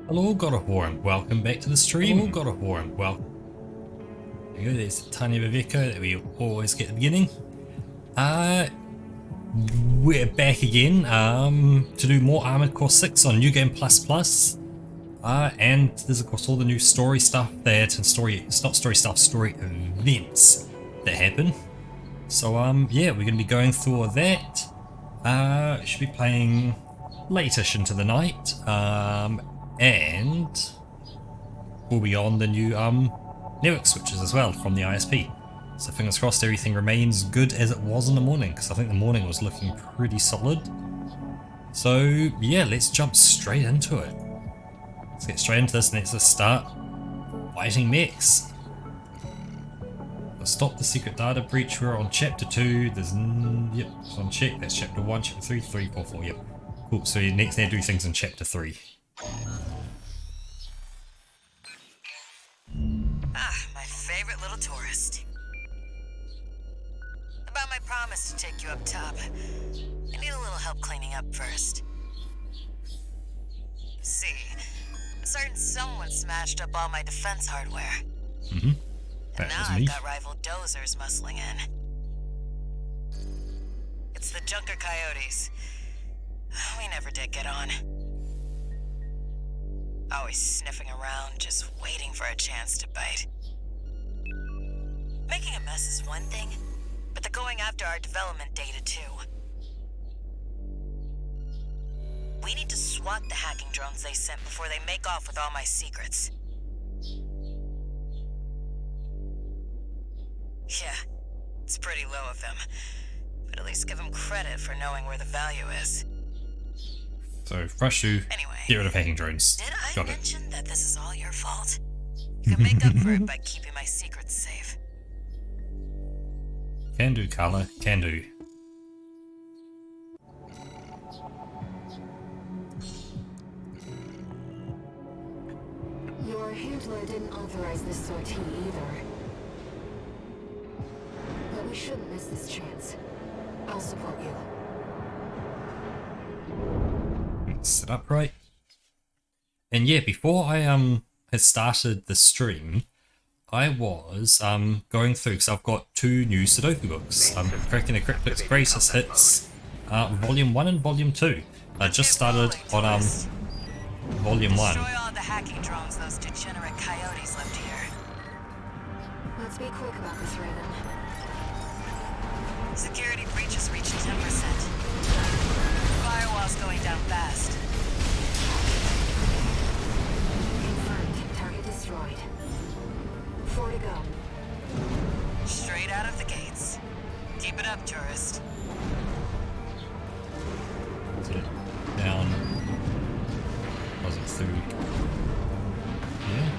Hello God of War and welcome back to the stream. Hello God of War and welcome. There you go, there's the tiny bit of echo that we always get at the beginning. We're back again to do more Armored Core 6 on New Game Plus. And there's of course all the new story stuff that, and story events that happen. So yeah, we're going to be going through all that. Should be playing late-ish into the night. And we'll be on the new network switches as well from the ISP. So fingers crossed everything remains good as it was in the morning, because I think the morning was looking pretty solid. So yeah, let's jump straight into it. Let's get straight into this and let's just start fighting mechs. We'll stop the secret data breach. We're on chapter 2. There's yep, it's on check. That's chapter 1, chapter 3, 3, 4, 4. Yep. Cool. So next they do things in chapter 3. My favorite little tourist. About my promise to take you up top. I need a little help cleaning up first. See, a certain someone smashed up all my defense hardware. And now I've got rival dozers muscling in. It's the Junker Coyotes. We never did get on. Always sniffing around, just waiting for a chance to bite. Making a mess is one thing, but they're going after our development data too. We need to swat the hacking drones they sent before they make off with all my secrets. Yeah, it's pretty low of them, but at least give them credit for knowing where the value is. So rush to Anyway, get rid of hacking drones. Did I Got mention that this is all your fault? You can make up for it by keeping my secrets safe. Can do, Carla. Can do. Your handler didn't authorize this sortie either. But we shouldn't miss this chance. I'll support you. Sit up right. And yeah, before I had started the stream, I was going through, because I've got 2 new Sudoku books. I'm cracking the Cryptic's Greatest Hits, Volume 1 and Volume 2. I just started on Volume 1. Destroy all the hacking drones those degenerate coyotes left here. Let's be quick about this, Raven. Security breaches reached 10%. Firewall's going down fast. Confirmed. Target destroyed. 4 to go. Straight out of the gates. Keep it up, tourist. Is it down? Was it through? Yeah.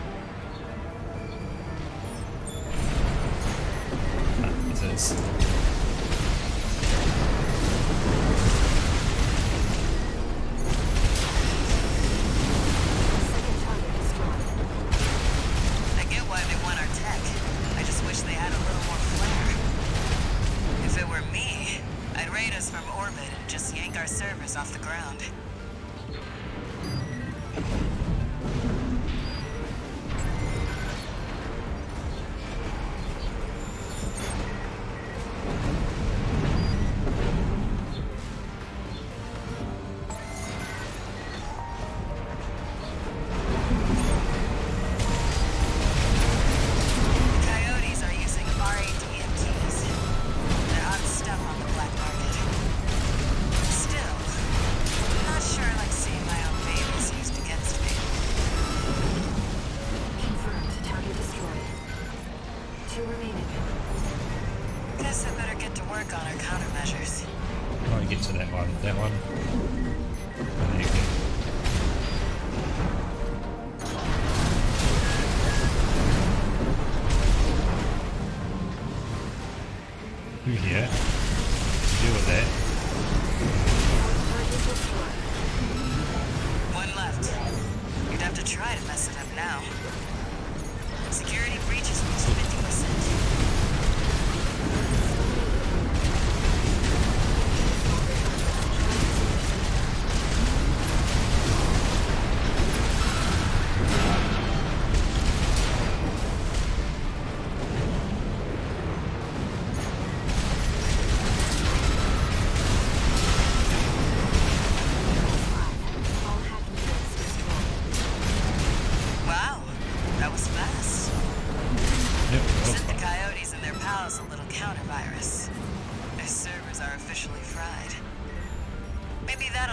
It is. Second target destroyed. I get why they want our tech. I just wish they had a little more flair. If it were me, I'd raid us from orbit and just yank our servers off the ground. Coyotes are using RADMTs. They're out of stuff on the black market. Still, I'm not sure I like seeing my own babies used against me. Confirmed. Target destroyed. 2 remaining. Guess I better get to work on our countermeasures. Oh, I get to that one. That one. Oh, there you go. Through here. Deal with that. Target destroyed. One left. You'd have to try to mess it up now. Security breaches reached 50%.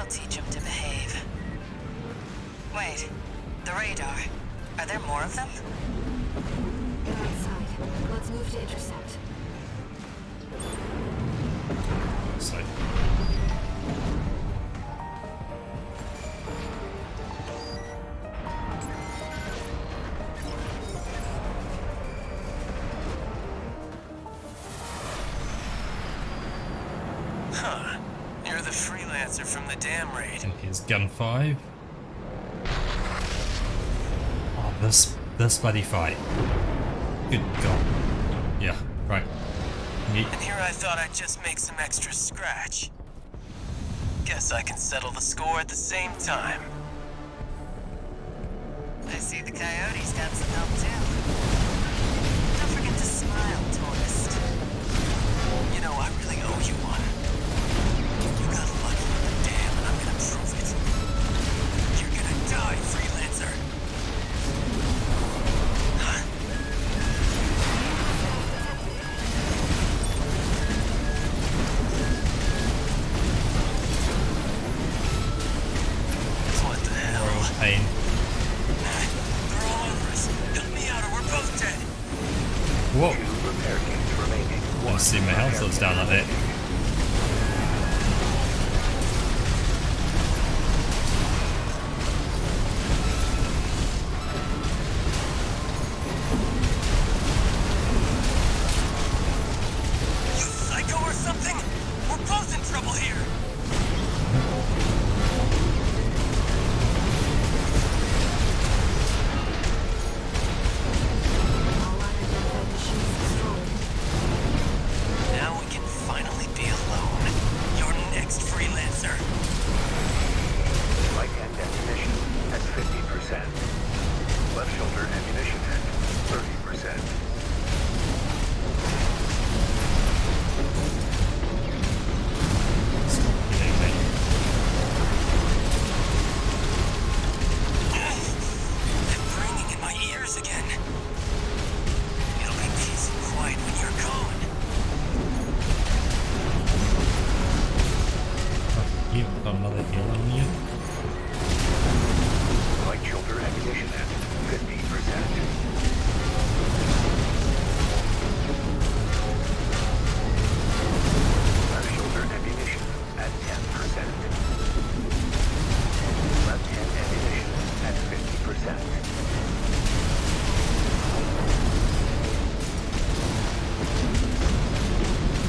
That'll teach them to behave. Wait, the radar. Are there more of them? They're outside. Let's move to intercept. So. Huh. You're the freelancer from the dam raid. And here's gun 5. Oh, this bloody fight. Good god. Yeah, right. Yeet. And here I thought I'd just make some extra scratch. Guess I can settle the score at the same time. I see the coyotes got some help too. Don't forget to smile, tourist. You know, I really owe you one. You got lucky with the dam, and I'm gonna prove it. You're gonna die, freelancer. Huh? What the hell? Royal pain. They're all over us. Help me out or we're both dead. Whoa. Repair kits remaining. I see my health goes down a bit. You psycho or something? We're both in trouble here. All unidentified machines destroyed. Now we can finally be alone. You're next, freelancer. Right hand ammunition at 50%. Left shoulder ammunition at 30%. Stop hitting me. They're ringing in my ears again. It'll be peace and quiet when you're gone. Oh, you got another heal on you. Right shoulder ammunition at 50%. Left shoulder ammunition at 10%. Left hand ammunition at 50%.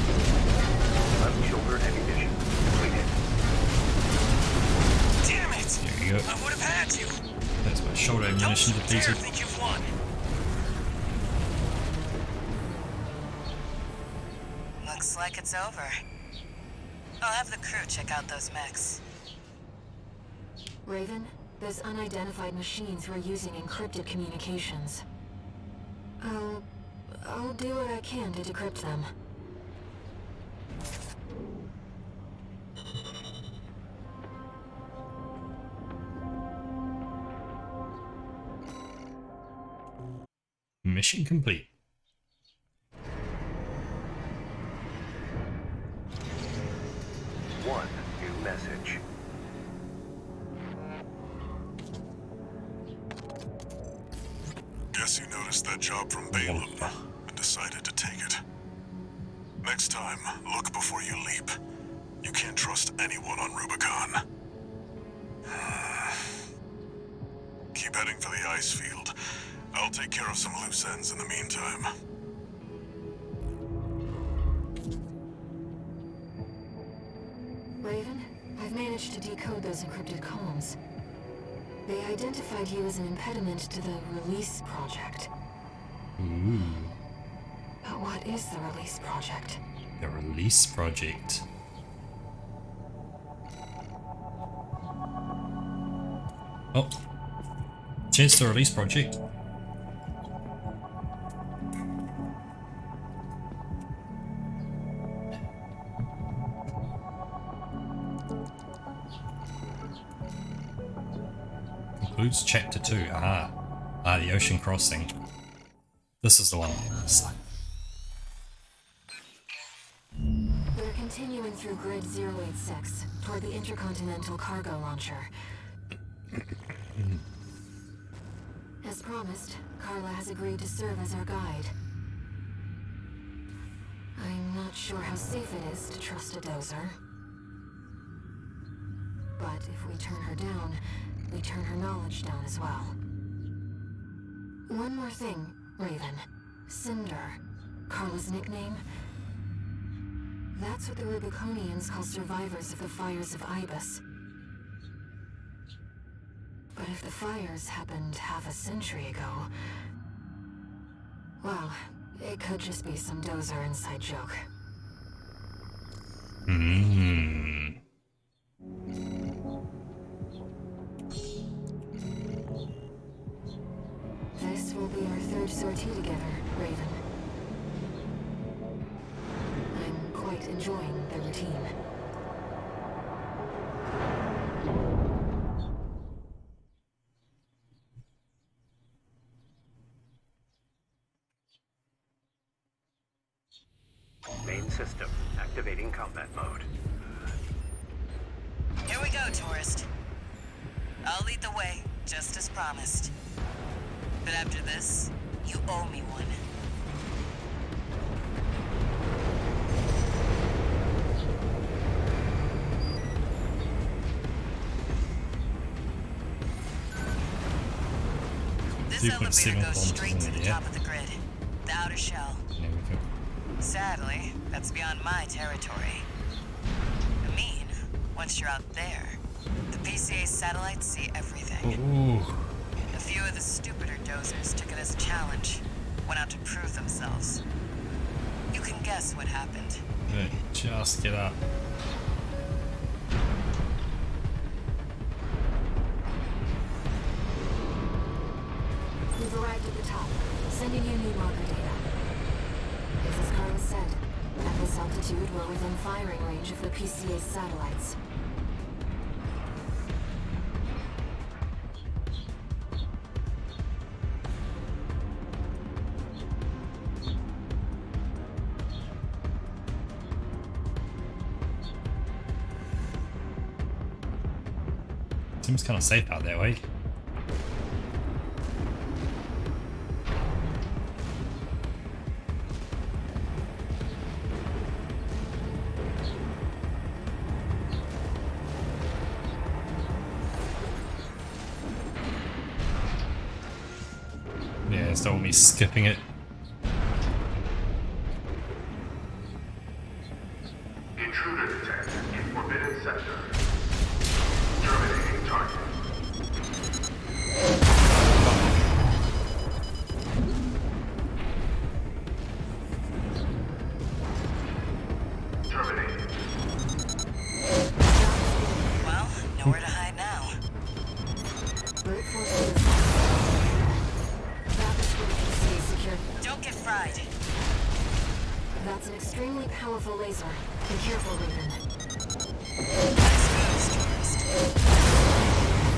Left shoulder ammunition completed. Damn it! There you go. I would have had you. That's my shoulder ammunition Don't you dare depleted. think you've won. Looks like it's over. I'll have the crew check out those mechs. Raven, those unidentified machines were using encrypted communications. I'll do what I can to decrypt them. Mission complete. One new message. Guess you noticed that job from Balaam and decided to take it. Next time, look before you leap. You can't trust anyone on Rubicon. Keep heading for the ice field. I'll take care of some loose ends in the meantime. Raven, I've managed to decode those encrypted comms. They identified you as an impediment to the Release Project. Ooh, But what is the Release Project? the release project. Oh, chance to release project. Concludes chapter 2. Aha. Ah, the ocean crossing. This is the one. We're continuing through Grid 086 toward the Intercontinental Cargo Launcher. As promised, Carla has agreed to serve as our guide. I'm not sure how safe it is to trust a dozer. But if we turn her down, we turn her knowledge down as well. One more thing, Raven. Cinder, Carla's nickname. That's what the Rubiconians call survivors of the fires of Ibis. But if the fires happened half a century ago... well, it could just be some dozer inside joke. This will be our third sortie together, Raven. I'm quite enjoying the routine. Main system activating combat mode. Here we go, tourist. I'll lead the way, just as promised. But after this, you owe me one. This elevator goes straight to the top of the grid, the outer shell. There we go. Sadly, that's beyond my territory. I mean, once you're out there, the PCA satellites see everything. Ooh. A few of the stupider dozers took it as a challenge, went out to prove themselves. You can guess what happened. Right, just get up. We've arrived at the top, sending you new marker data. As Carla said, at this altitude, we're within firing range of the PCA satellites. Seems kind of safe out there, right? Yeah, it's not me skipping it. Intruder detected in forbidden sector. Terminating target. Terminating. Well, nowhere to hide now. Brute force to the top. That is where the PCA secure. Don't get fried. That's an extremely powerful laser. Be careful, Raven. Nice moves, tourist.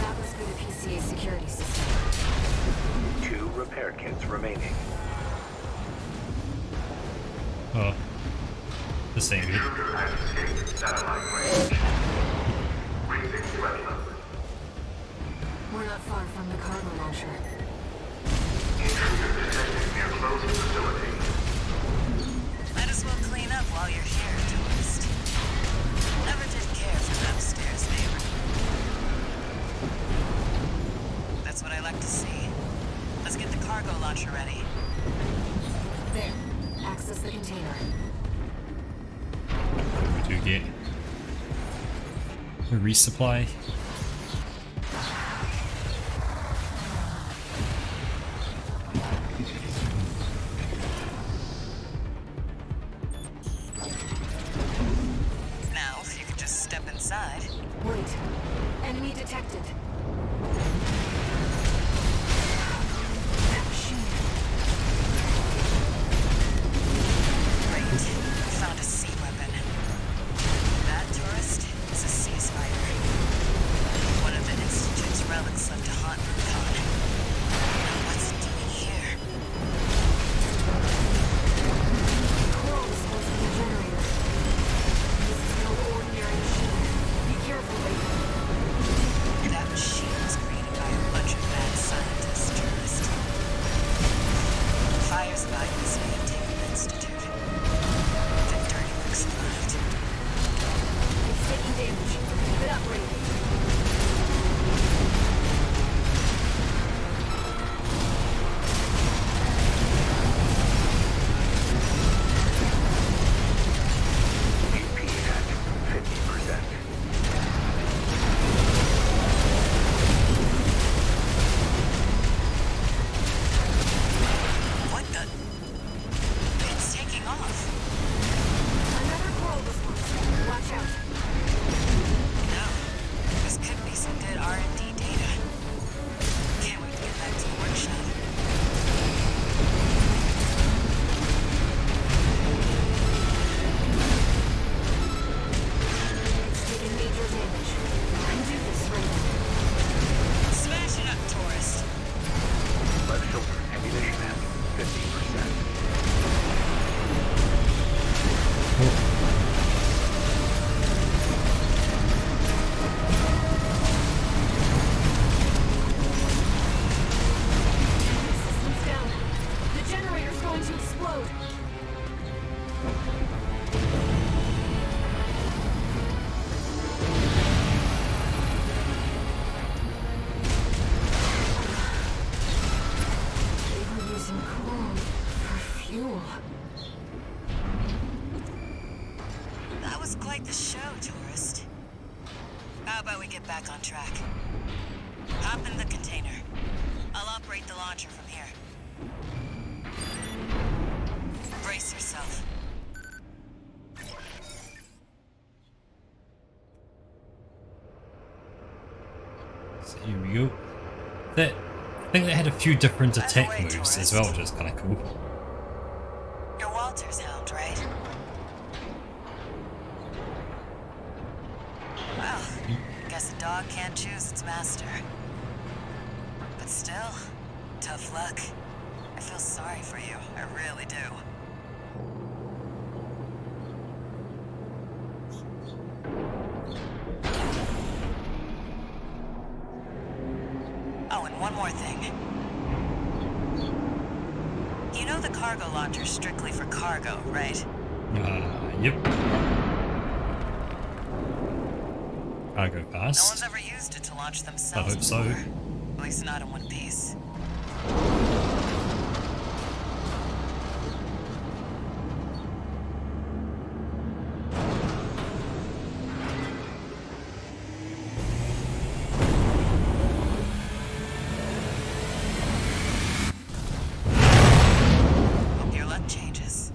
That was for the PCA security system. 2 repair kits remaining. Oh. This ain't good. Intruder has escaped satellite range. Raising threat level. We're not far from the cargo launcher. Intruder detected near closed facility. Might as well clean up while you're here, tourist. Never did care for the upstairs neighbor. That's what I like to see. Let's get the cargo launcher ready. There. Access the container. We do get a resupply. Now, if you could just step inside. Wait. Enemy detected. That machine. Great. We found a sea weapon. That, tourist, is a sea spider. One of the Institute's relics left to haunt Rubicon. Now, what's it doing here? Coral is supposed to be a generator. quite the show, tourist. How about we get back on track? Hop in the container. I'll operate the launcher from here. Brace yourself. So here we go. I think they had a few different attack moves as well, which is kind of cool. You're Walter's hound, right? Well, guess a dog can't choose its master. But still, tough luck. I feel sorry for you. I really do. Oh, and one more thing. You know the cargo launcher's strictly for cargo, right? Yep. Cargo No fast. one's ever used it to launch themselves hope so. before. At least not in one piece. Hope your luck changes.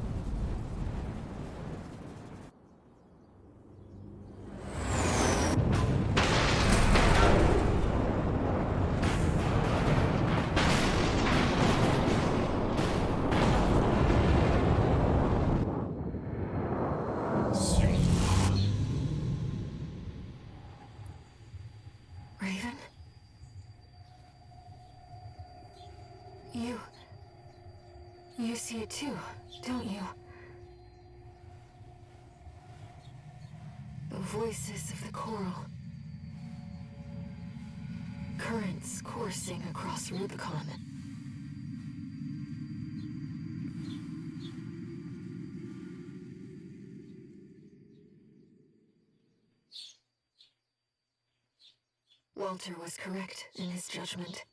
Raven? You see it too, don't you? The voices of the coral. Currents coursing across Rubicon. Walter was correct in his judgment.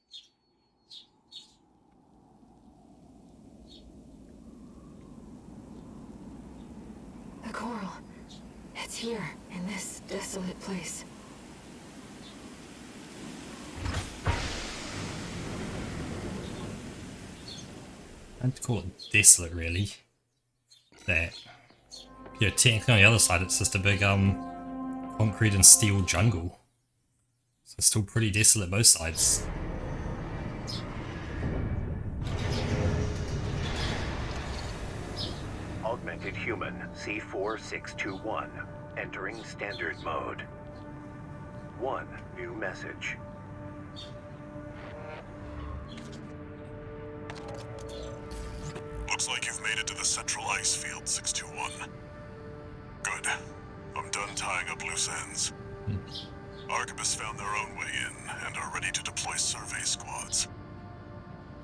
The coral. It's here, in this desolate place. I'd call it desolate, really. That, yeah, technically on the other side, it's just a big concrete and steel jungle. So it's still pretty desolate both sides. Augmented human C4621 entering standard mode. One new message. Looks like you've made it to the central ice field, 621. Good. I'm done tying up loose ends. Arquebus found their own way in and are ready to deploy survey squads.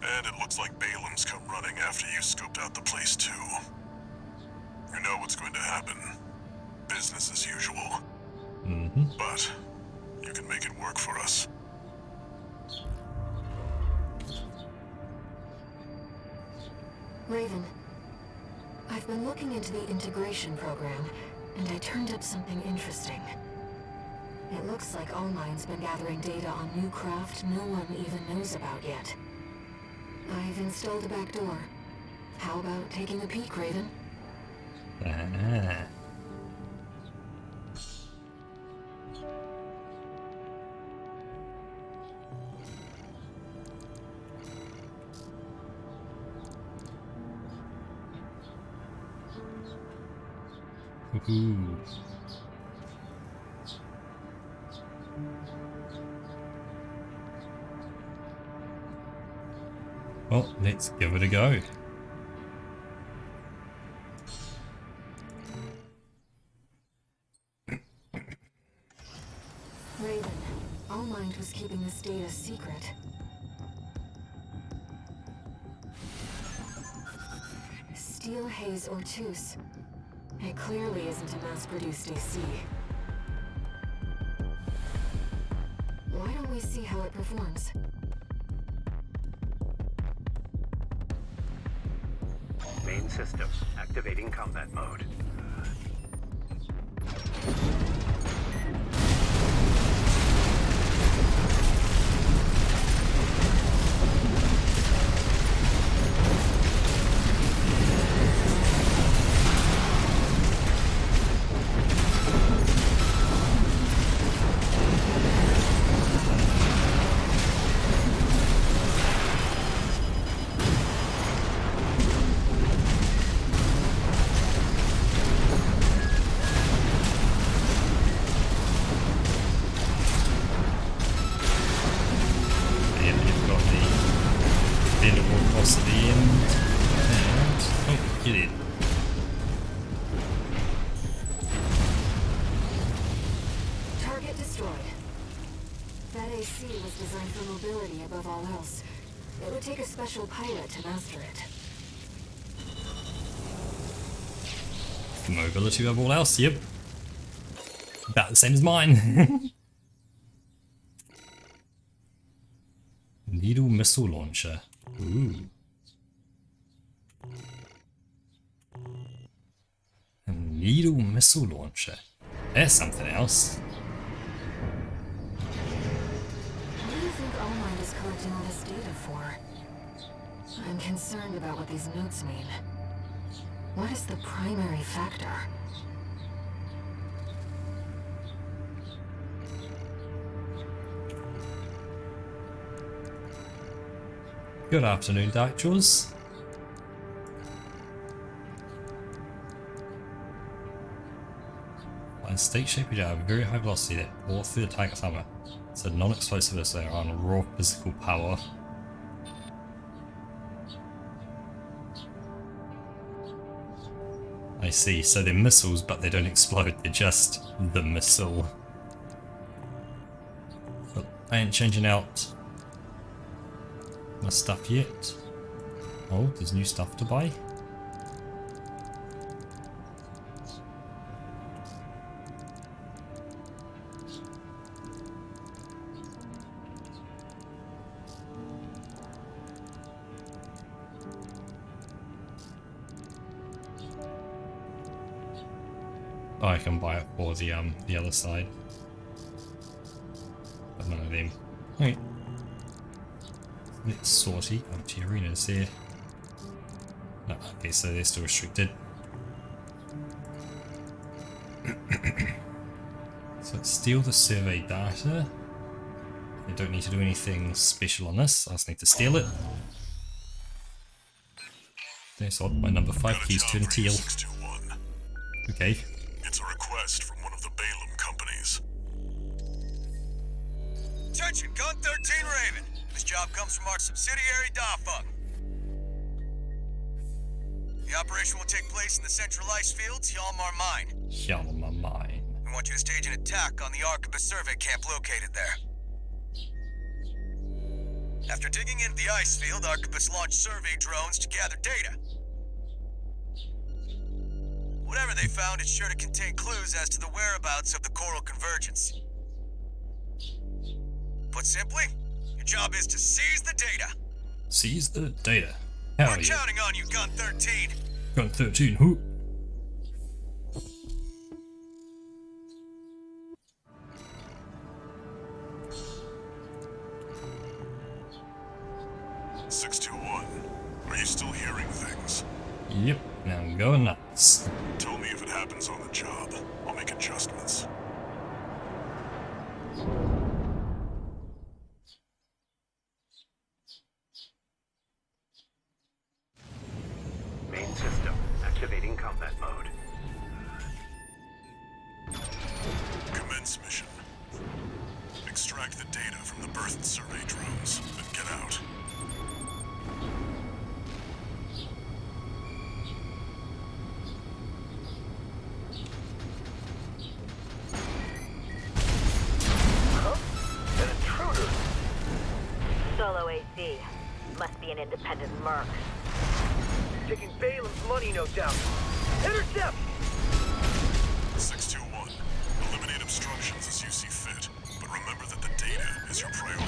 And it looks like Balaam's come running after you scoped out the place too. You know what's going to happen. Business as usual. But you can make it work for us. Raven, I've been looking into the integration program, and I turned up something interesting. It looks like Allmind's been gathering data on new craft no one even knows about yet. I've installed a backdoor. How about taking a peek, Raven? Ah. Ooh. Well, let's give it a go. Raven, Allmind was keeping this data secret. Steel haze Ortus. It clearly isn't a mass-produced AC. Why don't we see how it performs? Main system activating combat mode. Target destroyed. That AC was designed for mobility above all else. It would take a special pilot to master it. Mobility above all else, yep. About the same as mine. Needle missile launcher. Ooh. A needle missile launcher. There's something else. What do you think Allmind is collecting all this data for? I'm concerned about what these notes mean. What is the primary factor? Good afternoon, Dark Jaws. Find state shape you have a very high velocity that bore through the target's armor. So non-explosive as they are on raw physical power. I see, so they're missiles but they don't explode, they're just the missile. But I ain't changing out my stuff yet. Oh, there's new stuff to buy. Oh, I can buy it for the other side. But none of them. Okay. Let's sortie empty arenas here. No, okay, so they're still restricted. So let's steal the survey data. I don't need to do anything special on this, I just need to steal it. That's odd, my number 5 keys turn teal. 621. Okay. It's a request from one of the Balaam companies. Attention, Gun 13 Raven. This job comes from our subsidiary, Dafeng. The operation will take place in the central ice fields, Hjalmar Mine. Hjalmar Mine. We want you to stage an attack on the Arquebus survey camp located there. After digging into the ice field, Arquebus launched survey drones to gather data. Whatever they found, it's sure to contain clues as to the whereabouts of the coral convergence. Put simply, your job is to seize the data. Seize the data. Hell We're yeah. counting on you, Gun 13. Gun 13, who? Are you still hearing things? Yep, now I'm going nuts. Tell me if it happens on the job. I'll make adjustments. Main system, activating combat mode. Commence mission. Extract the data from the birth survey drones, then get out. An intruder! Solo AC. Must be an independent merc. Taking Balaam's money, no doubt. Intercept! 621. Eliminate obstructions as you see fit, but remember that the data is your priority.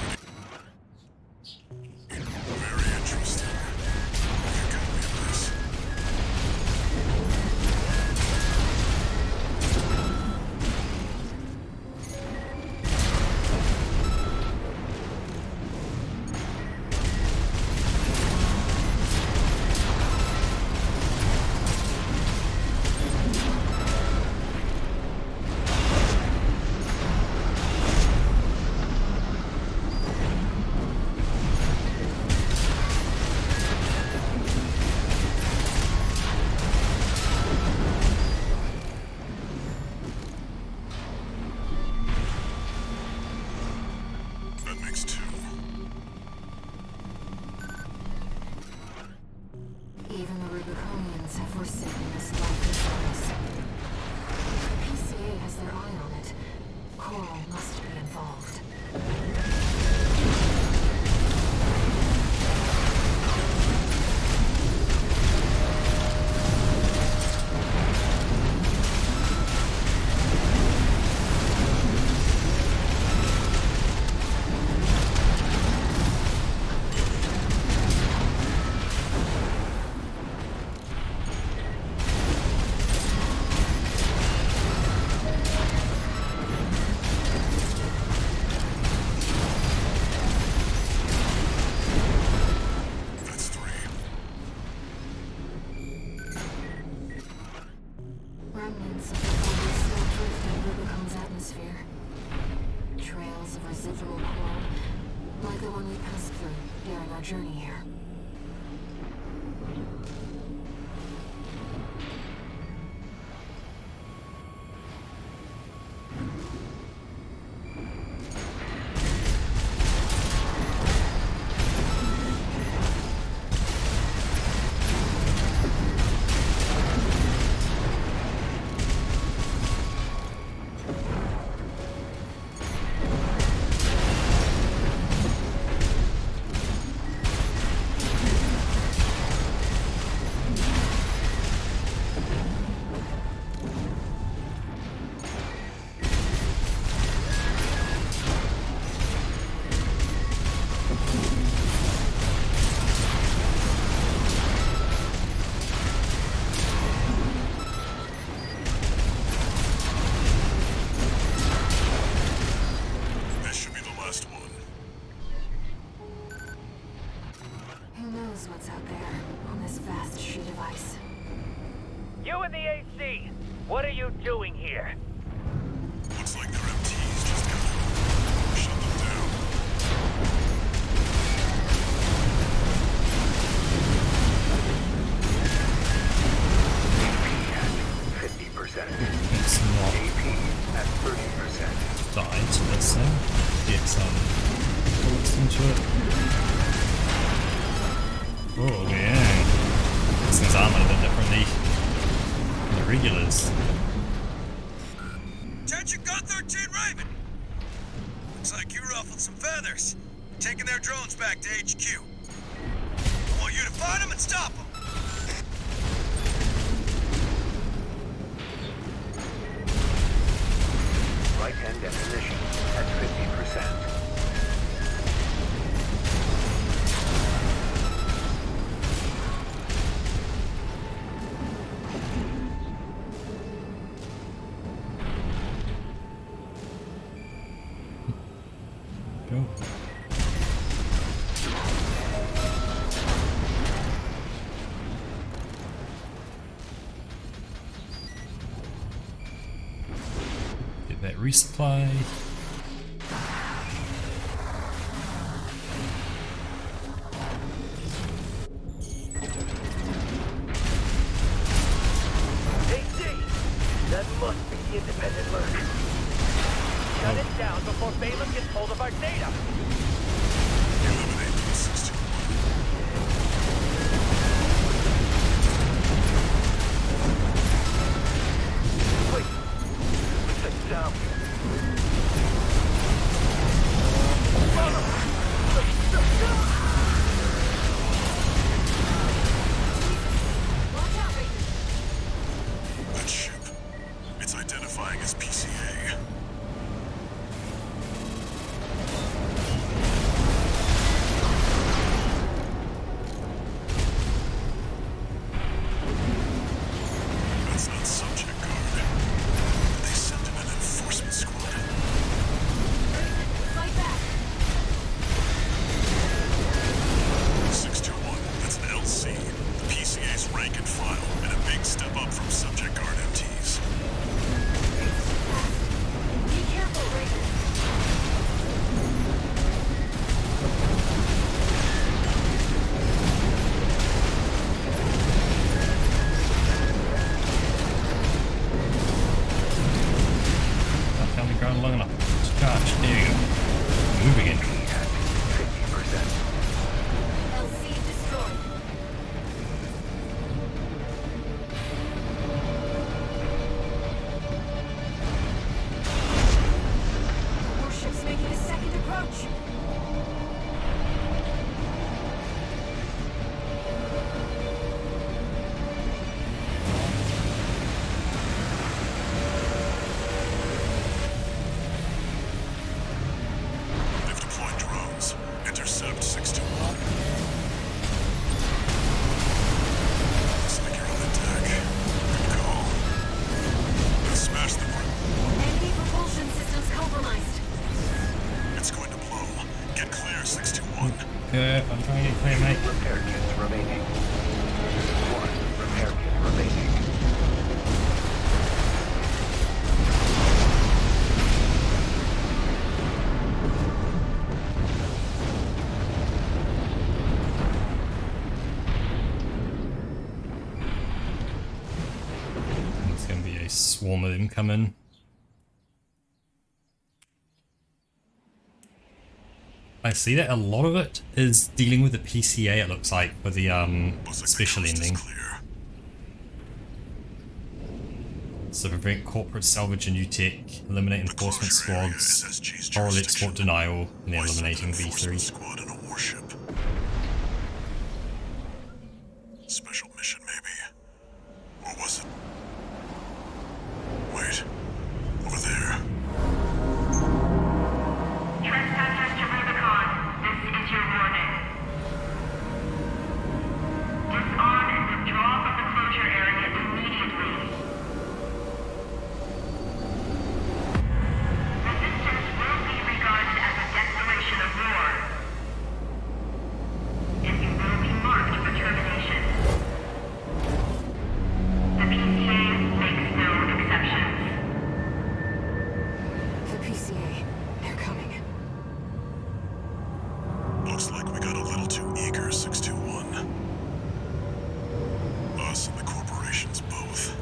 Very interesting. You got me at this. our journey here. This should be the last one. Who knows what's out there on this vast sheet of ice? You in the AC! What are you doing here? Looks like their MTs just got shut them down. at 50%. It's not AP at 30%. died to this thing. Get some bullets into it. Oh yeah. This thing's armored a bit differently than the regulars. Attention Gun 13 Raven! Looks like you ruffled some feathers. Taking their drones back to HQ. I want you to find them and stop them. Right-hand definition at 50%. Go. Get that resupply. AC! That must be the independent lurk. Shut it down before Balaam gets hold of our data. Eliminate the 61. Wait. Sit down. That ship. It's identifying as PCA. That's not subject guard. They sent in an enforcement squad. Fight back! 621. That's an LC. The PCA's rank and file, and a big step up from subject guard MTs. Be careful, Raven! Not found the ground long enough. Gosh, there you go. Moving it. At 50%. LC destroyed. Warships making a second approach. They've deployed drones. Intercept 621. Looks like you're on the deck. Good call. Let's smash the group. Enemy propulsion systems compromised. It's going to blow. Get clear, 621. Good, I'm trying to get clear, mate. Repair kits remaining. 1 repair kit remaining. swarm of them come in. I see that a lot of it is dealing with the PCA, it looks like, for the special ending. So prevent corporate salvage and new tech, eliminate enforcement squads, oral export denial, and then eliminating V3. Squad and a warship. Special mission, maybe. Or was it? Wait. Over there. Trespassers to Rubicon, this is your warning. Disarm and withdraw from the closure area immediately. Resistance will be regarded as a declaration of war, and you will be marked for termination. The PCA makes no exceptions. The PCA. They're coming. Looks like we got a little too eager, 621. Us and the corporations both.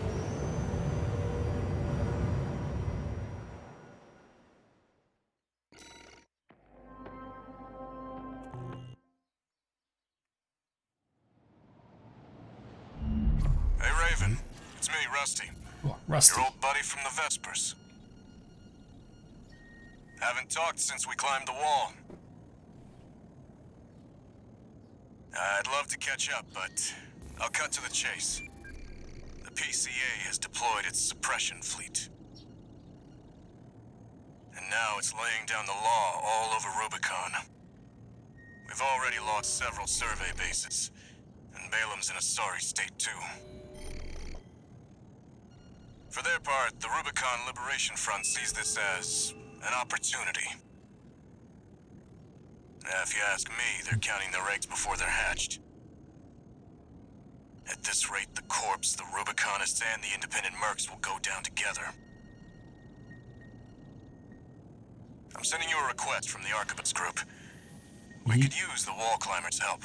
Hey, Raven. It's me, Rusty. Oh, Rusty. Your old buddy from the Vespers. Haven't talked since we climbed the wall. I'd love to catch up, but I'll cut to the chase. The PCA has deployed its suppression fleet. And now it's laying down the law all over Rubicon. We've already lost several survey bases, and Balam's in a sorry state too. For their part, the Rubicon Liberation Front sees this as an opportunity. If you ask me, they're counting their eggs before they're hatched. At this rate, the Corps, the Rubiconists, and the independent mercs will go down together. I'm sending you a request from the Archibald's group. We could use the wall climbers' help.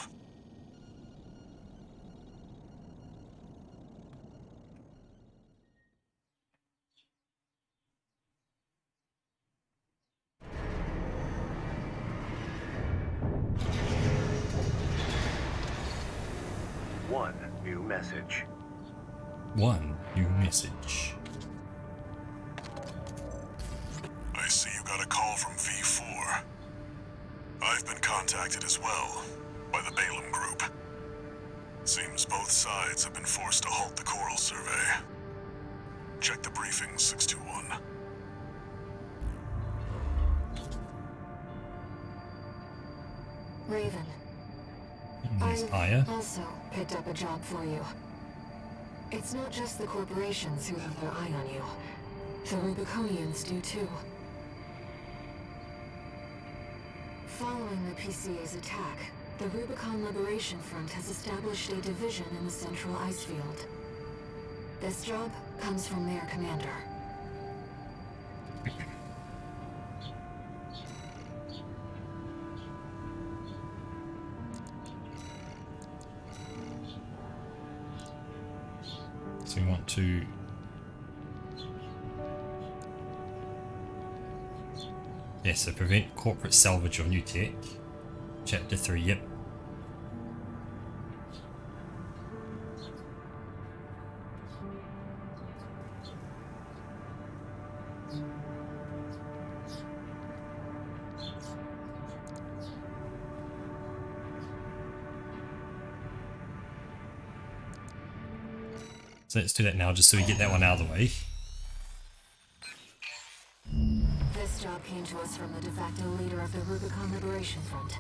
One new message. One new message. I see you got a call from V4. I've been contacted as well, by the Balaam group. Seems both sides have been forced to halt the coral survey. Check the briefings, 621. Raven. There's I've Aya. also picked up a job for you. It's not just the corporations who have their eye on you. The Rubiconians do too. Following the PCA's attack, the Rubicon Liberation Front has established a division in the Central Ice Field. This job comes from their commander. So we want to... Yeah, so prevent corporate salvage of new tech. Chapter 3, yep. So let's do that now, just so we get that one out of the way. This job came to us from the de facto leader of the Rubicon Liberation Front.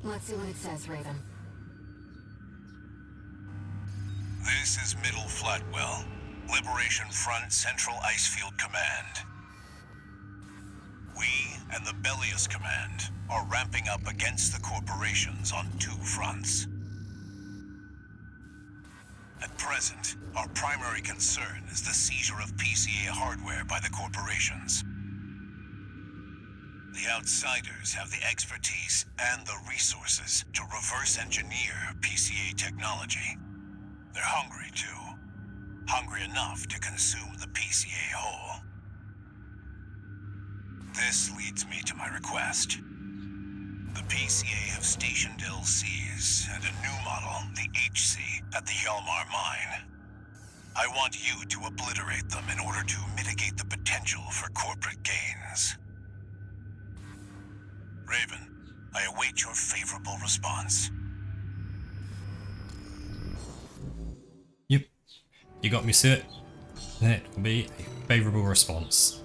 Let's see what it says, Raven. This is Middle Flatwell, Liberation Front Central Icefield Command. We and the Bellius Command are ramping up against the corporations on two fronts. At present, our primary concern is the seizure of PCA hardware by the corporations. The outsiders have the expertise and the resources to reverse engineer PCA technology. They're hungry, too. hungry enough to consume the PCA whole. This leads me to my request. The PCA have stationed LCs and a new model, the HC, at the Hjalmar mine. I want you to obliterate them in order to mitigate the potential for corporate gains. Raven, I await your favorable response. Yep, you got me, sir. That will be a favourable response.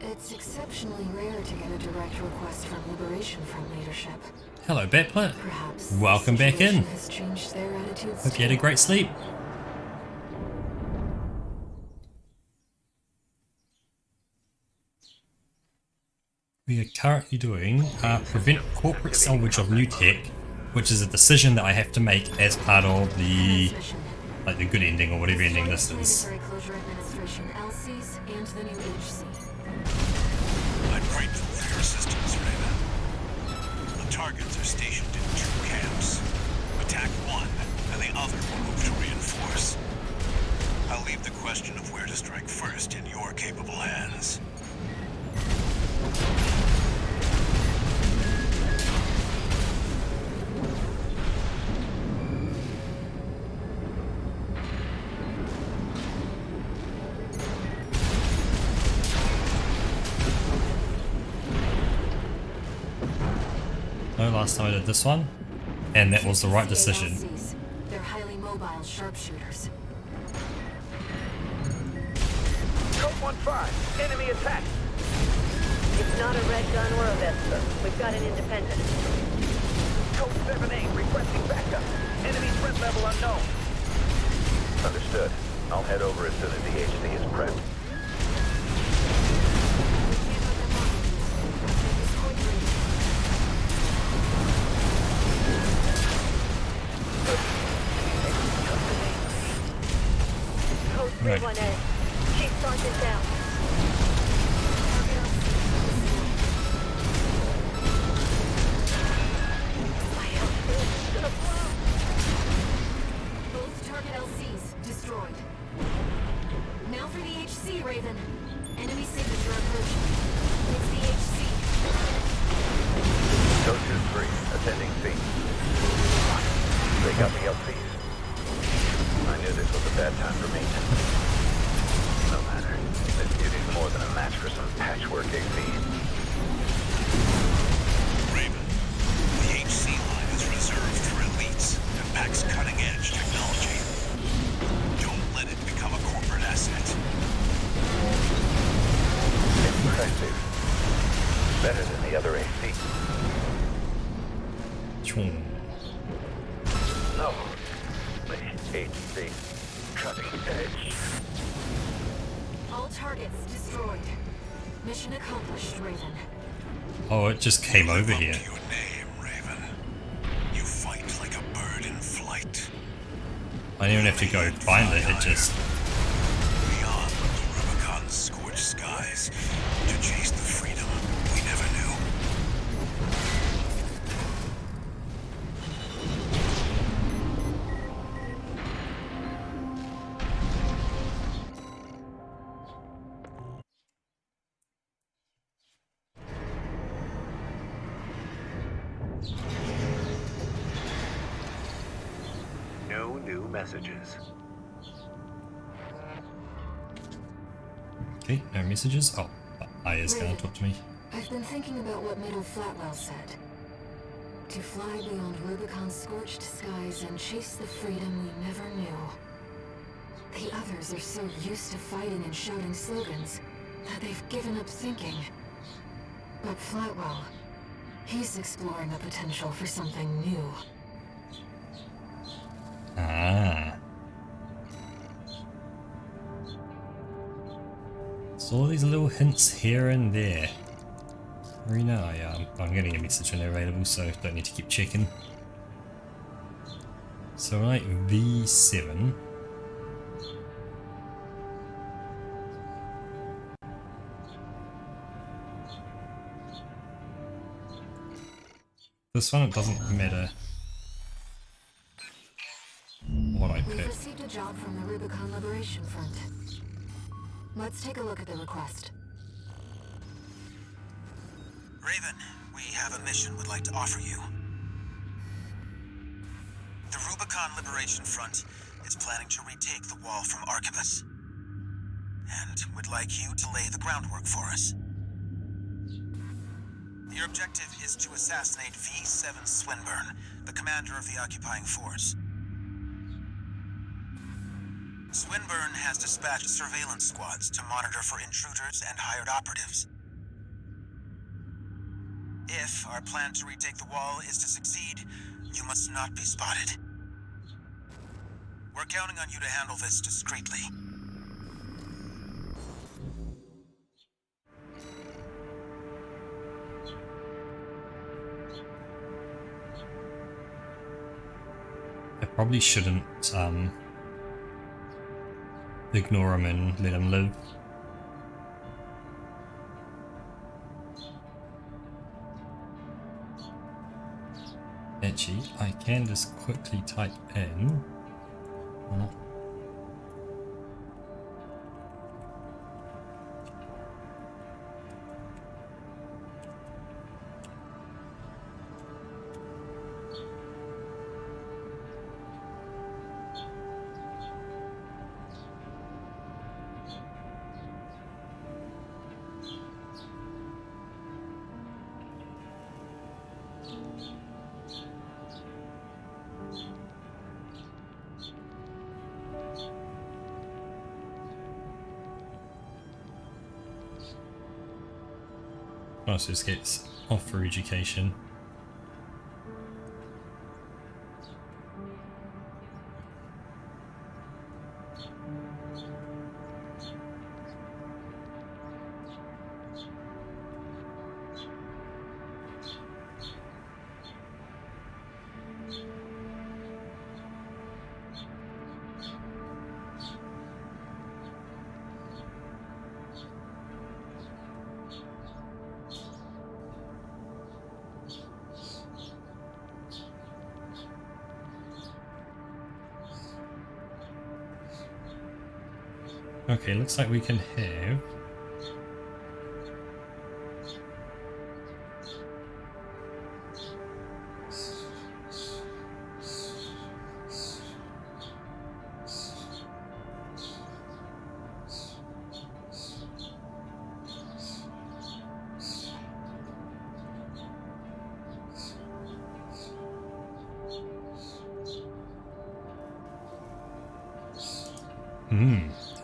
It's exceptionally rare to get a direct request from Liberation Front leadership. Hello, Batplant. Perhaps Welcome the back in. situation has changed their attitudes Hope you had a too. great sleep. We are currently doing prevent corporate salvage of new tech, which is a decision that I have to make as part of the Transmission. like the good ending or whatever ending this Destroy is. Planetary Closure Administration LCs and the new HC. I'm grateful for your assistance, Raven. The targets are stationed in 2 camps. Attack one, and the other will move to reinforce. I'll leave the question of where to strike first in your capable hands. No, last time I did this one, and that was the right decision. LCs. They're highly mobile sharpshooters. Code 1-5, enemy attack. It's not a red gun or a Vesper. We've got an independent. Code 7-8, requesting backup. Enemy threat level unknown. Understood. I'll head over as soon as the HC is prepped. Code Right. 3-1A. Chief Sergeant down. My outfit is gonna blow. Both target LCs destroyed. Now for the HC, Raven. Enemy signature approaching. It's the HC. Code 2-3, ascending C. They got the LCs. I knew this was a bad time for me. No matter. This beauty's more than a match for some patchwork AC. Raven, the HC line is reserved for elites and packs cutting-edge technology. Don't let it become a corporate asset. Impressive. Better than the other AC. Chum. No. The HC. Cutting edge. All targets destroyed. Mission accomplished, Raven. Oh, it just came over Live up here. to your name, Raven. You fight like a bird in flight. I don't even have to go find it, it just... Beyond the Rubicon's scorched skies to chase the freedom we never knew. No new messages. Okay, no messages. Oh, Aya's gonna Raven, talk to me. I've been thinking about what Middle Flatwell said. To fly beyond Rubicon's scorched skies and chase the freedom we never knew. The others are so used to fighting and shouting slogans that they've given up thinking. But Flatwell, he's exploring the potential for something new. Ah. So all these little hints here and there. Marina, yeah, I'm getting a message when they're available, so don't need to keep checking. So like V7. This one, it doesn't matter what I put We've it? received a job from the Rubicon Liberation Front. Let's take a look at the request. Raven, we have a mission we'd like to offer you. The Rubicon Liberation Front is planning to retake the wall from Arquebus. And we'd like you to lay the groundwork for us. Your objective is to assassinate V7 Swinburne, the commander of the occupying force. Swinburne has dispatched surveillance squads to monitor for intruders and hired operatives. If our plan to retake the wall is to succeed, you must not be spotted. We're counting on you to handle this discreetly. I probably shouldn't ignore him and let him live. Actually, I can just quickly type in. Oh, so this gets off for education. Okay, looks like we can have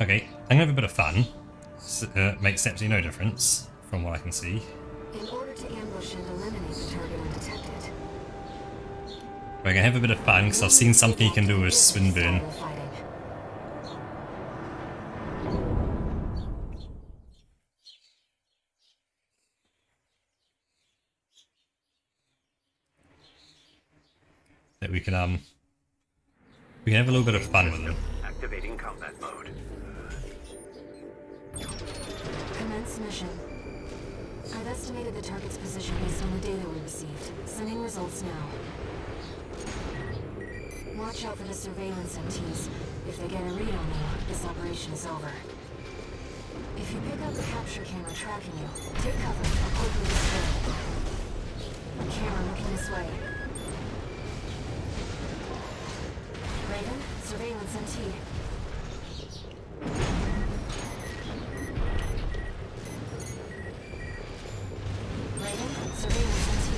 okay, I'm gonna have a bit of fun. Makes absolutely no difference from what I can see. In order to ambush and eliminate the target undetected, We're gonna have a bit of fun because I've seen something you can do with Swinburne. That we can have a little bit of fun with him. Activating combat mode. Commence mission. I've estimated the target's position based on the data we received. Sending results now. Watch out for the surveillance MTs. If they get a read on you, this operation is over. If you pick up the capture camera tracking you, take cover or quickly destroy it. Camera looking this way. Raven, surveillance MT. Raven, surveillance MT.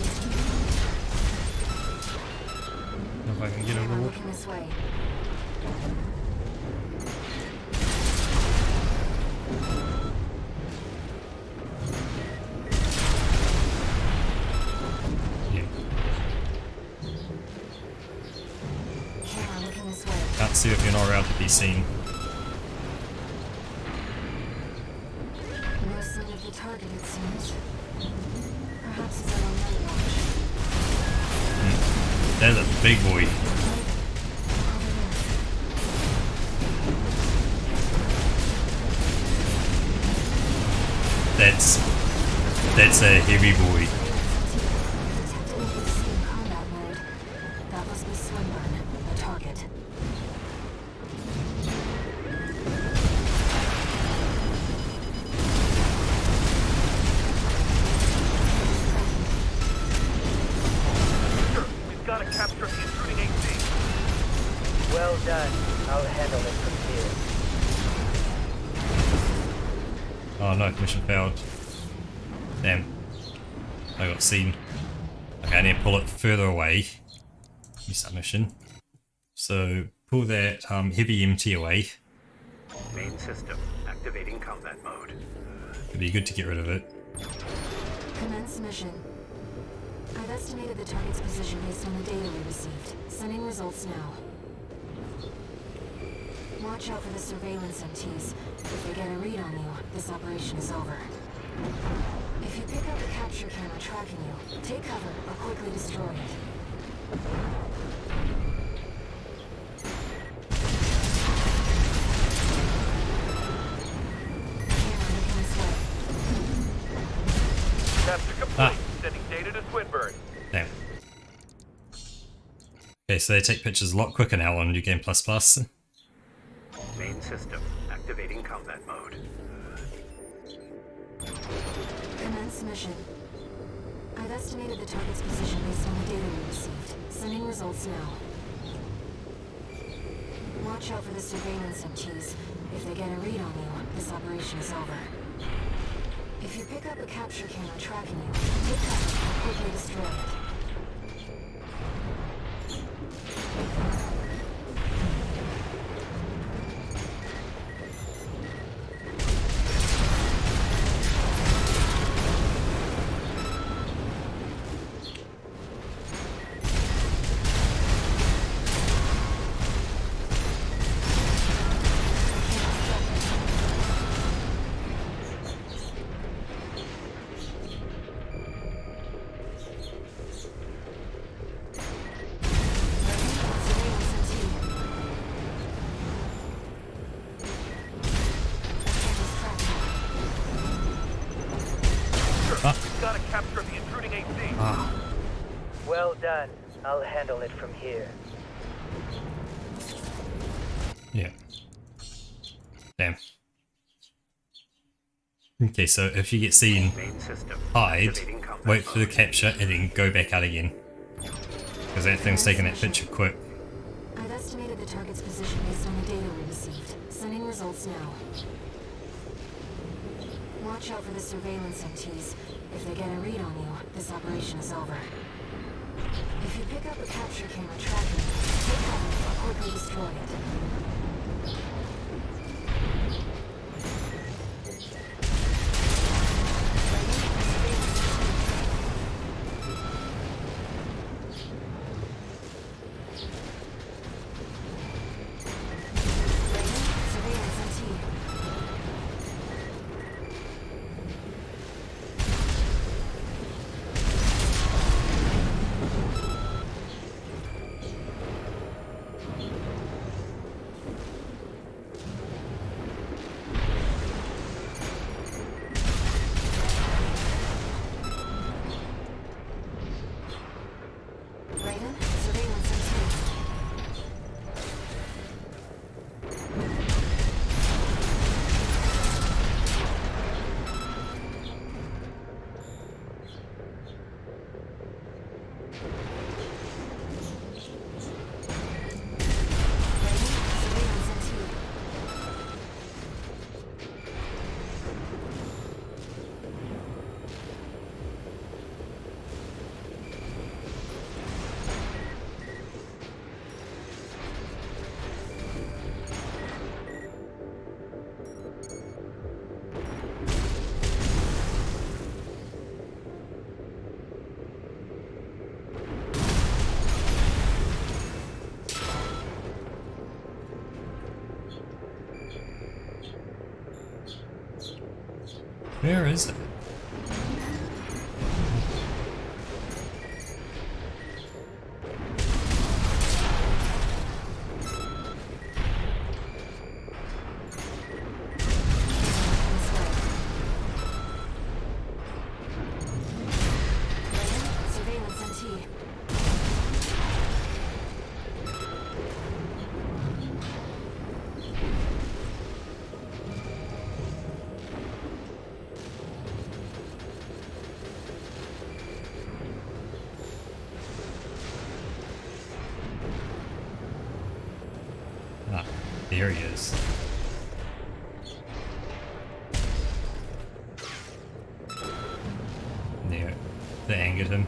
If I can get Camera over. looking this way. Yeah. Camera looking this way. Can't see if you're not allowed to be seen. No sign of the target, it seems. Perhaps he's on night watch. There's a big boy. That's a heavy boy. Detected APC in combat mode. That must be Swinburne, the target. Raven, surveillance MT. Camera looking this way. Camera looking this way. Detected APC in combat mode. That must be Swinburne, the target. Detected APC in combat mode. That must be Swinburne, the target. Camera looking this way. Got a capture of the intruding AC. Well done. I'll handle it from here. Oh no, mission failed. Damn. I got seen. Okay, I need to pull it further away. Miss that mission. So pull that heavy MT away. Main system activating combat mode. It'd be good to get rid of it. Commence mission. I've estimated the target's position based on the data we received. Sending results now. Watch out for the surveillance MTs. If they get a read on you, this operation is over. If you pick up a capture camera tracking you, take cover or quickly destroy it. Camera making its way. Capture complete. Sending data to Swinburne. Damn. Okay, so they take pictures a lot quicker now on New Game Plus Plus. Main system activating combat mode. Commence mission. I've estimated the target's position based on the data we received. Sending results now. Watch out for the surveillance MTs. If they get a read on you, this operation is over. If you pick up a capture camera tracking you, take cover and quickly destroy it. Got a capture of the intruding AC. Well done. I'll handle it from here. Yeah. Damn. Okay, so if you get seen, Main system hide, activating combat wait for the mode. capture, and then go back out again. Because that thing's taking that picture quick. I've estimated the target's position based on the data we received. Sending results now. Watch out for the surveillance MTs. If they get a read on you, this operation is over. If you pick up a capture camera tracking you, take cover or quickly destroy it. Surveillance MT. Raven, surveillance MT. Raven, surveillance MT. Where is it? Surveillance MT. There he is. There. That angered him.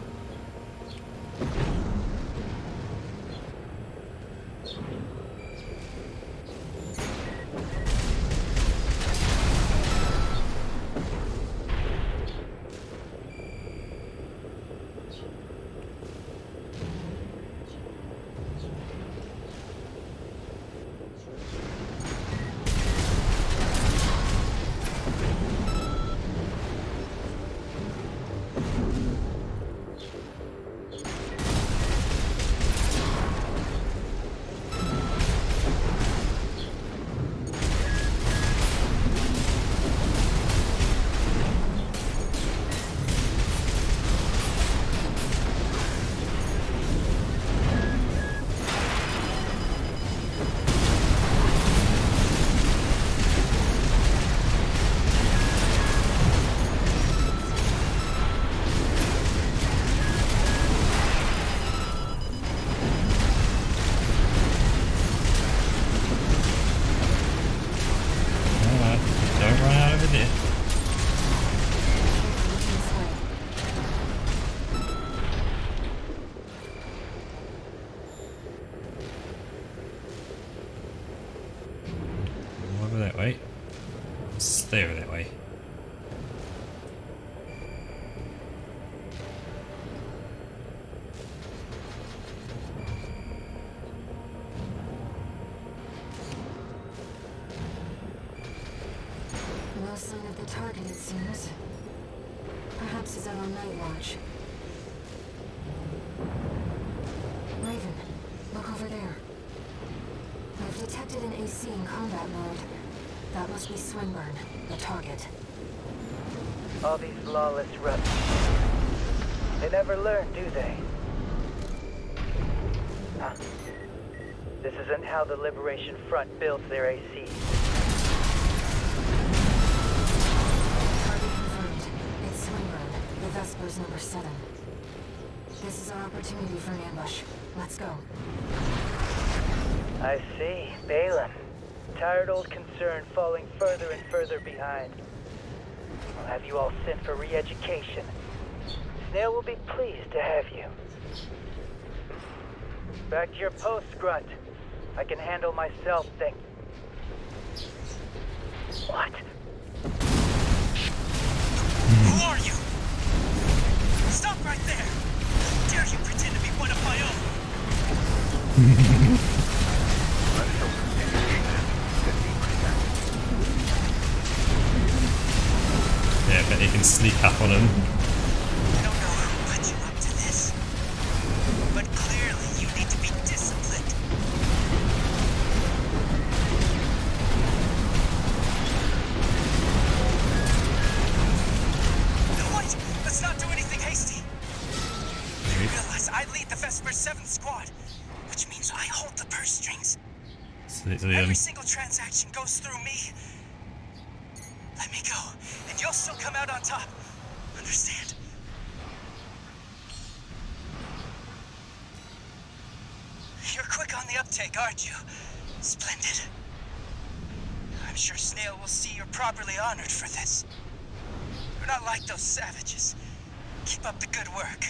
Don't run out of it. Over that way. Stay over that way. No sign of the target, it seems. Perhaps he's out on night watch. Raven, look over there. I've detected an AC in combat mode. That must be Swinburne, the target. All these lawless ruts. They never learn, do they? Huh. This isn't how the Liberation Front builds their AC. Target confirmed. It's Swinburne, the Vesper's number 7. This is our opportunity for an ambush. Let's go. I see. Balin. Tired old concern falling further and further behind. I'll have you all sent for re-education. Snail will be pleased to have you. Back to your post, Grunt. I can handle myself, thank... What? Who are you? Stop right there! How dare you pretend to be one of my own? Yeah, but he can sneak up on him. I don't know who put you up to this, but clearly you need to be disciplined. No, wait! Let's not do anything hasty. You realize I lead the Vesper 7th Squad, which means I hold the purse strings. So, Every single transaction goes through me. Let me go, and you'll still come out on top. Understand? You're quick on the uptake, aren't you? Splendid. I'm sure Snail will see you're properly honored for this. You're not like those savages. Keep up the good work.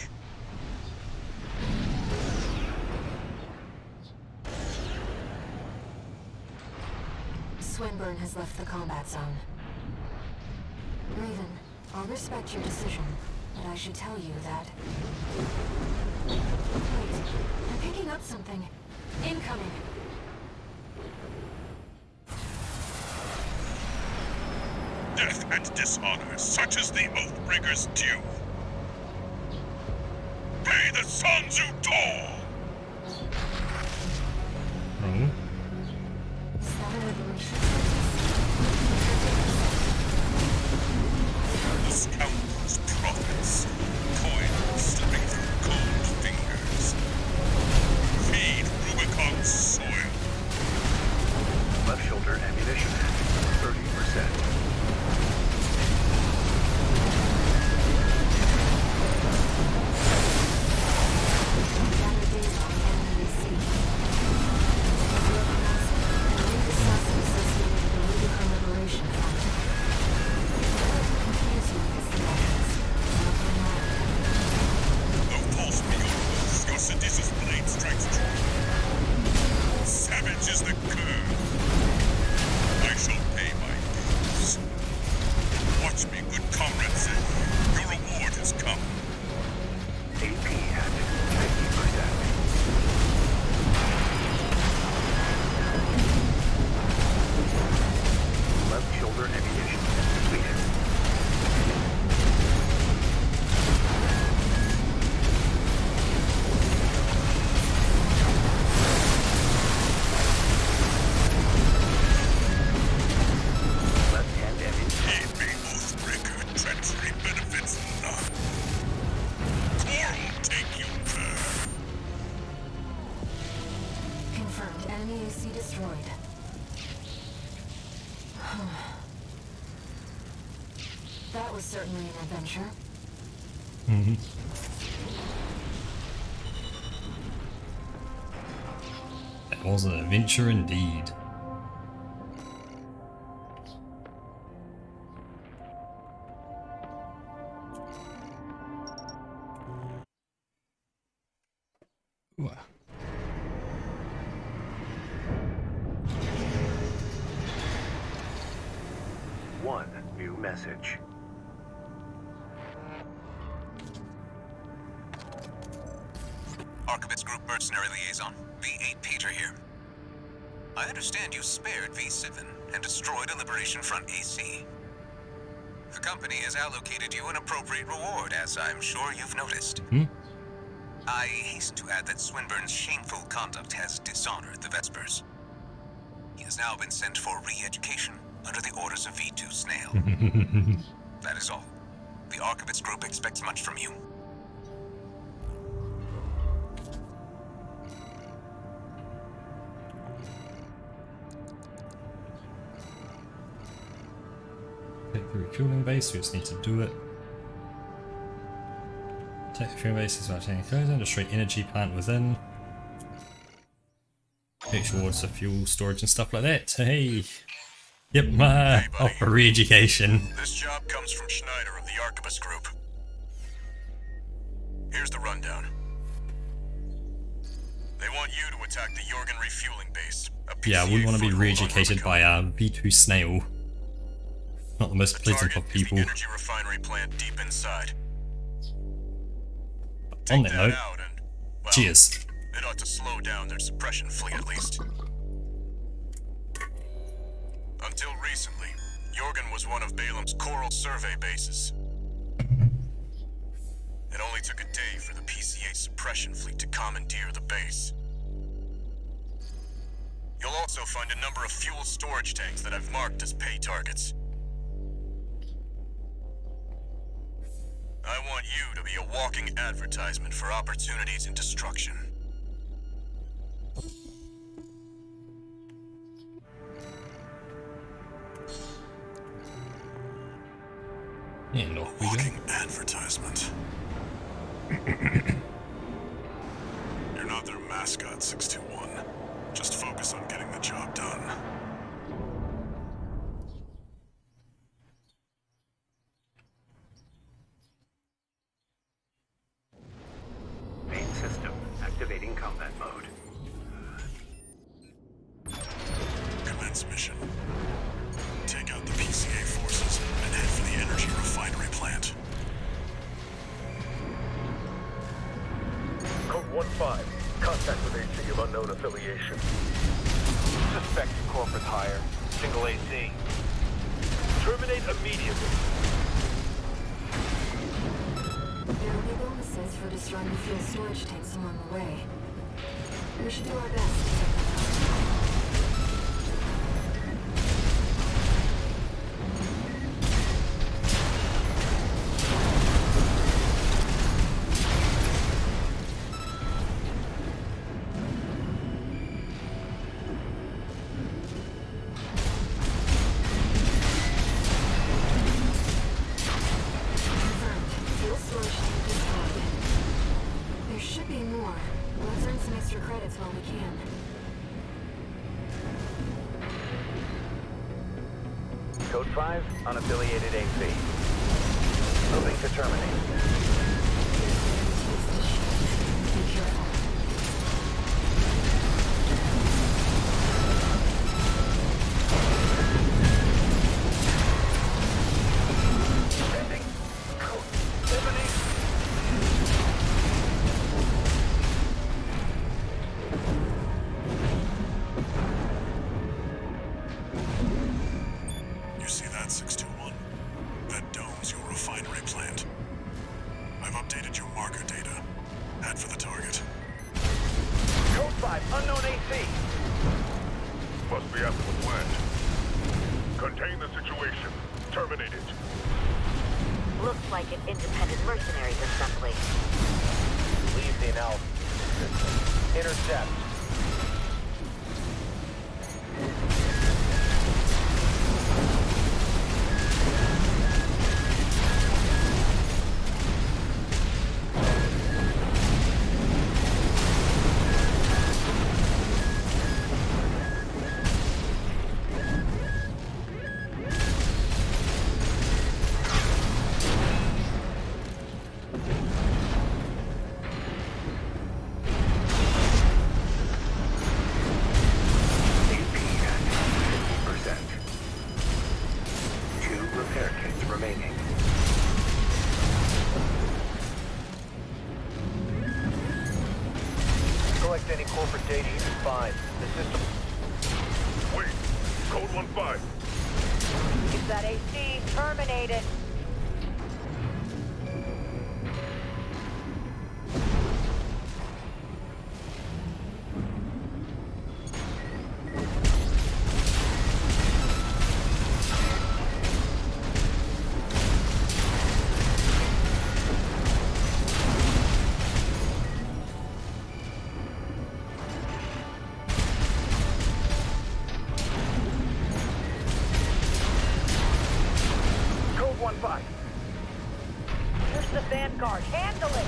Swinburne has left the combat zone. Raven, I'll respect your decision, but I should tell you that... Wait, I'm picking up something. Incoming. Death and dishonor, such is the Oathbreaker's due. Pay the sons who tore! oh. Is that a liberation? The scoundrels' profits, coin slipping through cold fingers. Feed Rubicon's soil. Left shoulder ammunition, 30%. Gas Enemy AC destroyed. That was certainly an adventure. That was an adventure indeed. Ooh. One new message. Archivist Group Mercenary Liaison, V8 Peter here. I understand you spared V7 and destroyed a Liberation Front AC. The company has allocated you an appropriate reward, as I'm sure you've noticed. I hasten to add that Swinburne's shameful conduct has dishonored the Vespers. He has now been sent for re-education under the orders of V2 Snail. That is all. The Archivist Group expects much from you. Take the refueling base, we just need to do it. Take the refueling base, about taking closing, destroy energy plant within. Take towards the fuel storage and stuff like that. Hey! Yep, Hey, buddy. off for re-education. This job comes from Schneider of the Archivist Group. Here's the rundown. They want you to attack the Jorgen refueling base. Yeah, I wouldn't want to be PCA re-educated foothold by on V2 Snail. Not the most Rubicon. pleasant Target of is the people. energy refinery plant deep inside. On Take that that note, out and, well, cheers. it ought to slow down their suppression fleet at least. Until recently, Jorgen was one of Balam's Coral survey bases. It only took a day for the PCA suppression fleet to commandeer the base. You'll also find a number of fuel storage tanks that I've marked as pay targets. I want you to be a walking advertisement for opportunities in destruction. And off we go. Walking advertisement. You're not their mascot, 621. Just focus on getting the job done. Main system activating combat mode. Commence mission. Take out the PCA forces and head for the energy refinery plant. Code 1-5. Contact with AC of unknown affiliation. Suspect corporate hire. Single AC. Terminate immediately. There will be bonuses for destroying the fuel storage tanks along the way. We should do our best to take them out. Confirmed. Fuel storage tank destroyed. There should be more. Let's earn some extra credits while we can. Code 5, unaffiliated AC. Moving to terminate. Be careful. Sending. Code 78. You see that, 621? That dome's your refinery plant. I've updated your marker data. Head for the target. Code 5, unknown AC. Must be after the plant. Contain the situation. Terminate it. Looks like an independent mercenaries assembly. Leave the analysis. Intercept. collect any corporate data you can find. The system... Wait, Code 1-5. Is that AC terminated? Code 1-5. Here's the Vanguard. Handle it!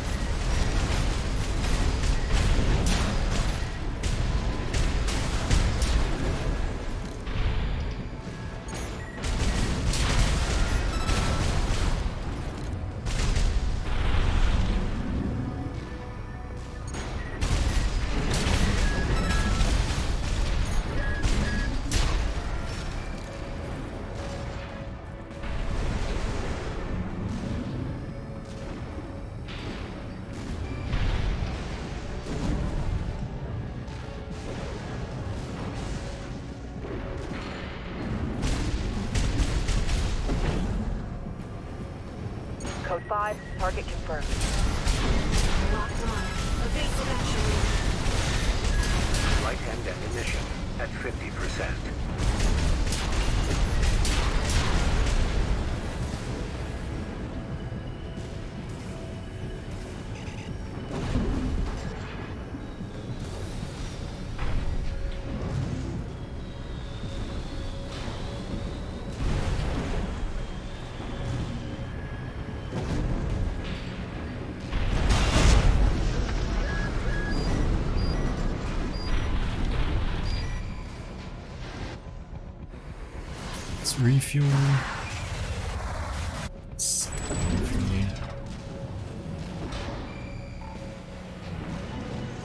Code 5, target confirmed. Locked on. Evasive action. Flight end ammunition at 50%. Let's refuel. Let's refuel.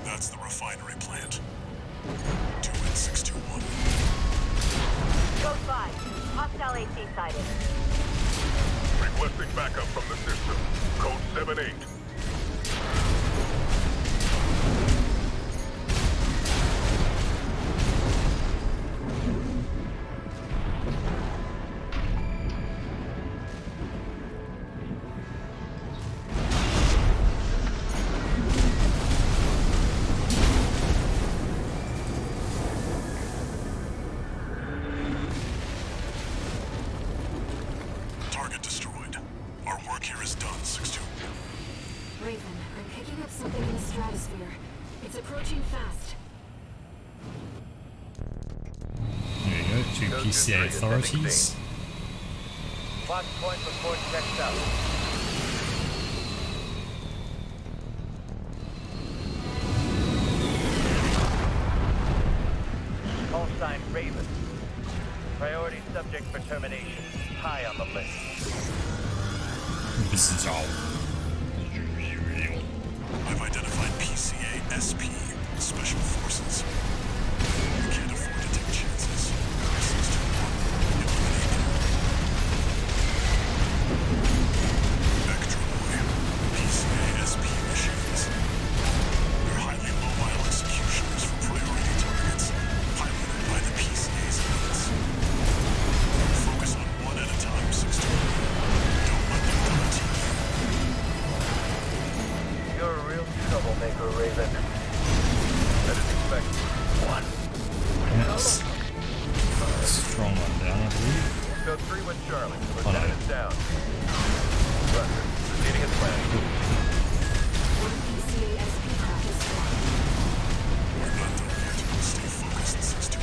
That's the refinery plant. 2N621. Code 5, hostile AC sighted. Requesting backup from the system. Code 7-8. Target destroyed. Our work here is done, 6-2. Raven, I'm picking up something in the stratosphere. It's approaching fast. There you go, two Those PCA two authorities. Fox Point report checked out. Call sign Raven. Priority subject for termination. High on the list. This is all. I've identified PCA SP, Special Forces. We can't afford to take chances. 621, eliminate them. Vector Boy, PCA SP machines. They're highly mobile executioners for priority targets, piloted by the PCA's elites. Focus on one at a time, 621. Don't let them double team you. You're a real troublemaker, Raven. I didn't expect one. Yes. Strong one down, I believe. Code 3 with Charlie. Oh, no. Lieutenant is down. Buster, proceeding as planned. One PCA SP craft is strong. We're not done yet. Stay focused, 621.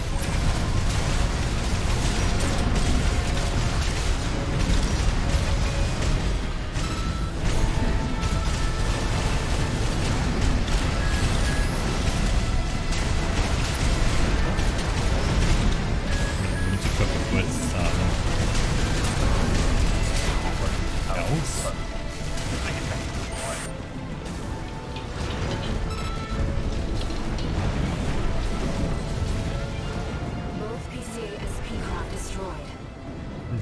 We need to cook it with elves. Both PCA SP craft destroyed.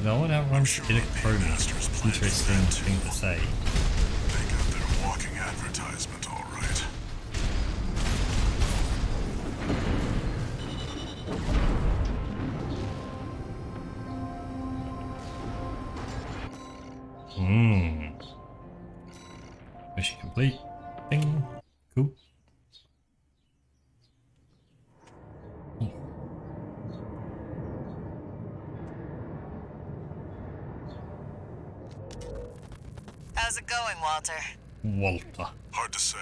No one outruns Chromie. Interesting thing to say. They got their walking advertisement, all right. Complete. Bing. Cool. How's it going, Walter? Walter. Hard to say.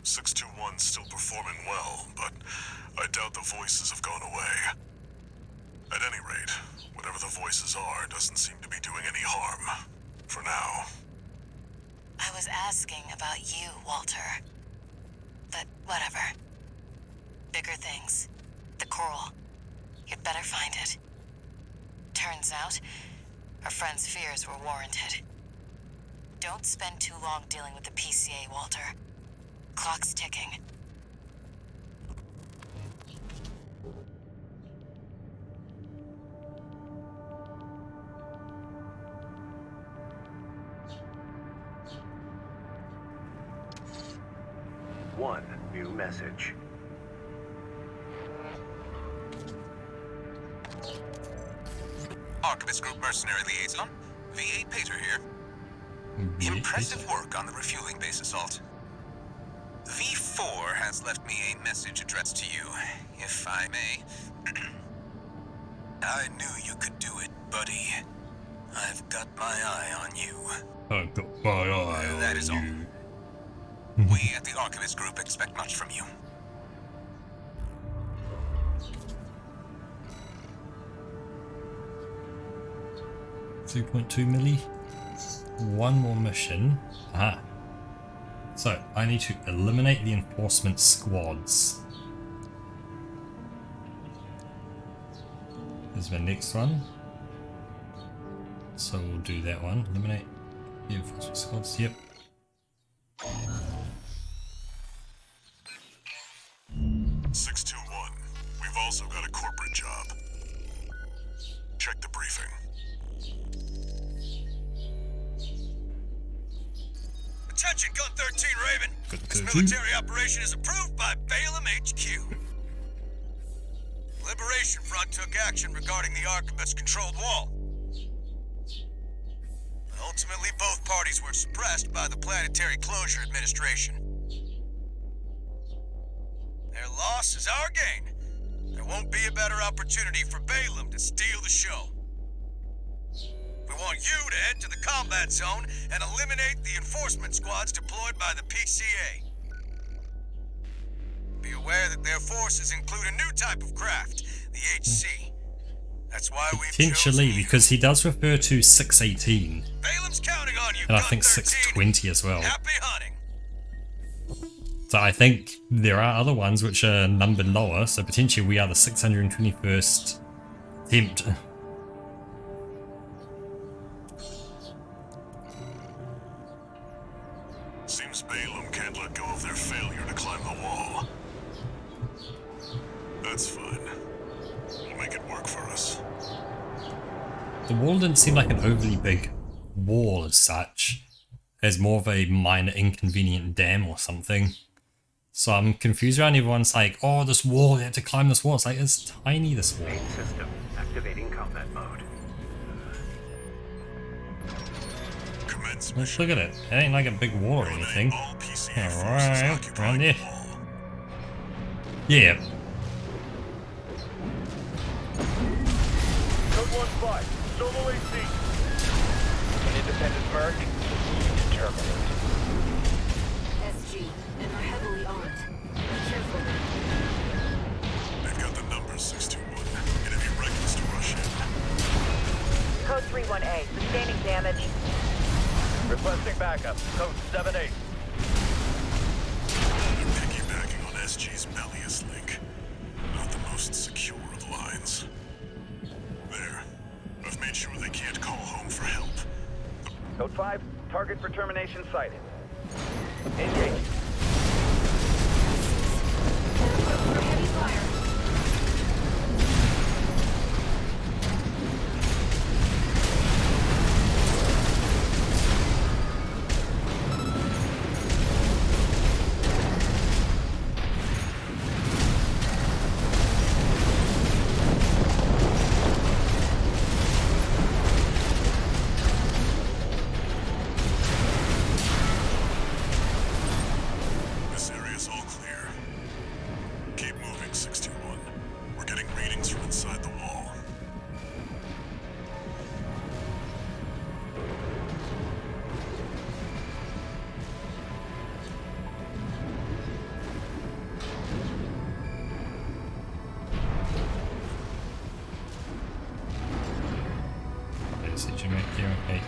621's still performing well, but I doubt the voices have gone away. At any rate, whatever the voices are doesn't seem to be doing any harm. For now. I was asking about you, Walter. But whatever. Bigger things. The coral. You'd better find it. Turns out, our friend's fears were warranted. Don't spend too long dealing with the PCA, Walter. Clock's ticking. One new message. Archivist Group Mercenary Liaison, V8 Pater here. Impressive work on the refueling base assault. V4 has left me a message addressed to you, if I may. I knew you could do it, buddy. I've got my eye on you. I've got my eye on That is all. you. We at the Archivist Group expect much from you. $3.2 milli. One more mission. Aha. So, I need to eliminate the enforcement squads. Here's my next one. So we'll do that one. Eliminate the enforcement squads. Yep. We've also got a corporate job. Check the briefing. Attention, Gun 13 Raven. Gun This 13. military operation is approved by Balaam HQ. Liberation Front took action regarding the Archibus-controlled wall. Ultimately, both parties were suppressed by the Planetary Closure Administration. Their loss is our gain. There won't be a better opportunity for Balaam to steal the show. We want you to head to the combat zone and eliminate the enforcement squads deployed by the PCA. Be aware that their forces include a new type of craft, the HC. That's why we've Potentially, chosen you. because he does refer to 618. Balaam's counting on you, And I Gun think 13. 620 as well. Happy hunting. So I think there are other ones which are numbered lower, so potentially we are the 621st attempt. Seems Balaam can't let go of their failure to climb the wall. That's fine. We'll make it work for us. The wall didn't seem like an overly big wall as such. It's more of a minor inconvenient dam or something. So I'm confused around everyone's like, oh, this wall, you have to climb this wall. It's like, it's tiny, this wall. Main system activating combat mode. Commence Let's look at it. It ain't like a big wall or anything. All PCA forces Alright, occupying around the there. wall. Yeah. Code 1-5, solo AC. An independent merc? Determined. SG, and are heavily armed. Be careful. They've got the numbers, 621. It'd be reckless to rush in. Code 31A, sustaining damage. Requesting backup. Code 7-8. They're piggybacking on SG's Bellius link. Not the most secure of lines. There. I've made sure they can't call home for help. Code 5, target for termination sighted. Engage. Heavy fire. you, Mech. You're okay.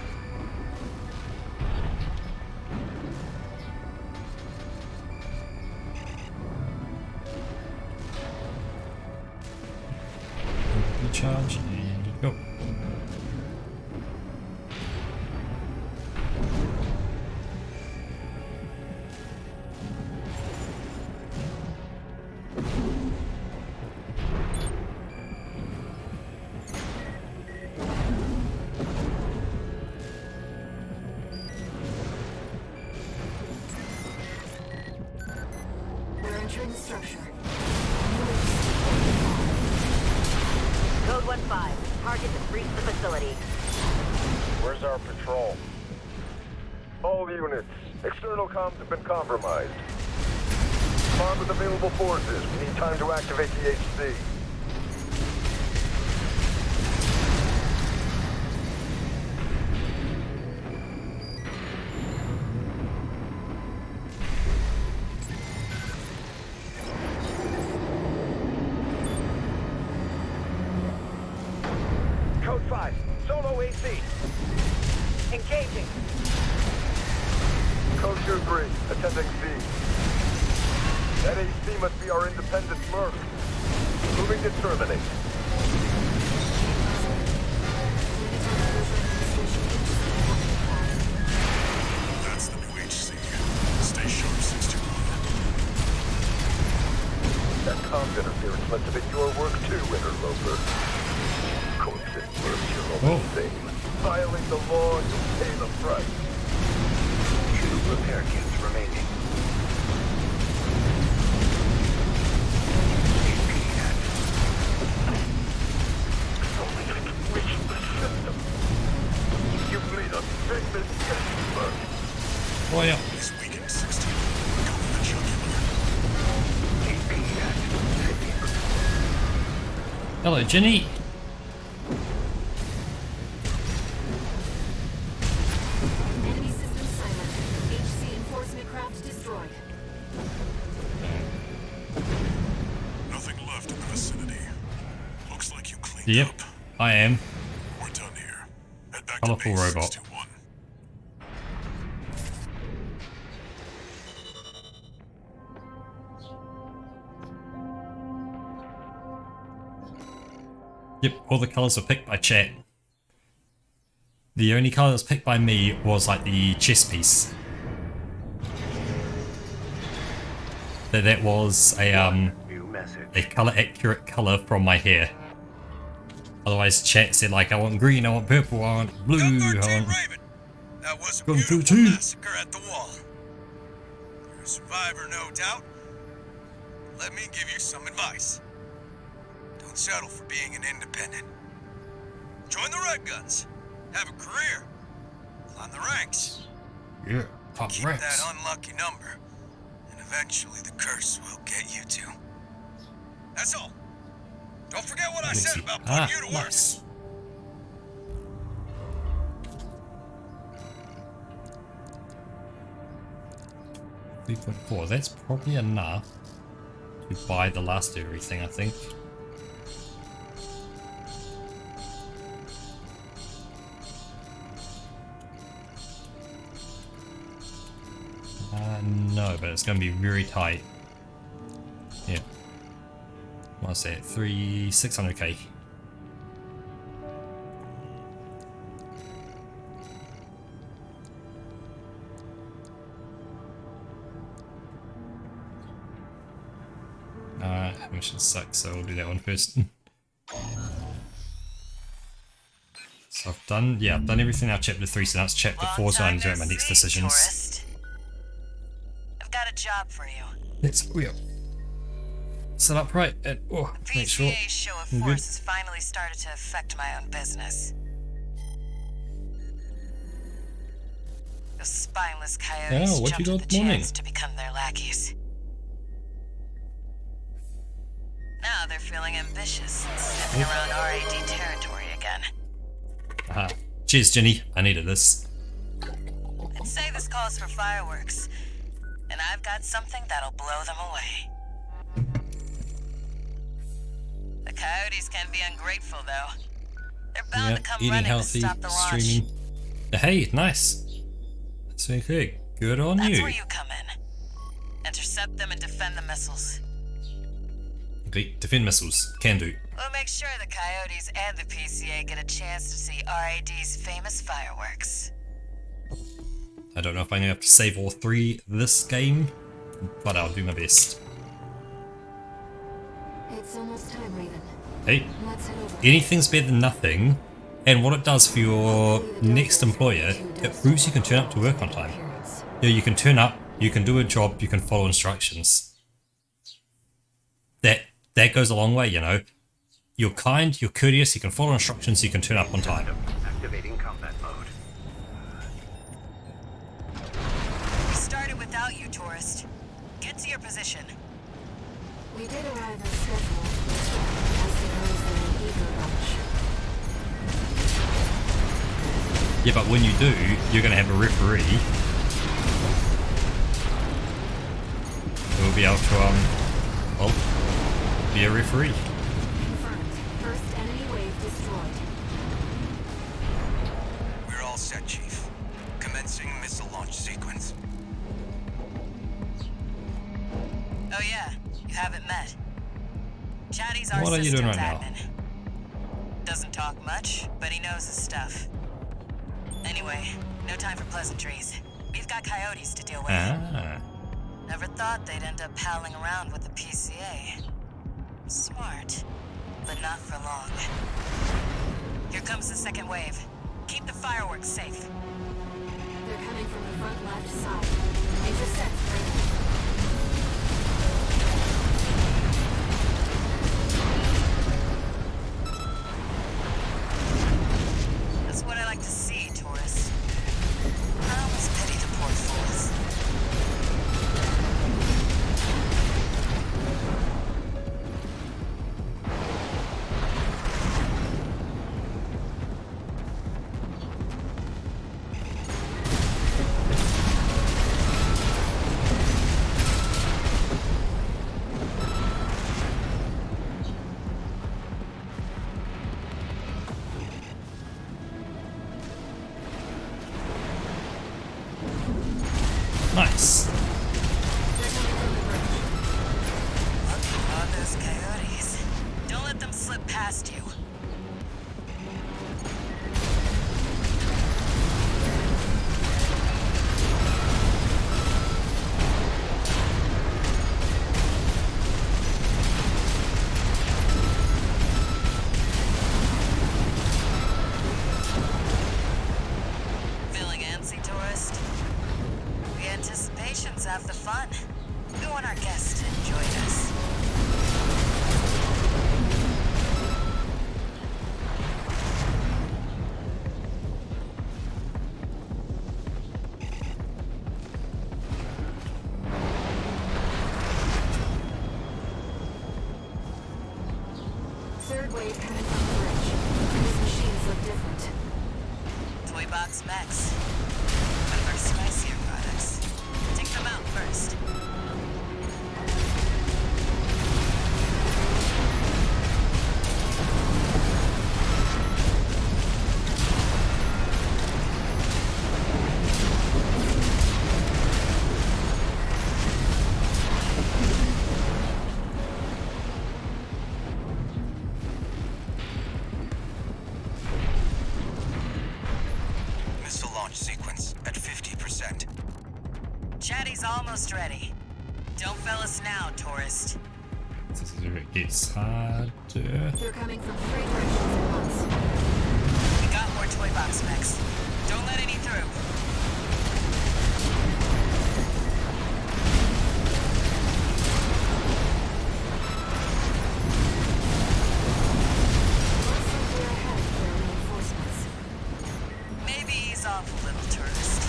Recharge and go. We're entering the structure. Code 1-5. Target has reached the facility. Where's our patrol? All units. External comms have been compromised. Respond with available forces. We need time to activate the HC. Code 5. Solo AC. Engaging. Code 2-3, attending C. That AC must be our independent Merc. Moving to terminate. That's the new HC. Stay sharp, 621. That comms interference must have been your work too, interloper. Corpse and Merc, you're all the same. Violate the law, you'll pay the price. 2 repair kits remaining. Only I can reach the system. You've made a big mistake, Merc. Oh yeah. He's weakened, 16. Go for the jugular. Hello, Ginny. Enemy system silent. HC enforcement craft destroyed. Nothing left in the vicinity. Looks like you cleaned Yep, up. I am. We're done here. Head back Colourful to base robot. 621. Yep, all the colours were picked by chat. The only colour that was picked by me was like the chest piece. That was New message. a colour accurate colour from my hair. Otherwise chat said like I want green, I want purple, I want blue, I want... Raven. That was a Gun beautiful 13. massacre at the wall. You're a survivor, no doubt. Let me give you some advice. Don't settle for being an independent. Join the Red Guns. Have a career. Climb the ranks. Yeah, top Keep ranks. that unlucky number. And eventually the curse will get you too. That's all. Don't forget what I said about putting you to work. Nice. $3.4, that's probably enough to buy the last of everything, I think. No, but it's going to be very tight. Yeah. What's that? 600k. Mission sucks, so we'll do that one first. So I've done everything now chapter 3, so that's chapter 4, so I need to make my next decisions. Tourist. I've got a job for you. Let's set up right and make sure PCA's show of I'm force good. has finally started to affect my own business. The spineless coyotes Oh, what you jumped at got the morning? chance to become their lackeys. Now they're feeling ambitious and sniffing around RAD territory again. Aha. Cheers, Ginny. I needed this. I'd say this calls for fireworks, and I've got something that'll blow them away. The coyotes can be ungrateful, though. They're bound to come eating running healthy, to stop the launch. streaming. Hey, nice. That's very good. Good on That's you. where you come in. Intercept them and defend the missiles. Okay, defend missiles. Can do. We'll make sure the Coyotes and the PCA get a chance to see RAD's famous fireworks. I don't know if I'm gonna have to save all 3 this game, but I'll do my best. It's almost time, Raven. Hey, Let's head over. anything's better than nothing, and what it does for your next employer, it proves you can turn up to work on time. Yeah, you can turn up, you can do a job, you can follow instructions. That goes a long way, you know. You're kind, you're courteous, you can follow instructions, you can turn up on time. Activating combat mode. We started without you, tourist. Get to your position. We did arrive as scheduled. I suppose they're an eager bunch. Yeah, but when you do, you're gonna have a referee who will be able to, well, be a referee. Confirmed. First enemy wave destroyed. We're all set, Chief. Commencing missile launch sequence. Oh yeah, you haven't met. Chatty's our What are you doing systems right now? admin. Doesn't talk much, but he knows his stuff. Anyway, no time for pleasantries. We've got Coyotes to deal with. Ah. Never thought they'd end up palling around with the PCA. Smart, but not for long. Here comes the second wave. Keep the fireworks safe. They're coming from the front left side. Intercept, Raven. That's what I like to see, tourist. I almost pity the poor fools. Nice. Looking on those Coyotes. Don't let them slip past you. Feeling antsy, tourist? The anticipation's half the fun. We want our guests to enjoy this. Third wave coming from the bridge. These machines look different. Toy box Mechs. One of our spicier products. Take them out first. Missile launch sequence at 50%. Chatty's almost ready. Don't fail us now, tourist. This is where it gets harder. They're coming from 3 directions at once. We got more toy box Mechs. Don't let any through. Looks like we're ahead of their reinforcements. Maybe ease off a little, tourist.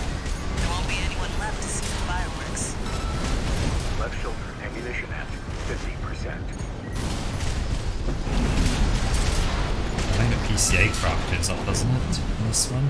There won't be anyone left to see the fireworks. Left shoulder ammunition at 50%. I think the PCA craft turns up, doesn't it? In this one.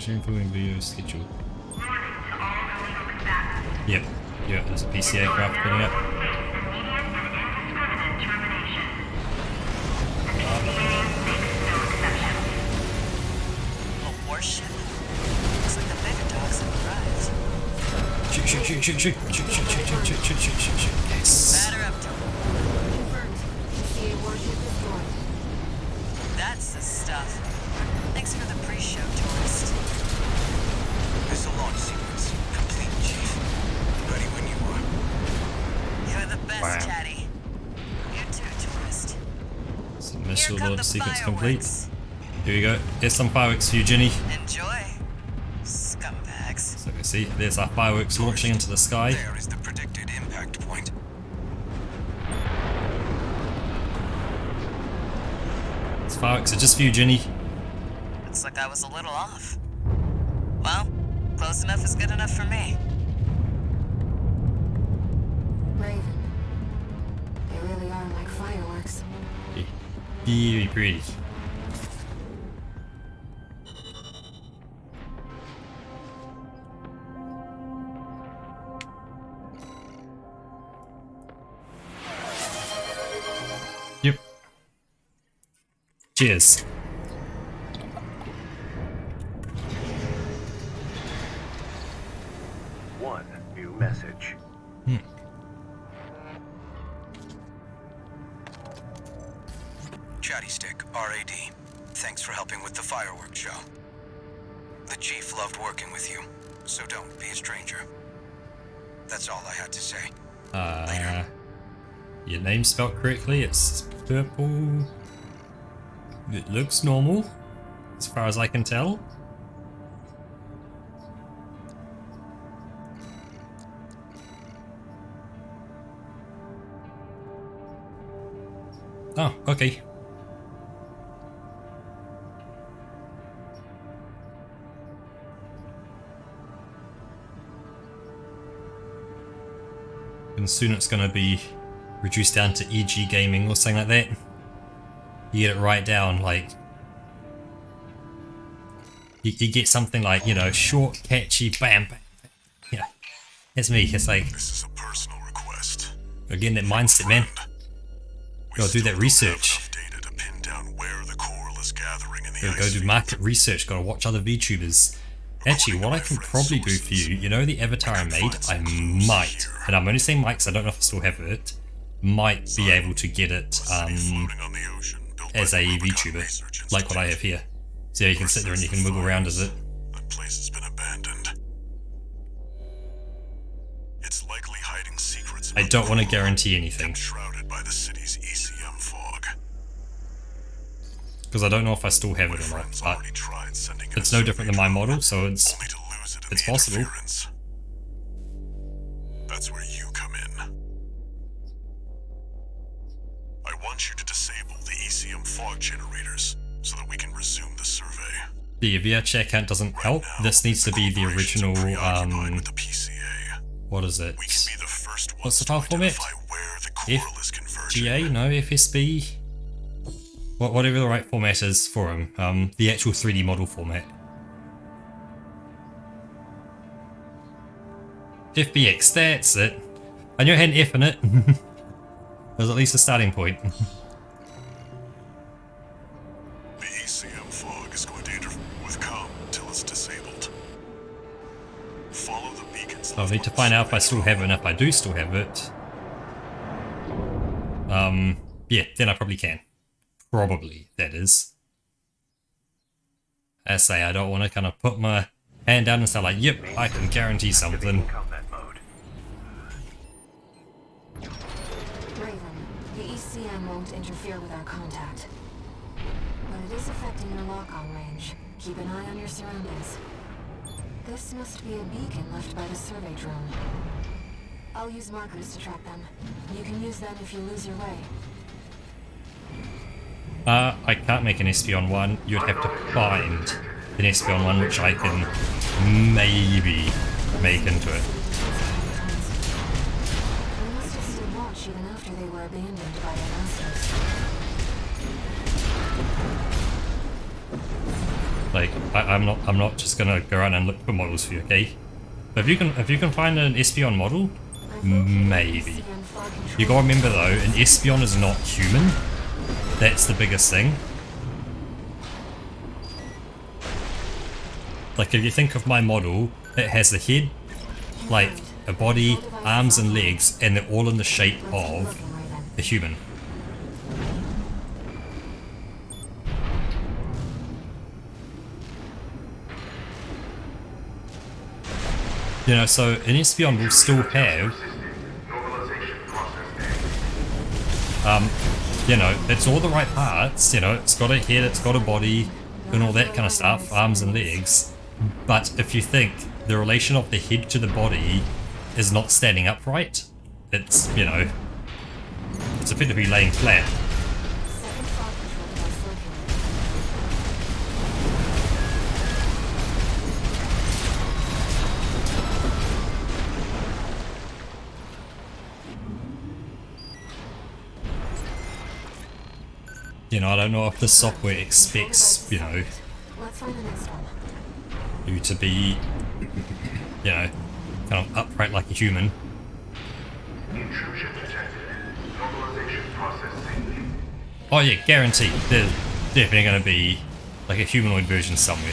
Actually including video schedule. Warning to all illegal combatants. Yep. Yeah, there's a PCA craft putting up. Immediate and indiscriminate termination. The PCA makes no exceptions. A warship? Looks like the bigger dogs have arrived. Shoot, shoot, shoot, shoot, shoot, shoot, shoot, shoot, shoot, shoot, shoot, shoot, shoot, shoot. Yes. Batter up to Confirmed. PCA warship destroyed. That's the stuff. Thanks for the pre-show, tourist. Missile launch sequence complete, Chief. Ready when you are. You're the best, Wow. Chatty. You too, tourist. So Here missile come launch the sequence complete. fireworks. Here we go. Here's some fireworks for you, Ginny. Enjoy, scumbags. So you can see, there's our fireworks launching into the sky. There is the predicted impact point. These fireworks are just for you, Ginny. Looks like I was a little off. Well, close enough is good enough for me. Raven. They really are like fireworks. Very pretty. Yep. Cheers. One new message. Chatty Stick, RAD. Thanks for helping with the fireworks show. The Chief loved working with you, so don't be a stranger. That's all I had to say. Your name's spelled correctly. It's purple. It looks normal, as far as I can tell. Oh, okay. And soon it's gonna be reduced down to EG gaming or something like that. You get it right down, like you get something like, you know, short, catchy, bam, bam. Yeah, it's me. It's like, This is a personal request. again, that mindset, man. Gotta do that research. Data to pin down where the coral is gathering in the Go do market research. Gotta watch other VTubers. Actually, what I can probably do for you, you know the avatar I made? I might, and I'm only saying might because I don't know if I still have it, might be able to get it as a VTuber, like what I have here. So you can sit there and you can wiggle around as it. That place has been abandoned. It's likely hiding secrets. I don't want to guarantee anything, Shrouded by the city's ECM fog. because I don't know if I still have it or not, but it's no different than my model, so it's possible. That's where you come in. I want you to disable the ECM fog generators so that we can resume the survey. The VRChat account doesn't help. This needs to be the original, what is it? What's the file format? FGA? No, FSB? Whatever the right format is for him. The actual 3D model format. FBX, that's it. I knew it had an F in it. There's at least a starting point. The ECM fog is going to interfere with comm until it's disabled. Follow the beacons. I'll need to find out if I still have it, and if I do still have it. Yeah, then I probably can. Probably, that is. I say, I don't want to kind of put my hand down and say like, yep, I can guarantee something. Combat mode. Raven, the ECM won't interfere with our contact. But it is affecting your lock-on range. Keep an eye on your surroundings. This must be a beacon left by the survey drone. I'll use markers to track them. You can use them if you lose your way. I can't make an Espeon one. You'd have to find an Espeon one, which I can maybe make into it. They must have stood watch even after they were abandoned by their masters. Like, I'm not just gonna go around and look for models for you, okay? But if you can find an Espion model, maybe. You gotta remember though, an Espion is not human. That's the biggest thing. Like, if you think of my model, it has a head, like a body, arms and legs, and they're all in the shape of a human. You know, so an Espion will still have, you know, it's all the right parts, you know, it's got a head, it's got a body, and all that kind of stuff, arms and legs. But if you think the relation of the head to the body is not standing upright, it's, you know, it's effectively laying flat. You know, I don't know if the software expects, you know, you to be, you know, kind of upright like a human. Intrusion detected. Normalization process safely. Oh yeah, guaranteed. There's definitely going to be like a humanoid version somewhere.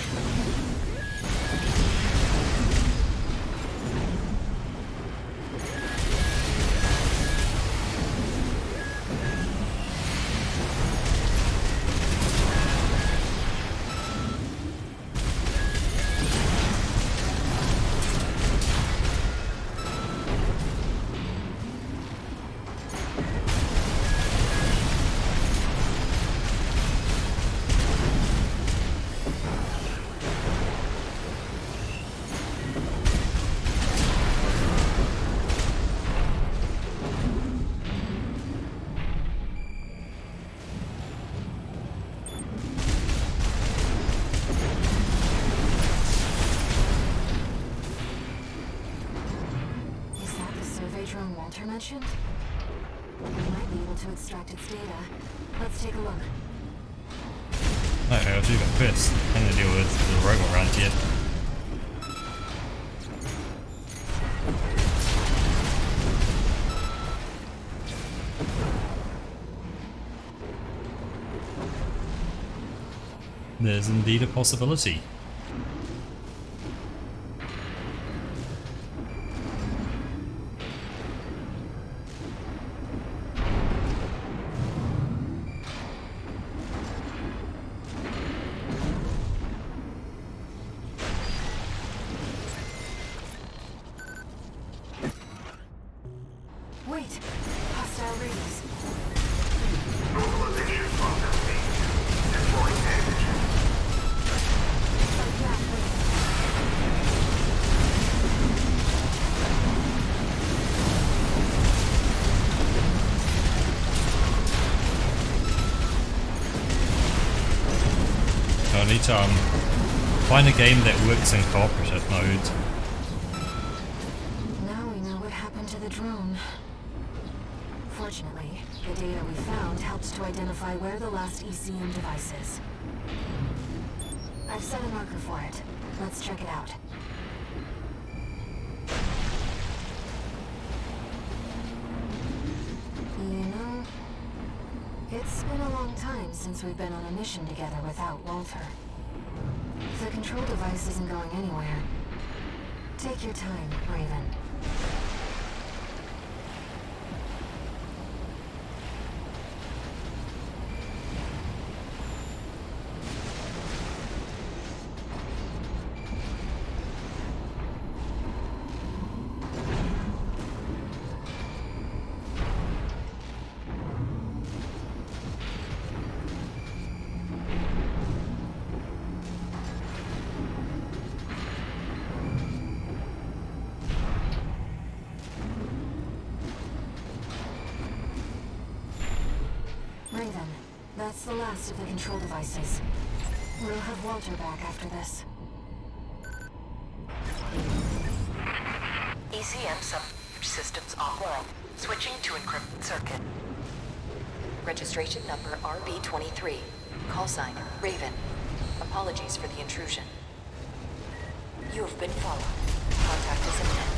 Mentioned? We might be able to extract its data. Let's take a look. Okay, I'll do that first. I'm gonna deal with the robot around here. There's indeed a possibility. Wait! Hostile raiders. Normalization process being deploying damage. I need to find a game that works in cooperative mode. Now we know what happened to the drone. Fortunately, the data we found helps to identify where the last ECM device is. I've set a marker for it. Let's check it out. You know, it's been a long time since we've been on a mission together without Walter. The control device isn't going anywhere. Take your time, Raven. Raven, that's the last of the control devices. We'll have Walter back after this. ECM subsystems offline. Switching to encrypted circuit. Registration number RB23. Call sign Raven. Apologies for the intrusion. You have been followed. Contact is imminent.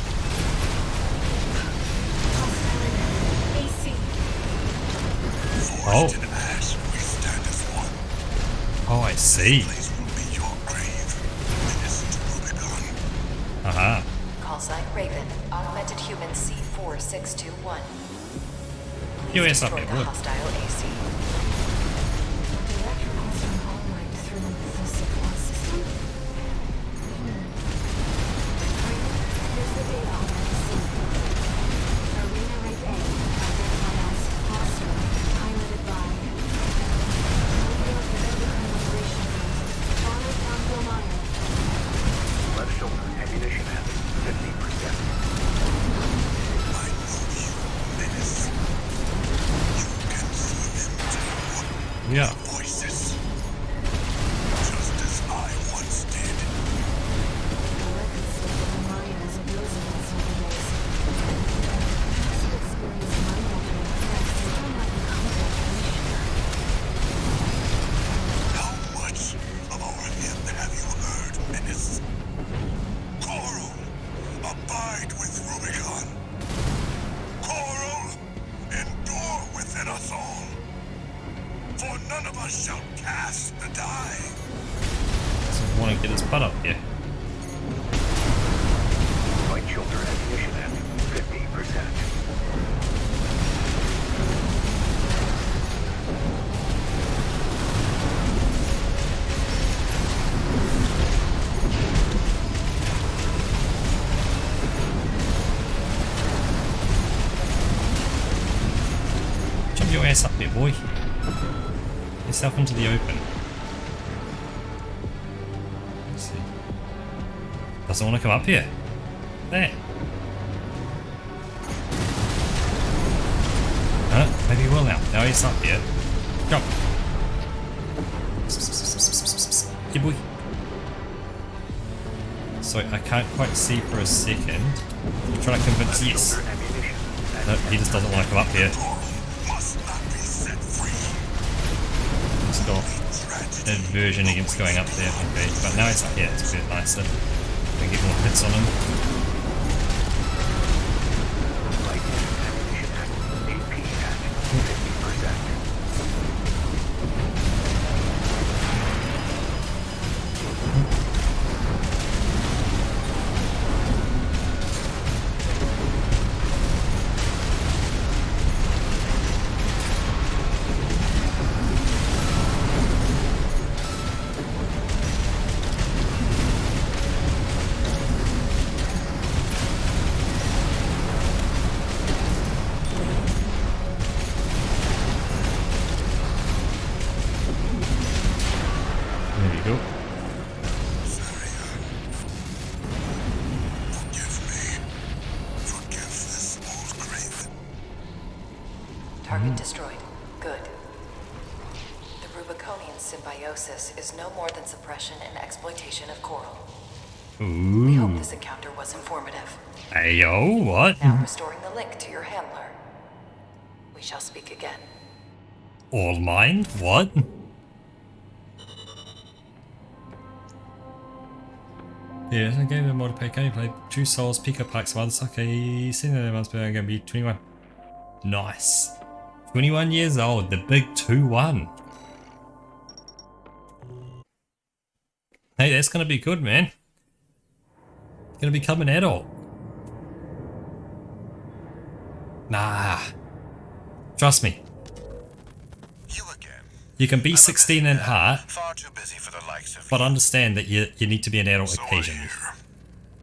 Oh. Oh, I see. Aha. Call sign Raven. Augmented human C4621. Please US up destroy here, the boy. hostile AC. Left shoulder ammunition at 50%. Yeah. Voices. Just as I once did. How much of our him have you heard, Menace? Coral, abide with Rubicon. Coral, endure within us all. For none of us shall cast the die. So want to get his butt up here. Right shoulder ammunition at 50%. Jump your ass up here, boy. Get yourself into the open. Let's see. Doesn't want to come up here. There. Maybe he will now. Now he's up here. Jump. Yeah, boy. So I can't quite see for a second. I'm trying to convince. Yes. No, he just doesn't want to come up here. He's got an aversion against going up there. Okay, but now he's up here. It's a bit nicer. Can get more hits on him. Right ammunition at AP at 50%. There you go. Target destroyed. Good. The Rubiconian symbiosis is no more than suppression and exploitation of Coral. We hope Ooh. this encounter was informative. Hey yo, what? Now restoring the link to your handler. We shall speak again. All mine? What? Yeah, it's a game of multiplayer gameplay. 2 souls, Pico packs, 1 sake, senior months, but I'm gonna be 21. Nice. 21 years old, the big 2-1. Hey, that's gonna be good, man. Gonna become an adult. Nah. Trust me. You again. You can be 16 in heart, Far too busy for the likes of but understand that you need to be an adult So I occasionally. hear.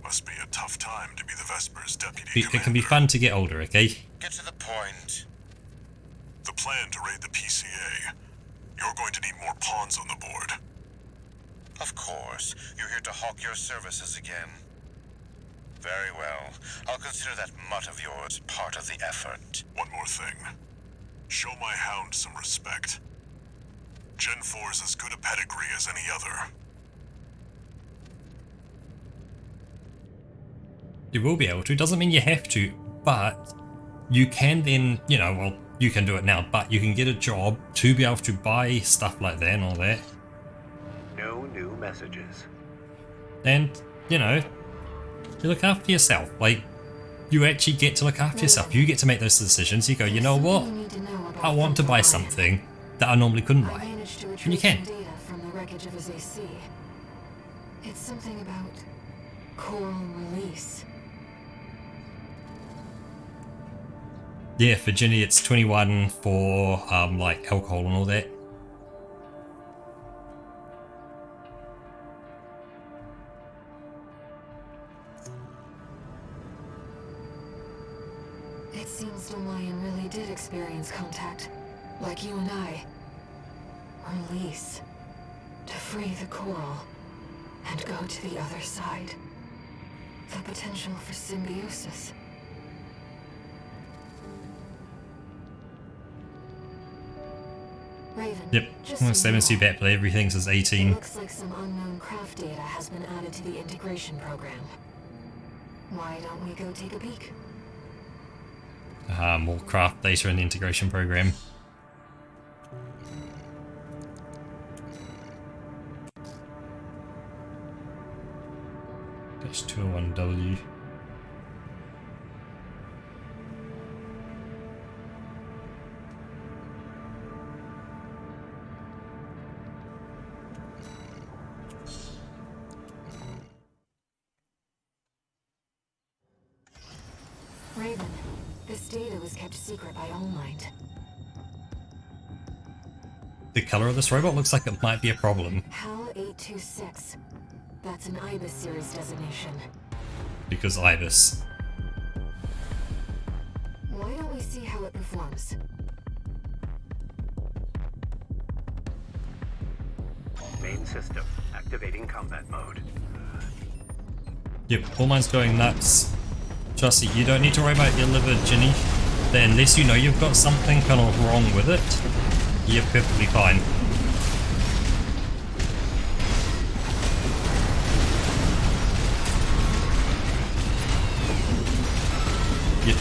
Must be a tough time to be the Vesper's deputy It can be commander. fun to get older, okay? Get to the point. The plan to raid the PCA. You're going to need more pawns on the board. Of course. You're here to hawk your services again. Very well. I'll consider that mutt of yours part of the effort. One more thing. Show my hound some respect. Gen 4's as good a pedigree as any other. You will be able to. Doesn't mean you have to, but you can then, you know, well, you can do it now, but you can get a job to be able to buy stuff like that and all that. Known new messages. And, you know, you look after yourself. Like, you actually get to look after yourself. You get to make those decisions. You go, you know what? I want to buy something that I normally couldn't buy. And you can. Data from the wreckage of his AC. It's something about coral release. Yeah, for Ginny it's 21 for like alcohol and all that. It seems the lion really did experience contact, like you and I. Release. To free the coral, and go to the other side. The potential for symbiosis. Raven, Yep, just I'm gonna so save you and see know, back play. Everything says it 18. looks like some unknown craft data has been added to the integration program. Why don't we go take a peek? More craft data in the integration program. Dash 201W. Raven, this data was kept secret by All Might. The color of this robot looks like it might be a problem. HAL 826. That's an IBIS series designation. Because Ibis. Why don't we see how it performs? Main system activating combat mode. Yep, all mine's going nuts. Trust me, you don't need to worry about your liver, Ginny. Unless you know you've got something kind of wrong with it, you're perfectly fine.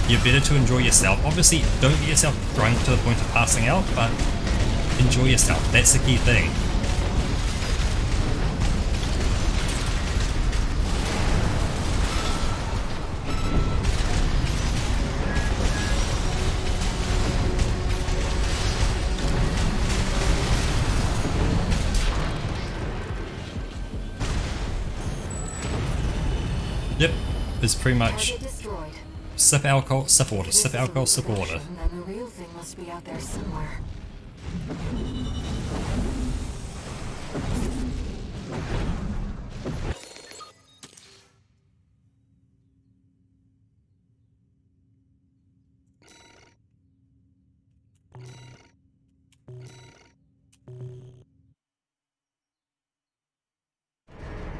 You're better to enjoy yourself. Obviously, don't get yourself drunk to the point of passing out, but enjoy yourself. That's the key thing. Yep, it's pretty much sip alcohol, sip water, sip alcohol, sip water. Then the real thing must be out there somewhere.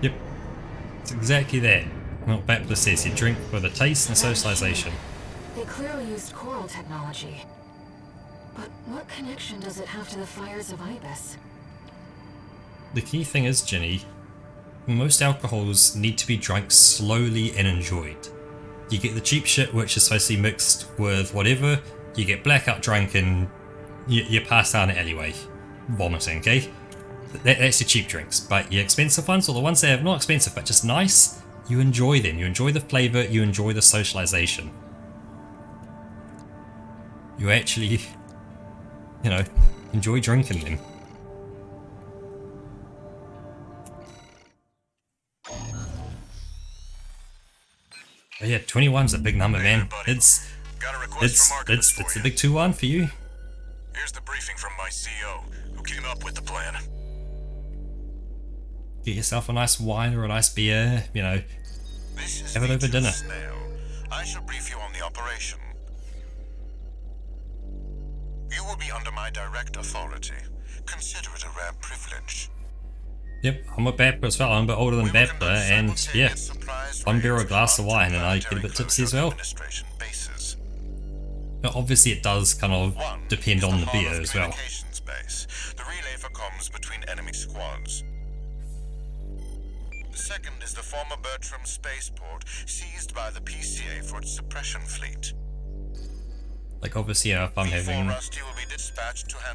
Yep, it's exactly that. What Baptist says, you drink with a taste and socialization. They clearly used coral technology. But what connection does it have to the fires of Ibis? The key thing is, Ginny, most alcohols need to be drunk slowly and enjoyed. You get the cheap shit which is supposed to be mixed with whatever, you get blackout drunk and you pass out anyway, vomiting, okay? That's your cheap drinks, but your expensive ones, or the ones that are not expensive but just nice, you enjoy them. You enjoy the flavour, you enjoy the socialization. You actually, you know, enjoy drinking them. But yeah, 21's a big number, man. It's a big 2-1 for you. Here's the briefing from my CO, who came up with the plan. Get yourself a nice wine or a nice beer, you know, have it over dinner. Snail. I shall brief you on the operation. You will be under my direct authority. Consider it a rare privilege. Yep, I'm a Bapper as well. I'm a bit older than Bapper, and yeah, one beer or a glass of wine, and I get a bit tipsy as well. Now, obviously, it does kind of depend on the beer as well. The relay for comms between enemy squads. The second is the former Bertram spaceport, seized by the PCA for its suppression fleet. Like, obviously, if I'm having,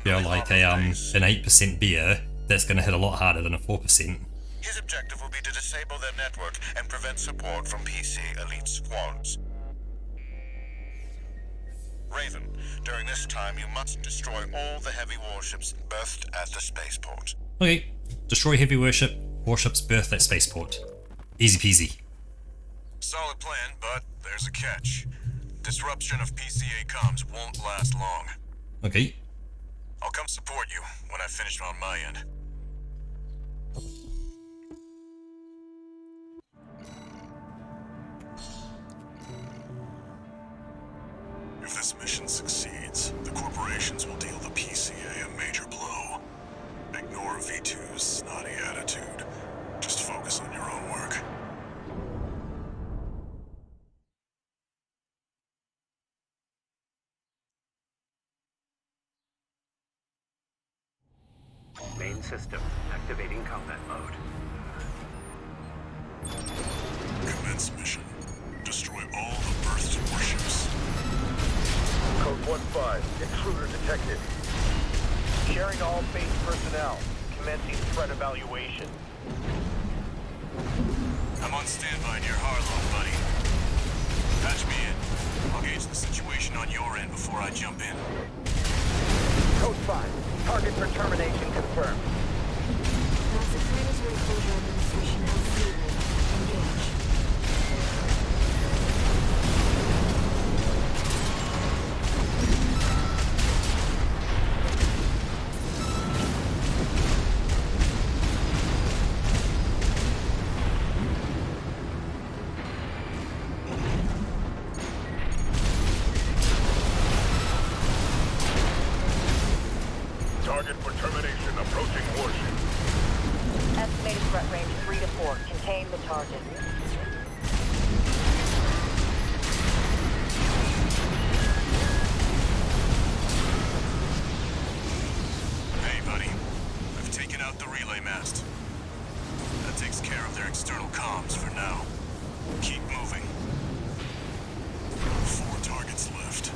you know, like a an 8% beer, that's going to hit a lot harder than a 4%. His objective will be to disable their network and prevent support from PC elite squads. Raven, during this time you must destroy all the heavy warships berthed at the spaceport. Okay, destroy heavy warships berthed at spaceport. Easy peasy. Solid plan, but there's a catch. Disruption of PCA comms won't last long. Okay. I'll come support you when I finish on my end. If this mission succeeds, the corporations will deal the PCA a major blow. Ignore V2's snotty attitude. Just focus on your own work. Main system activating combat mode. Commence mission. Destroy all the berthed warships. Code 1-5. Intruder detected. Sharing all base personnel. Commencing threat evaluation. I'm on standby near Harlow, buddy. Patch me in. I'll gauge the situation on your end before I jump in. Code 5. Target for termination confirmed. That's a Transitory Closure Administration LC unit. Engage. Target for termination approaching warship. Estimated threat range 3 to 4. Contain the target. Hey, buddy. I've taken out the relay mast. That takes care of their external comms for now. Keep moving. 4 targets left.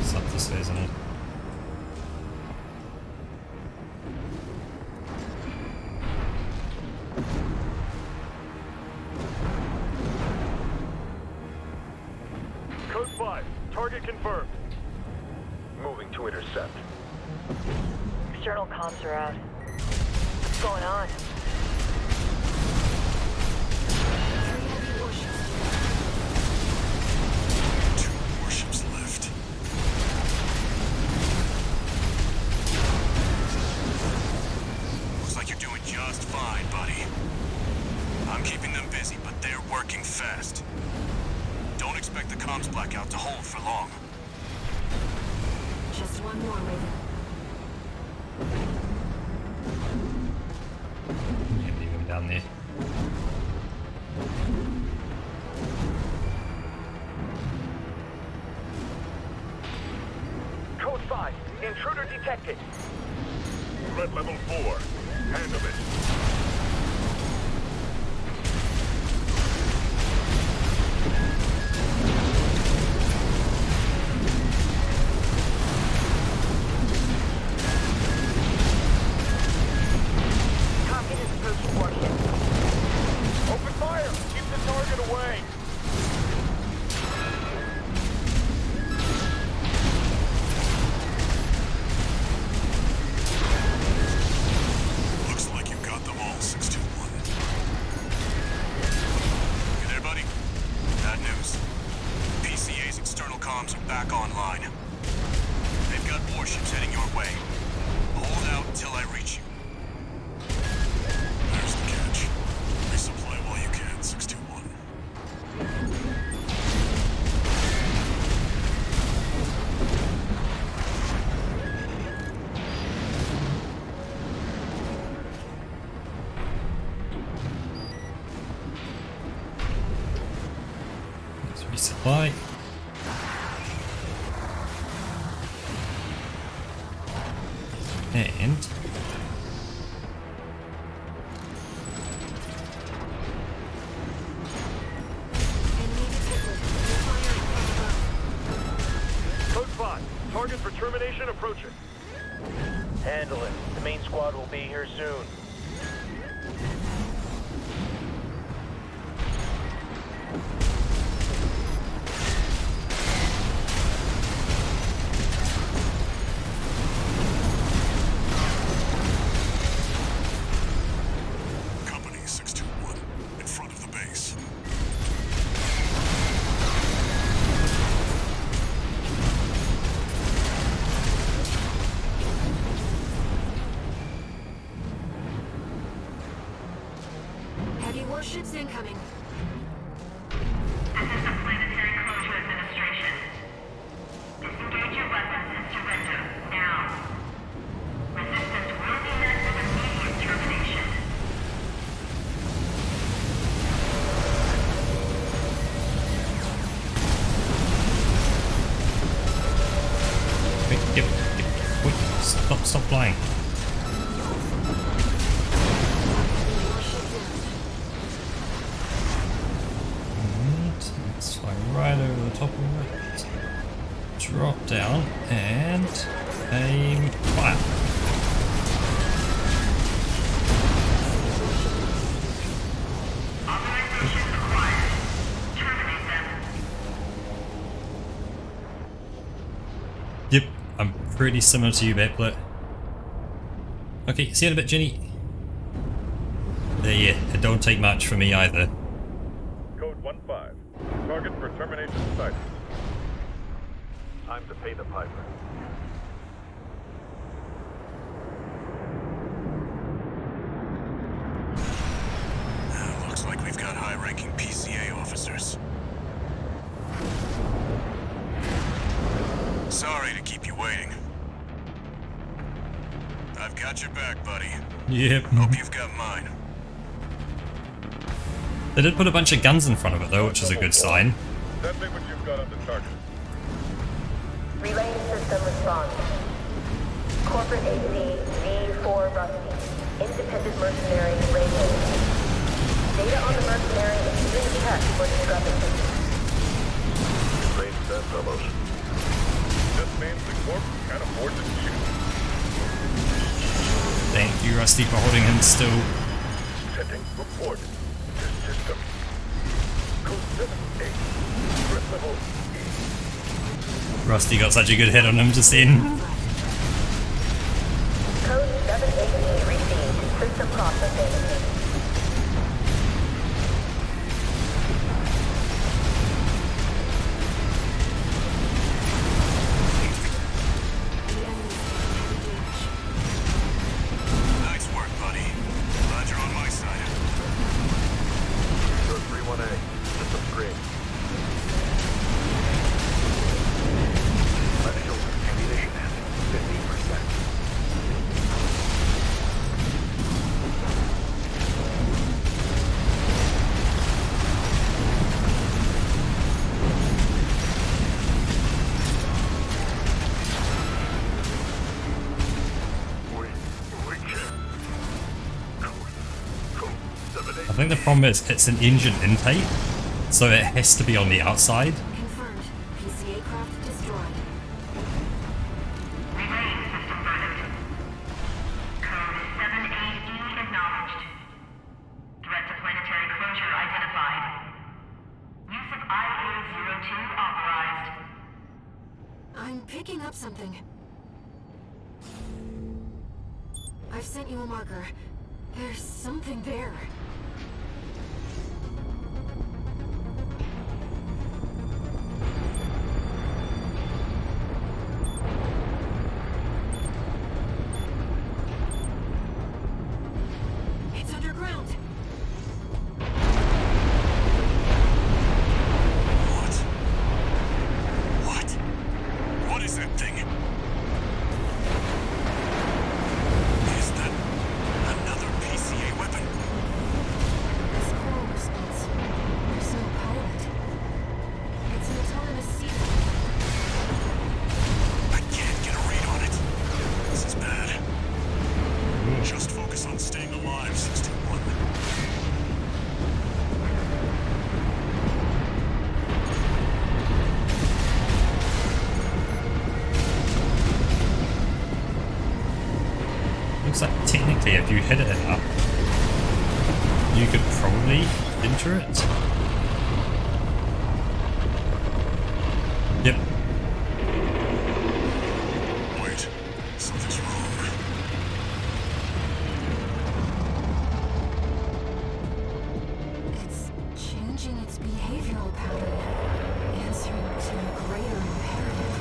It's up this way, isn't it? Code 5. Target confirmed. Moving to intercept. External comms are out. What's going on? Two warships left. Looks like you're doing just fine, buddy. I'm keeping them busy, but they're working fast. Don't expect the comms blackout to hold for long. Just one more, Raven. Can't leave him down there. Code 5. Intruder detected. Threat level 4. Handle it. Copy this approaching warship. Open fire! Keep the target away! Looks like you got them all, 621. You there, buddy? Bad news. PCA's external comms are back online. They've got warships heading your way. Hold out until I reach you. There's the catch. Resupply while you can, 621. Let's resupply. And Code 5. Target for termination approaching. Handle it. The main squad will be here soon. Company 621, in front of the base. Heavy warships incoming. This is the Planetary Closure Administration. Disengage your weapons and surrender, now. Resistance will be met with immediate termination. Wait, stop flying. And let's fly right over the top of it. Drop down and aim fire. Authorization required. Terminate them. Yep, I'm pretty similar to you, Backlit. Okay, see you in a bit, Ginny. Yeah, it don't take much for me either. Code 1-5. Target for termination sighted. Time to pay the piper. Looks like we've got high-ranking PCA officers. Sorry to keep you waiting. I've got your back, buddy. Yep. Hope you've got mine. They did put a bunch of guns in front of it though, which is a good sign. Send me what you've got on the target. Relaying system response. Corporate AC V4 Rusty. Independent mercenary radio. Data on the mercenary is being checked for discrepancies. Range that, fellows. This means the Corp can't afford to shoot. Thank you, Rusty, for holding him still. Sending report to system. Code 7-8. Threat level E. Rusty got such a good hit on him just then. Code 7-8 received. System processing. Nice work, buddy. Glad you're on my side. Code 3-1A. System screen. Initial ammunition at 50%. We can. Code 7-8. I think the problem is it's an engine intake, so it has to be on the outside. Confirmed. PCA craft destroyed. Relaying system verdict. Code 7-8E acknowledged. Threat to planetary closure identified. Use of IA-02 authorized. I'm picking up something. I've sent you a marker. There's something there. It's underground. What? What is that thing? Is that another PCA weapon? Looks like technically if you hit it up, you could probably injure it. Yep. Wait, something's wrong. It's changing its behavioral pattern, answering to a greater imperative.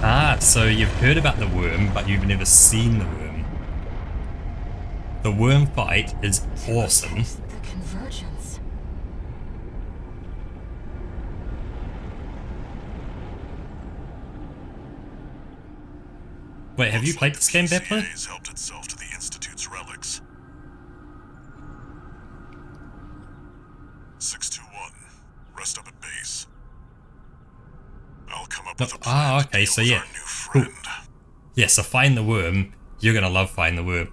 Ah, so you've heard about the worm, but you've never seen the worm. The worm fight is awesome. The convergence. Wait, have you played this game, Bepler? PCA's helped itself to the Institute's relics. 621, rest up at base. I'll come up with a plan Okay, to so deal yeah. with our new friend. Yeah, so find the worm. You're gonna love Find the Worm.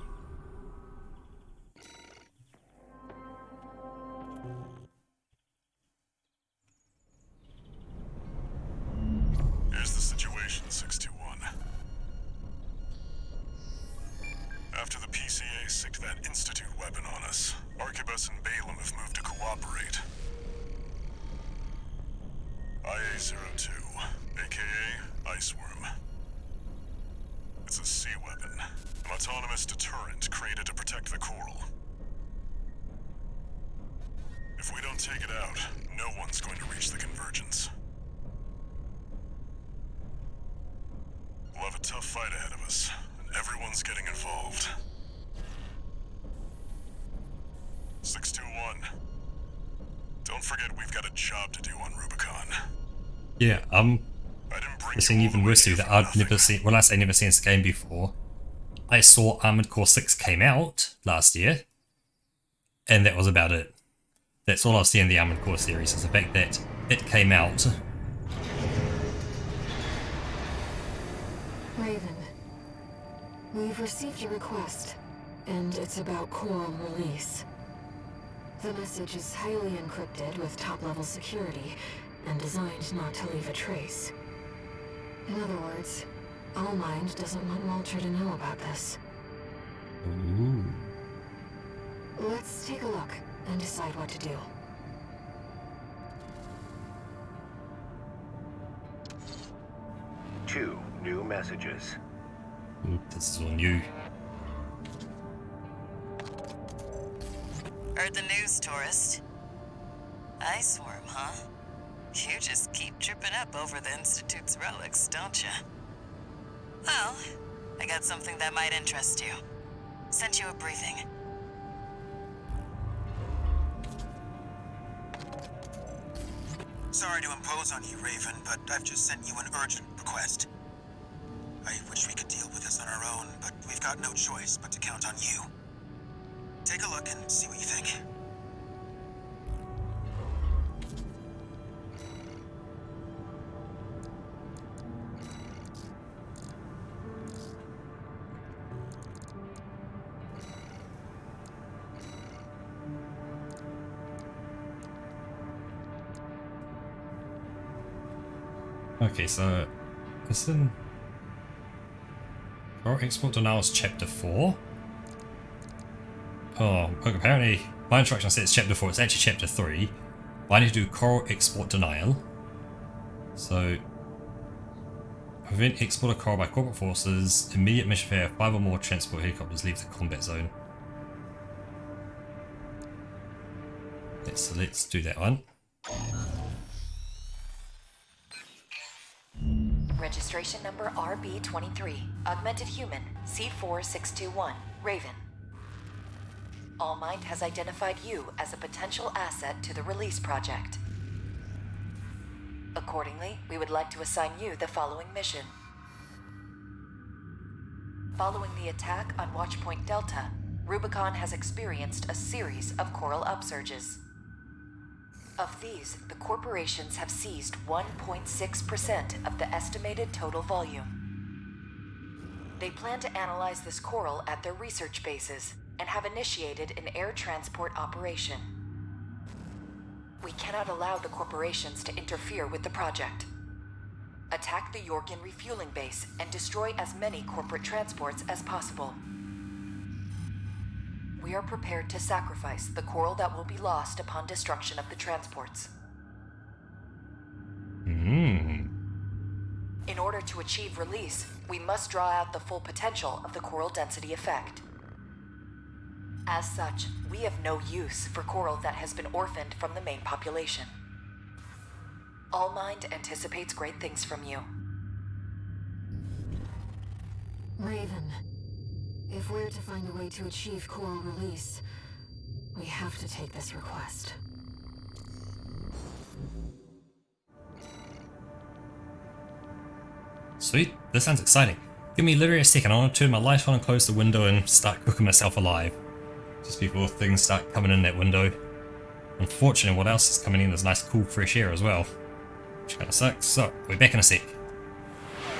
Here's the situation, 621. After the PCA sicked that Institute weapon on us, Arquebus and Balaam have moved to cooperate. IA-02, aka Iceworm. It's a sea weapon, an autonomous deterrent created to protect the coral. If we don't take it out, no one's going to reach the convergence. We'll have a tough fight ahead of us, and everyone's getting involved. 621. Don't forget we've got a job to do on Rubicon. Yeah, I didn't bring the thing you all even the way worse here is that for I've nothing. never seen, well I say never seen this game before. I saw Armored Core 6 came out last year, and that was about it. That's all I've seen in the Armored Core series, is the fact that it came out. Raven, we've received your request, and it's about coral release. The message is highly encrypted with top-level security, and designed not to leave a trace. In other words, Allmind doesn't want Walter to know about this. Ooh. Let's take a look and decide what to do. Two new messages. Ooh, this is all new. Heard the news, tourist. Iceworm, huh? You just keep tripping up over the Institute's relics, don't you? Well, I got something that might interest you. Sent you a briefing. Sorry to impose on you, Raven, but I've just sent you an urgent request. I wish we could deal with this on our own, but we've got no choice but to count on you. Take a look and see what you think. Okay, so listen. Coral Export Denial is Chapter 4. Oh, look, apparently my instruction says Chapter 4, it's actually Chapter 3. I need to do Coral Export Denial. So, prevent export of coral by corporate forces, immediate mission failure, 5 or more transport helicopters leave the combat zone. So let's do that one. Registration number RB23, Augmented Human, C4621, Raven. Allmind has identified you as a potential asset to the release project. Accordingly, we would like to assign you the following mission. Following the attack on Watchpoint Delta, Rubicon has experienced a series of coral upsurges. Of these, the corporations have seized 1.6% of the estimated total volume. They plan to analyze this coral at their research bases and have initiated an air transport operation. We cannot allow the corporations to interfere with the project. A Attack the Yorkin refueling base and destroy as many corporate transports as possible. We are prepared to sacrifice the coral that will be lost upon destruction of the transports. In order to achieve release, we must draw out the full potential of the coral density effect. As such, we have no use for coral that has been orphaned from the main population. Allmind anticipates great things from you. Raven, if we're to find a way to achieve coral release, we have to take this request. Sweet, this sounds exciting. Give me literally a second, I want to turn my light on and close the window and start cooking myself alive. Just before things start coming in that window. Unfortunately, what else is coming in is nice cool fresh air as well. Which kinda sucks. So, we're back in a sec.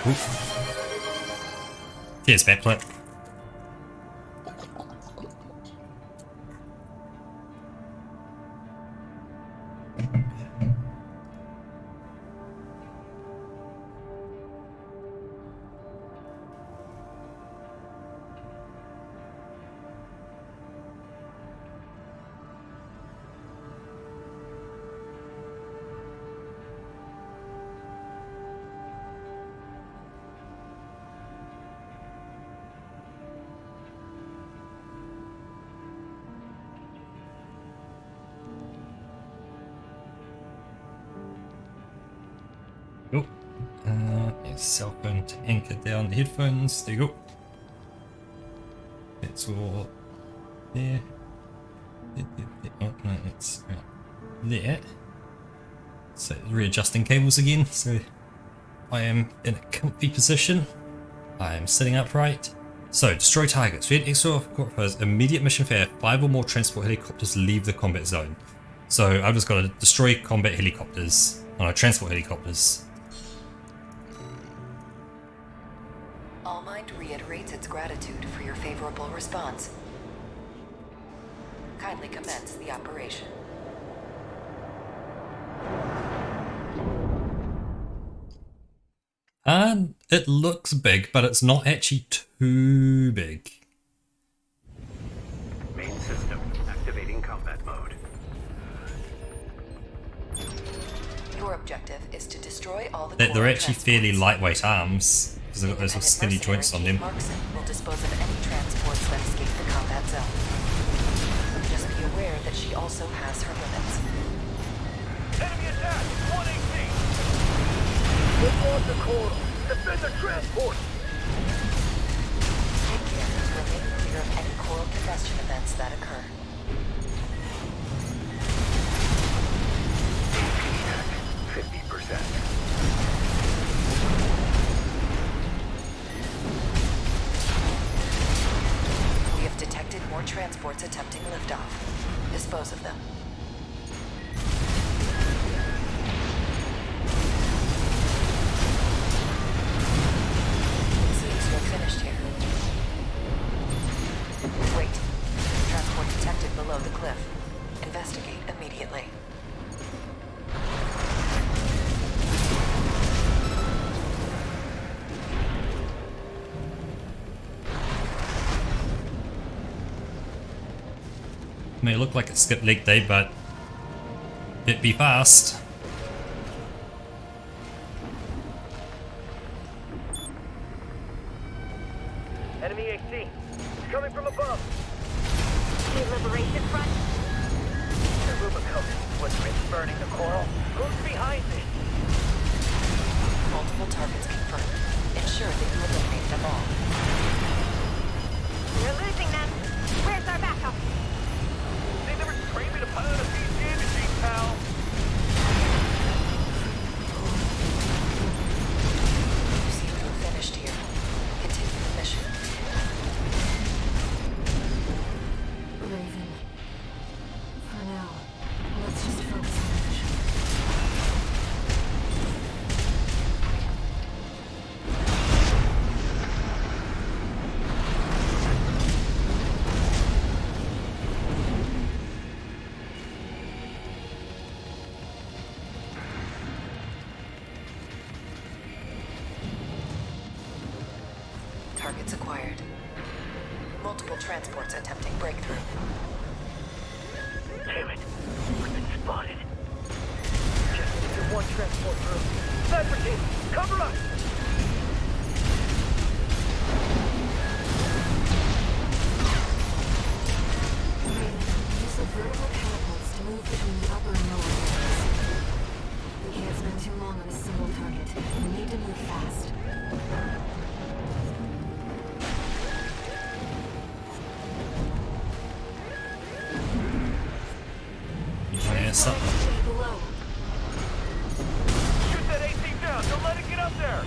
Ooh. Cheers, Backplate. Go. Cell phone to anchor down the headphones. There you go. That's all there. Oh, no, it's there. So readjusting cables again. So I am in a comfy position. I am sitting upright. So destroy targets. Red extra offers immediate mission fare. 5 or more transport helicopters leave the combat zone. So I've just got to destroy combat helicopters. Oh no, transport helicopters. Allmind reiterates its gratitude for your favorable response. Kindly commence the operation. And it looks big, but it's not actually too big. Main system activating combat mode. Your objective is to destroy all the They're coral actually fairly transports. lightweight arms, because they've got those Independent skinny joints on them. mercenary Chief Markson will dispose of any transports that escape the combat zone. Just be aware that she also has her limits. Enemy attack! 118! Let's launch the coral. Defend the transport. Take care to remain clear of any coral combustion events that occur. AP check 50%. We have detected more transports attempting liftoff. Dispose of them. It seems you're finished here. Wait. Transport detected below the cliff. Investigate immediately. May look like it skipped leg day, but it be fast. Enemy AC. It's coming from above. The Liberation Front? The Rubicon. What's been burning the coral? Who's behind this? Multiple targets confirmed. Ensure that you eliminate them all. We're losing them. Where's our backup? They never trained me to pilot a BCA machine, pal! You seem to have finished here. Continue the mission. Raven, for now, let's just focus on the mission. targets acquired. Multiple transports attempting breakthrough. Damn it. We've been spotted. Just needed one transport through. Sniper team, cover us! Use the vertical catapults to move between the upper and lower areas. We can't spend too long on a single target. We need to move fast. Yes, up. Below. Shoot that AC down. Don't let it get up there.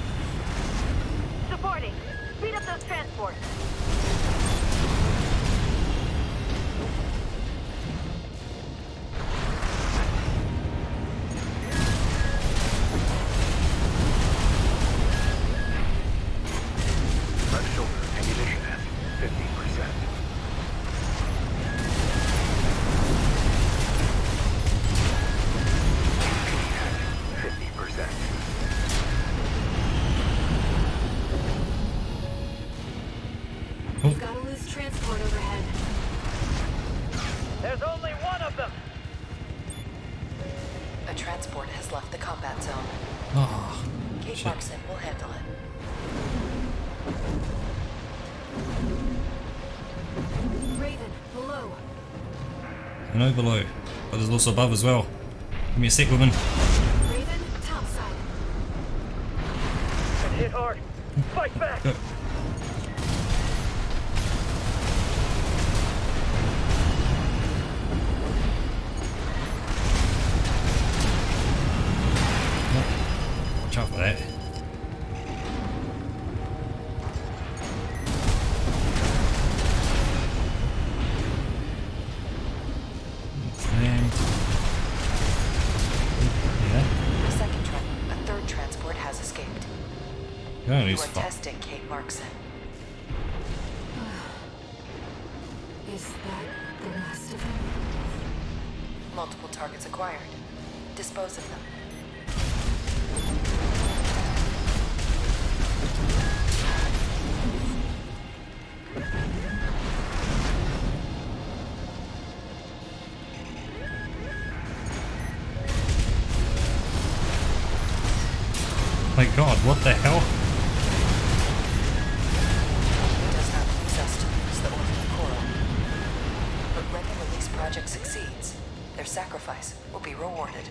Supporting. Speed up those transports. Left shoulder ammunition at 50%. At 50%. We've got a loose transport overhead. There's only one of them. A transport has left the combat zone. Oh, Kate shit. Markson will handle it. Raven, below. I know below, but there's also above as well. Give me a sec, woman. Raven, topside. Been hit hard. Fight back. Go. Watch out for that. And yeah, A third transport has escaped. oh, You he's are fine. testing Kate Markson. Is that the last of them? Multiple targets acquired. Dispose of them. My god, what the hell? It does not please us to use the orphan coral. But when the release project succeeds, their sacrifice will be rewarded.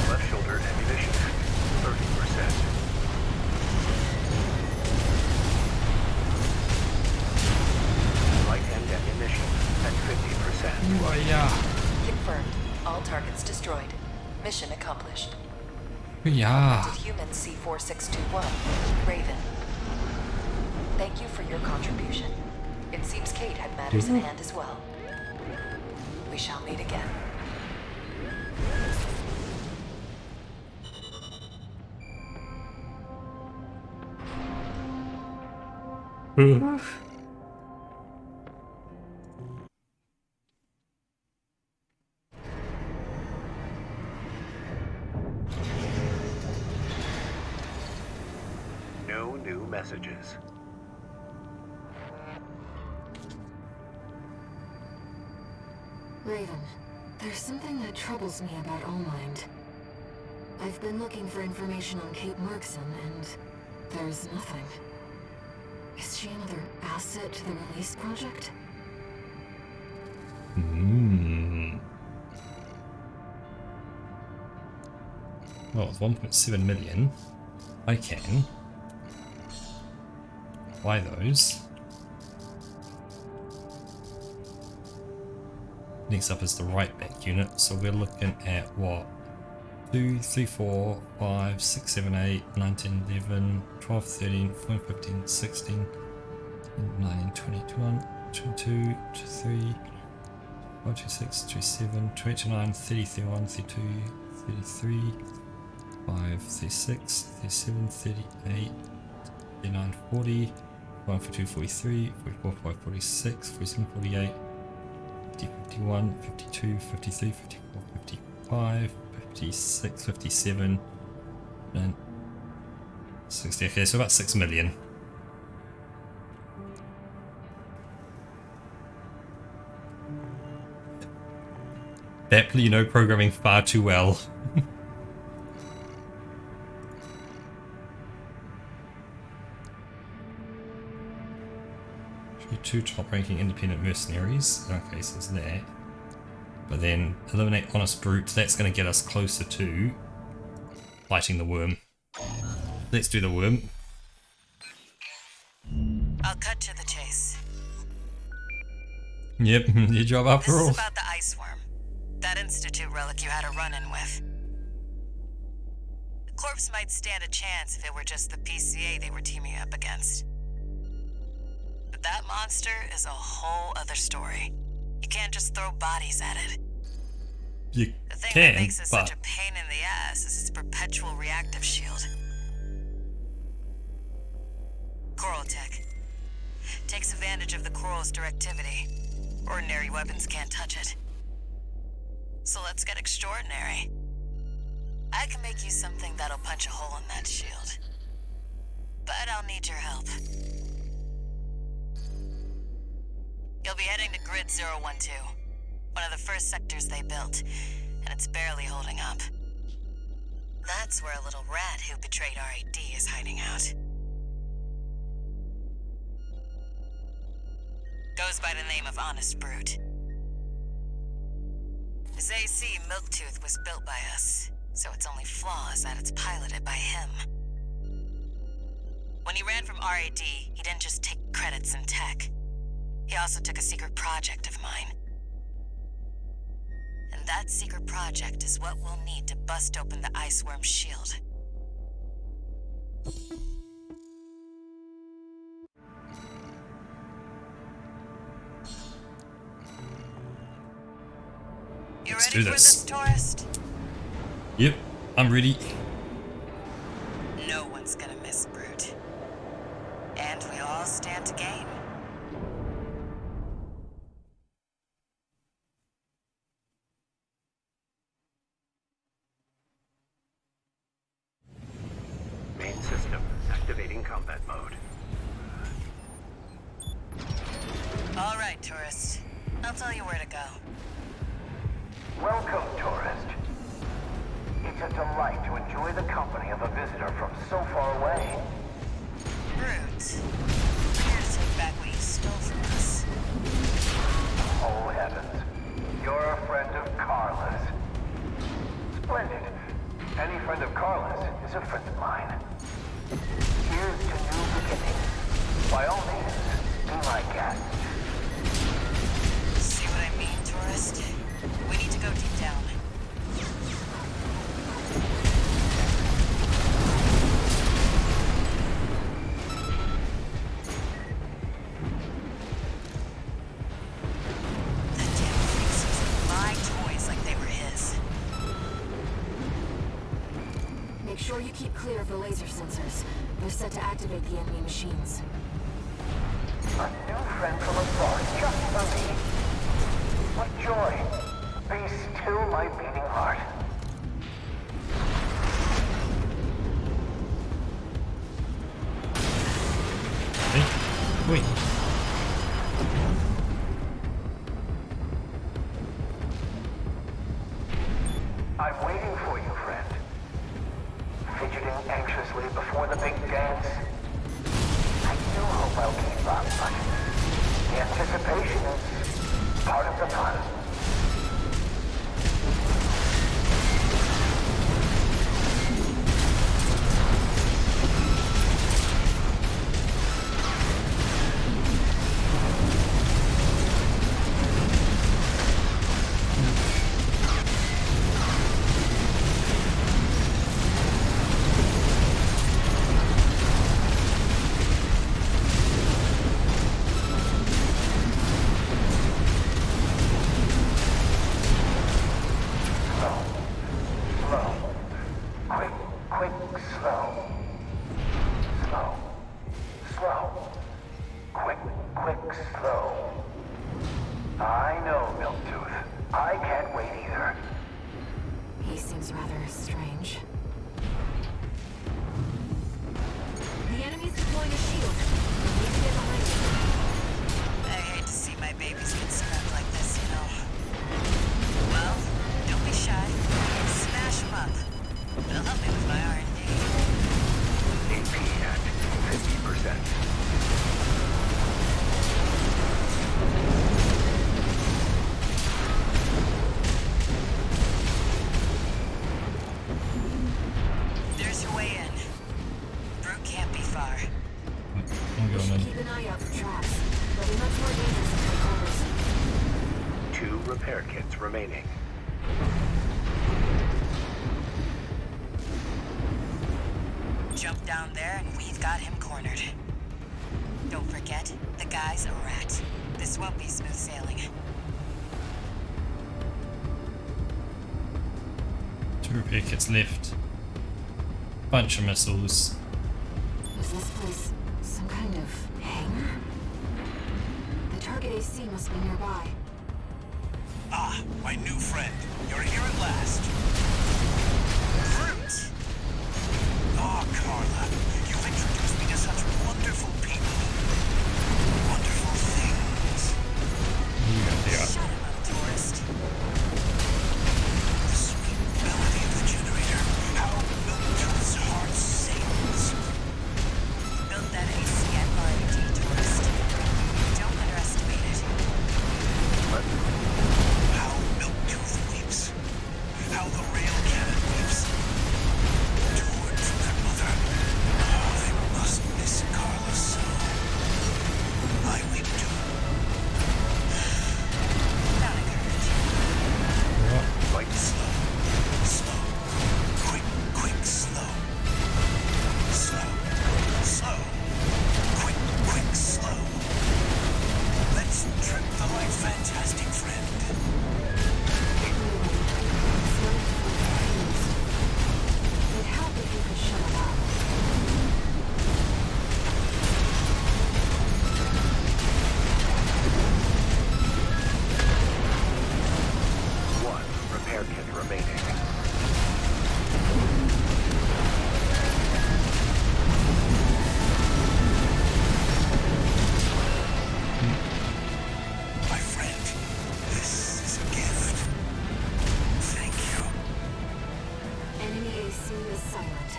Left shoulder ammunition at 30%. Right hand ammunition at 50%. Yeah. Confirmed. All targets destroyed. Mission accomplished. Yeah. Did human C4621, Raven. Thank you for your contribution. It seems Kate had matters in hand as well. We shall meet again. No new messages. Raven, there's something that troubles me about Allmind. I've been looking for information on Kate Markson, and there's nothing. Is she another asset to the release project? Well, it's 1.7 million. I can buy those. Next up is the right back unit, so we're looking at what? 2, 3, 4, 5, 6, 7, 8, 9, 10, 11, 12, 13, 14, 15, 16, 19, 20, 21, 22, 23, 26, 27, 29, 30, 31, 32, 33, 5, 36, 37, 38, 39, 40, 41, 42, 43, 44, 45, 46, 47, 48, 50, 51, 52, 53, 54, 55, 56, 57, and 60. Okay, so about 6 million. Bepley, you know programming far too well. Two top-ranking independent mercenaries. Okay, so it's that. But then eliminate honest brutes. That's going to get us closer to fighting the worm. Let's do the worm. I'll cut to the chase. Yep, your job after all. This is about the ice worm. That Institute relic you had a run-in with. The corpse might stand a chance if it were just the PCA they were teaming up against. But that monster is a whole other story. You can't just throw bodies at it. You The thing can, that makes it but such a pain in the ass is its perpetual reactive shield. Coral tech. Takes advantage of the coral's directivity. Ordinary weapons can't touch it. So let's get extraordinary. I can make you something that'll punch a hole in that shield. But I'll need your help. You'll be heading to Grid 012, one of the first sectors they built, and it's barely holding up. That's where a little rat who betrayed RAD is hiding out. Goes by the name of Honest Brute. His AC Milktooth was built by us, so its only flaw is that it's piloted by him. When he ran from RAD, he didn't just take credits in tech. He also took a secret project of mine. And that secret project is what we'll need to bust open the ice worm's shield. You Let's ready do for this. this, tourist? Yep, I'm ready. No one's gonna miss Brute. And we all stand to gain. Main system activating combat mode. All right, tourist. I'll tell you where to go. Welcome, tourist. It's a delight to enjoy the company of a visitor from so far away. Brute. Here to take back what you stole from us. Oh, heavens. You're a friend of Carla's. Splendid. Any friend of Carla's is a friend of mine. Here's to new beginnings. By all means, be my guest. See what I mean, tourist? We need to go deep down. That damn thing's using my toys like they were his. Make sure you keep clear of the laser sensors. They're set to activate the enemy machines. A new friend from afar, just for me. What joy. Be still my beating heart. Hey, wait. I'm waiting for you, friend. Fidgeting anxiously before the big dance. I do hope I'll keep up, but the anticipation is part of the fun. He seems rather strange. The enemy's deploying a shield. We need to get behind it. I hate to see my babies get scrubbed like this, you know. Well, don't be shy. Smash them up. They'll help me with my R&D. AP at 50%. There's your way in. Brute can't be far. I'm going in. Keep an eye out for traps. They'll be much more dangerous than the covers. 2 repair kits remaining. Jump down there and we've got him cornered. Don't forget, the guy's a rat. This won't be smooth sailing. 2 repair kits left. Bunch of missiles. Is this place some kind of hangar? The target AC must be nearby. Ah, my new friend. You're here at last. Brute! Oh, Carla, you've introduced me to such wonderful people. Wonderful things. Shut him up, tourist. The sweet melody of the generator. How Milton's heart sings. Built that AC at R&D, tourist. Don't underestimate it. How Milktooth weeps. How the rail cannon weeps. Torn from their mother. Oh, they must miss Carla so. I weep too. Not encouraged. Like slow. Slow. Quick, quick, slow. Slow. Slow. Quick, quick, slow. Let's trip the light fantastic friend. It'd help if you could shut him up. One repair kit remaining. My friend, this is a gift. Thank you. Enemy AC is silent.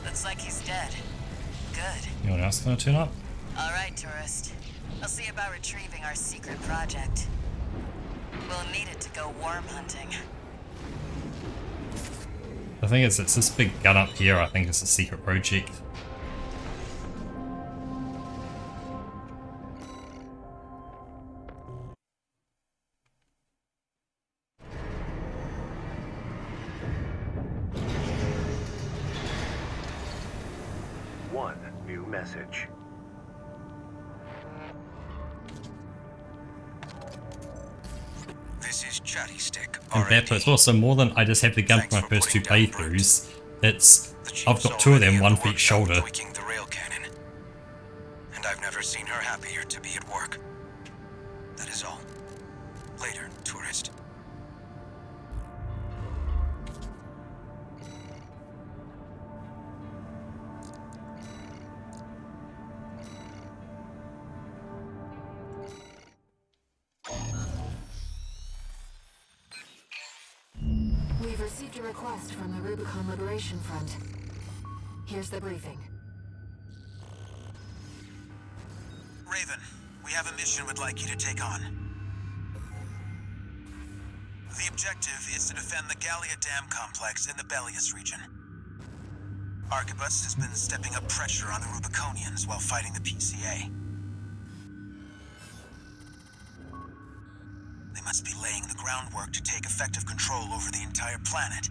Looks like he's dead. Good. Anyone else gonna turn up? All right, tourist. I'll see about retrieving our secret project. We'll need it to go worm hunting. The thing is, it's this big gun up here. I think it's a secret project. One new message. This is Chatty Stick. And that was also more than I just have the gun for my first 2 playthroughs. It's I've got 2 of them, one for each shoulder. Tweaking the rail cannon. And I've never seen her happier to be at work. That is all. Later, tourist. We've received a request from the Rubicon Liberation Front. Here's the briefing. Raven, we have a mission we'd like you to take on. The objective is to defend the Gallia Dam complex in the Bellius region. Arquebus has been stepping up pressure on the Rubiconians while fighting the PCA. They must be laying the groundwork to take effective control over the entire planet.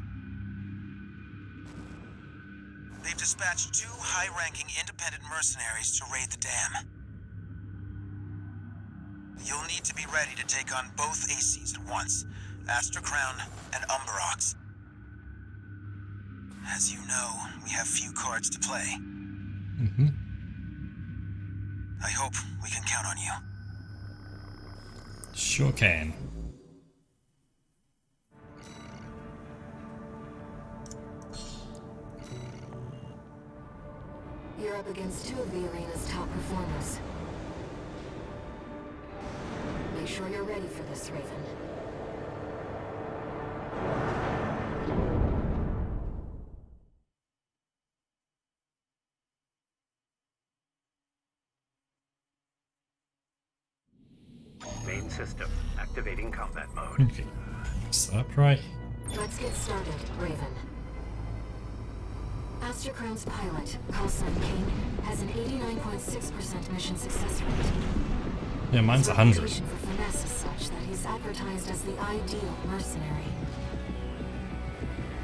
They've dispatched 2 high-ranking independent mercenaries to raid the dam. You'll need to be ready to take on both ACs at once, Astra Crown and Umberox. As you know, we have few cards to play. I hope we can count on you. Sure can. You're up against two of the arena's top performers. Make sure you're ready for this, Raven. Main system activating combat mode. Okay. Set up right. Let's get started, Raven. Astrocrown's pilot, Carlson King, has an 89.6% mission success rate. Yeah, mine's His 100. reputation for finesse is such that he's advertised as the ideal mercenary.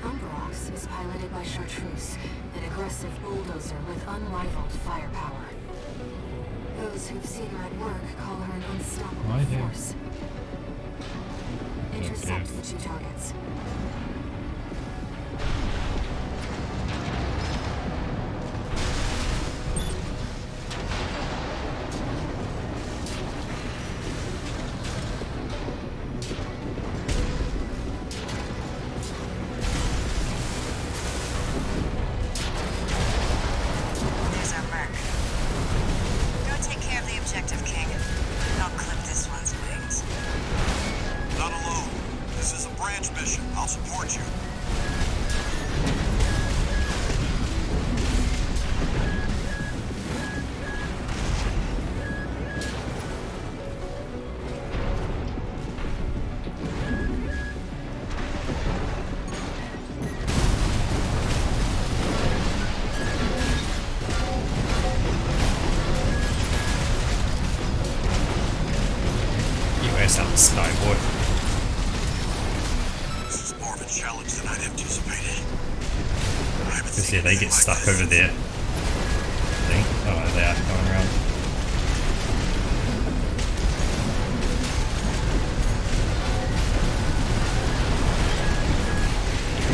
Umbrox is piloted by Chartreuse, an aggressive bulldozer with unrivaled firepower. Those who've seen her at work call her an unstoppable Right here. force. Intercept the two targets. There's our Mech. Go take care of the objective, King. I'll clip this one's wings. Not alone. This is a branch mission. I'll support you. You guys out the sky, boy. This is more of a challenge than I'd anticipated. I haven't Because seen yeah, they anything get like stuck this. over there. I think. Oh no, they are going around.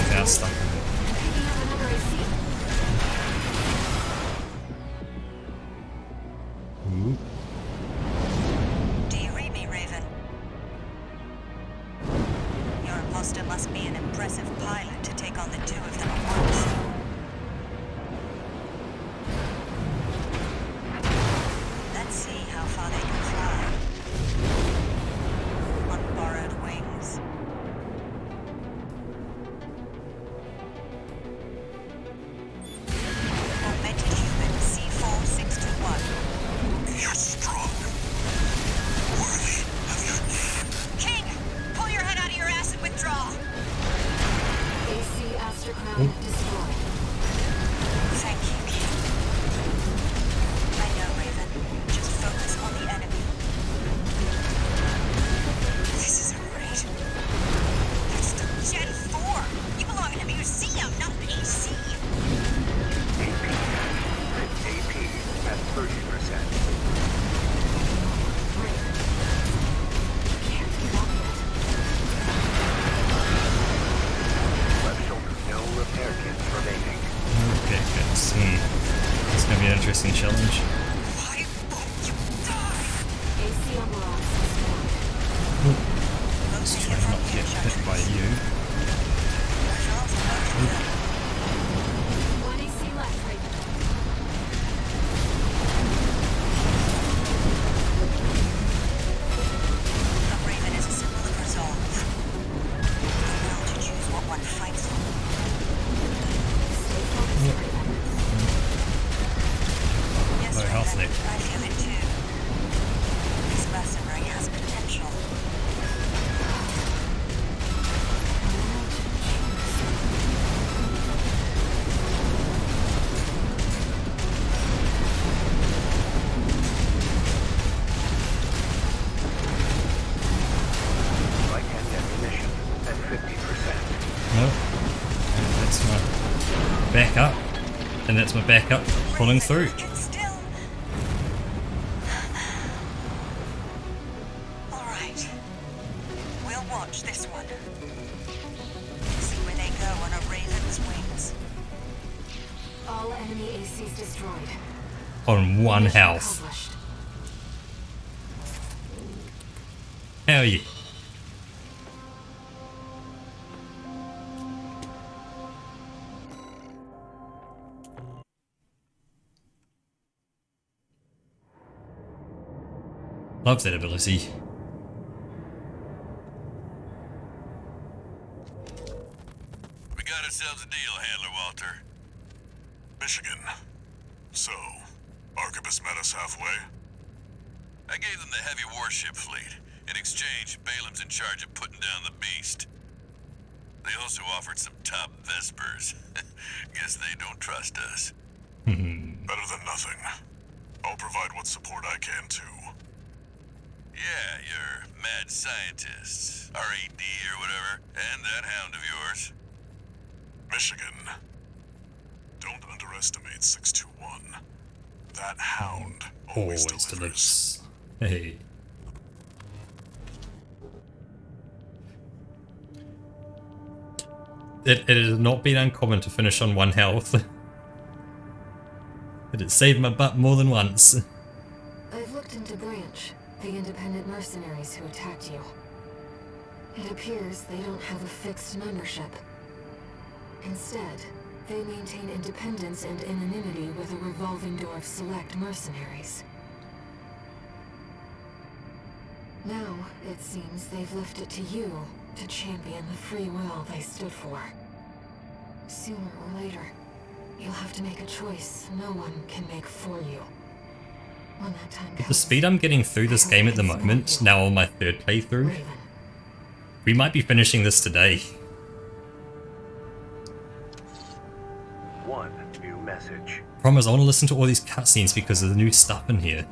They are stuck. Picking up another AC. Ooh. Do you read me, Raven? Your imposter must be an impressive pilot to take on the two of them at once. Let's see how far they can fly. On borrowed wings. Augmented human C4621. You're strong. Worthy of your name. King! Pull your head out of your ass and withdraw! AC Astrocrown destroyed. Thank you, King. I know, Raven. Just focus on the enemy. This isn't right. That's the Gen 4! You belong in a museum, not an AC! AP at 30%. Can't give up yet. Left shoulder, no repair kits remaining. Okay, good. It's gonna be an interesting challenge. Why won't you die? AC Umbrox destroyed. Let's try not to get hit by you. One AC left, Raven. The Raven is a symbol of resolve. Well to choose what one fights for. Stay focused, Raven. Yes, Low health Raven, there. I feel it too. This mercenary has potential. Right hand ammunition at 50%. No. That's my backup. And that's my backup pulling through. Can still. All right. We'll watch this one. See where they go on a Raven's wings. All enemy ACs destroyed. On one Mission health. accomplished. Hell yeah. Love that ability. We got ourselves a deal, Handler Walter. Michigan. So, Arquebus met us halfway? I gave them the heavy warship fleet. In exchange, Balaam's in charge of putting down the beast. They also offered some top Vespers. Guess they don't trust us. Better than nothing. I'll provide what support I can, too. Yeah, your mad scientists, RAD or whatever, and that hound of yours. Michigan. Don't underestimate 621. That hound always delivers. Hey. It has not been uncommon to finish on 1 health. But it saved my butt more than once. I've looked into Branch, the independent mercenaries who attacked you. It appears they don't have a fixed membership. Instead, they maintain independence and anonymity with a revolving door of select mercenaries. Now, it seems they've left it to you to champion the free will they stood for. Sooner or later, you'll have to make a choice no one can make for you. When that time comes, With the speed I'm getting through this game at the moment, now on my 3rd playthrough, we might be finishing this today. One new message. Promise, I want to listen to all these cutscenes because of the new stuff in here.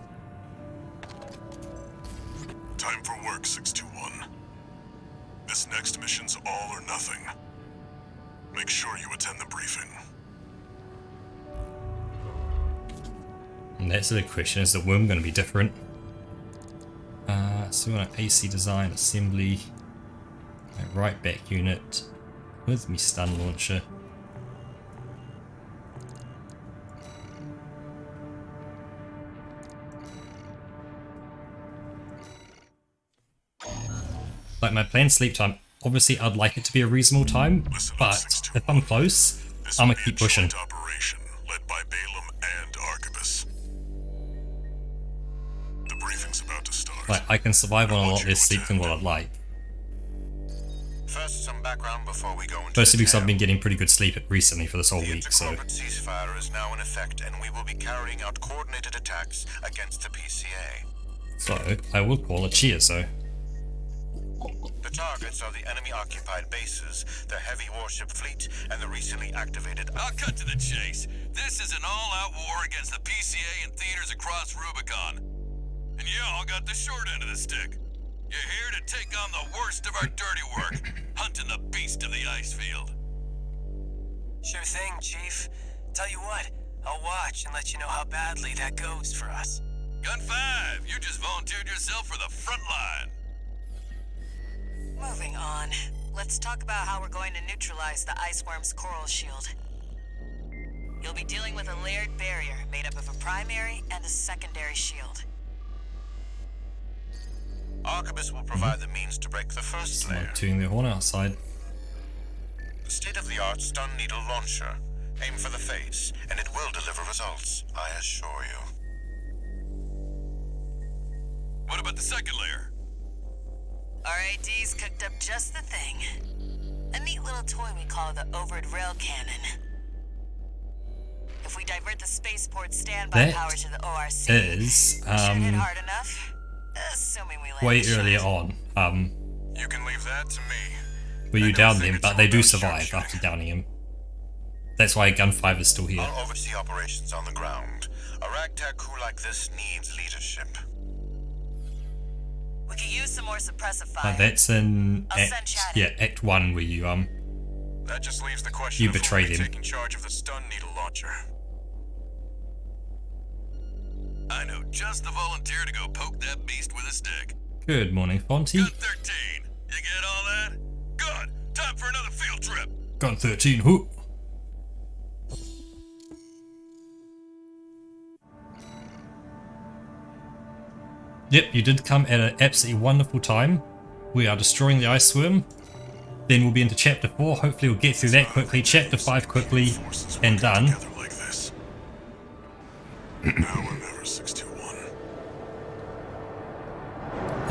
Time for work, 621. This next mission's all or nothing. Make sure you attend the briefing. And that's the question, is the worm going to be different? So we want AC design, assembly, my right back unit with me stun launcher. Like my planned sleep time, obviously I'd like it to be a reasonable time, but if I'm close, I'm gonna keep pushing. Operation led by Balaam and Arquebus. The briefing's about to start. Like I can survive on a lot less sleep than what I'd like. First, some background before we go into Mostly because detail. I've been getting pretty good sleep recently for this whole The week, so intercorporate ceasefire is now in effect, and we will be carrying out coordinated attacks against the PCA. I will call it cheers, so. The targets are the enemy-occupied bases, the heavy warship fleet, and the recently activated... I'll cut to the chase. This is an all-out war against the PCA and theaters across Rubicon. And y'all got the short end of the stick. You're here to take on the worst of our dirty work, hunting the beast of the ice field. Sure thing, Chief. Tell you what, I'll watch and let you know how badly that goes for us. Gun 5, you just volunteered yourself for the front line. Moving on. Let's talk about how we're going to neutralize the Iceworm's coral shield. You'll be dealing with a layered barrier made up of a primary and a secondary shield. Arquebus will provide the means to break the first layer. Tooting the horn outside. The state-of-the-art stun needle launcher. Aim for the face, and it will deliver results, I assure you. What about the second layer? RAD's cooked up just the thing. A neat little toy we call the Overed Rail Cannon. If we divert the spaceport standby That power to the ORC, is, should hit hard enough. Assuming we land way the shot. earlier on. You can leave that to me. Where you I don't down think them, it's but all they do about survive sharpshooting. after downing him. That's why Gun 5 is still here. I'll oversee operations on the ground. A ragtag crew like this needs leadership. We could use some more suppressive fire. That's in I'll send Act, Chad in. yeah, Act 1 where you, That just leaves the question You of who betrayed will be him. taking charge of the stun needle launcher. I know just the volunteer to go poke that beast with a stick. Good morning, Fonty. Gun 13, you get all that? Good. Time for another field trip. Gun 13, who? Yep, you did come at an absolutely wonderful time. We are destroying the ice worm. Then we'll be into Chapter 4. Hopefully we'll get through that quickly. Chapter 5 quickly and done. Together like this. Now or never, 621.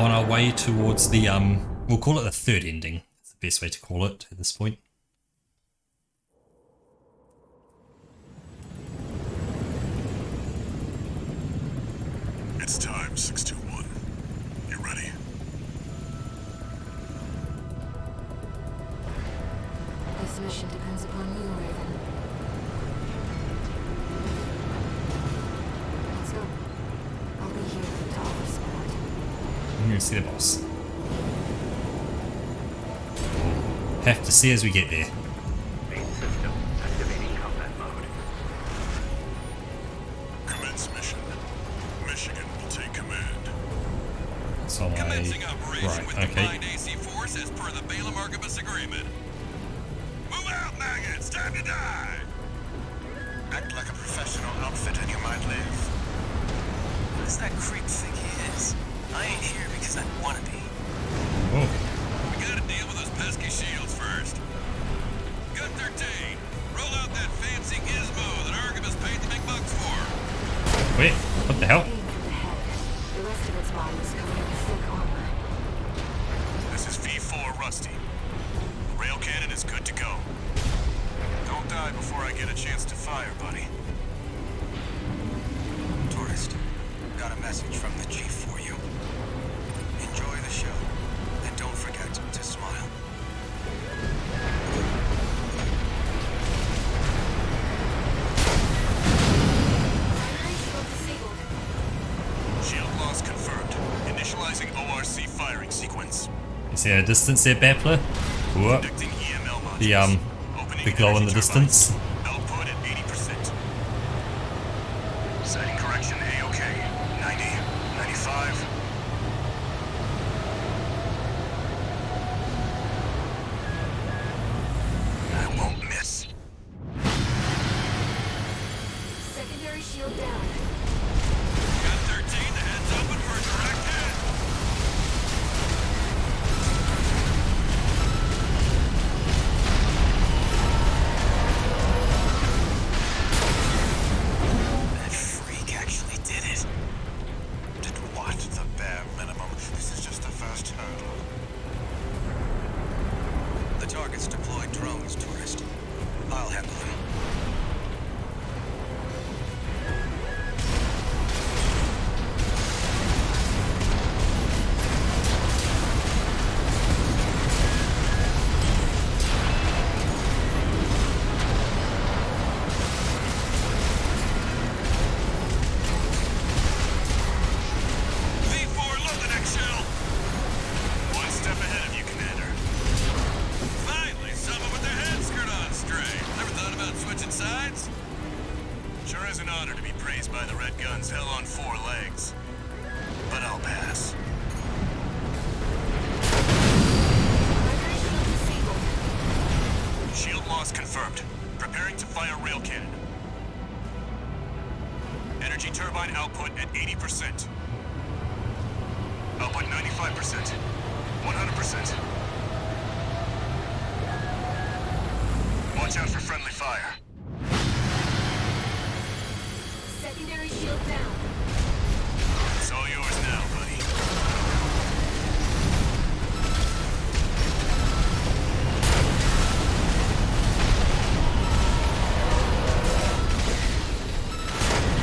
on our way towards the we'll call it the third ending. It's the best way to call it at this point. It's time, 621. You ready? This mission depends upon you, Raven. Let's go. I'll be here to offer support. I'm gonna see the boss. Have to see as we get there. Main system activating combat mode. Commence mission. Michigan will take command. So Commencing operation right, with okay. combined AC force as per the Balaam Archibus agreement. Move out, maggots! Time to die! Act like a professional outfit and you might live. What does that creep think he is? I ain't here because I wanna be. Oh, We gotta deal with those pesky shields first. Gun 13, roll out that fancy gizmo that Archibus paid the big bucks for. wait, what the hell? Aim for the head. The rest of its body is covered in thick armor. This is V4 Rusty. The rail cannon is good to go. Don't die before I get a chance to fire, buddy. Tourist, got a message from the chief for you. Enjoy the show, and don't forget to smile. Shield loss confirmed. Initializing ORC firing sequence. You see a distance there, Bappler? Whoop. Conducting EML modules. The glow in the energy distance. turbines. Output at 80%. Sighting correction A-OK. 90, 95. I won't miss. Secondary shield down. Gun 13, the head's open for a direct hit. That freak actually did it. Did what? The bare minimum. This is just the first hurdle. The target's deployed drones, tourist. I'll handle them. V4, load the next shell. One step ahead of you, Commander. Finally, someone with their head skirt on straight. Never thought about switching sides? Sure is an honor to be praised by the Red Guns hell on 4 legs. But I'll pass. Shield loss confirmed. Preparing to fire rail cannon. Energy turbine output at 80%. Output 95%. 100%. Watch out for friendly fire. Secondary shield down. It's all yours now, buddy.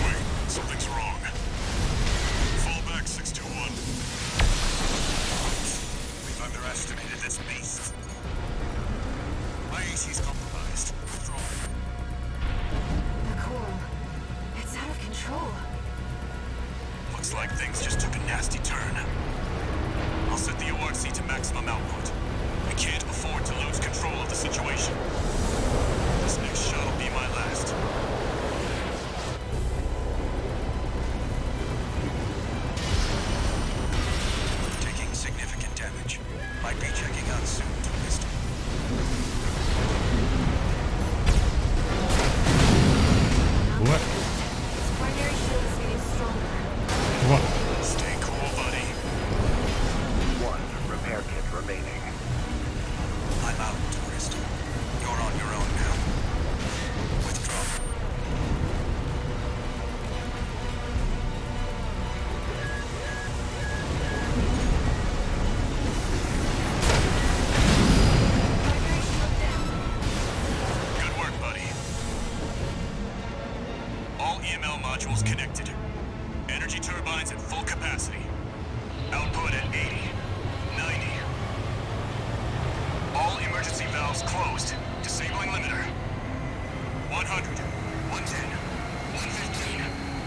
Wait, something's wrong. Fall back, 621. We've underestimated this beast. My AC's compromised. Withdraw. modules connected. Energy turbines at full capacity. Output at 80, 90. All emergency valves closed. Disabling limiter. 100, 110, 115.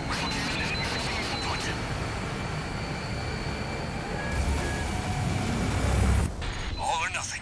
We're looking at an enemy receiving input. All or nothing.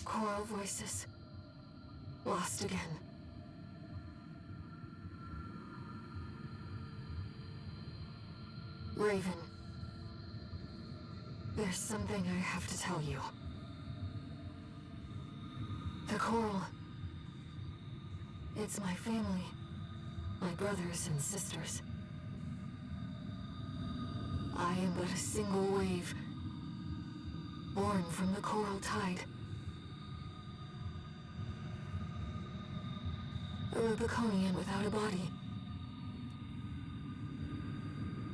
Choral voices. Lost again. Raven. There's something I have to tell you. The Coral. It's my family. My brothers and sisters. I am but a single wave, born from the Coral Tide. A Rubiconian without a body.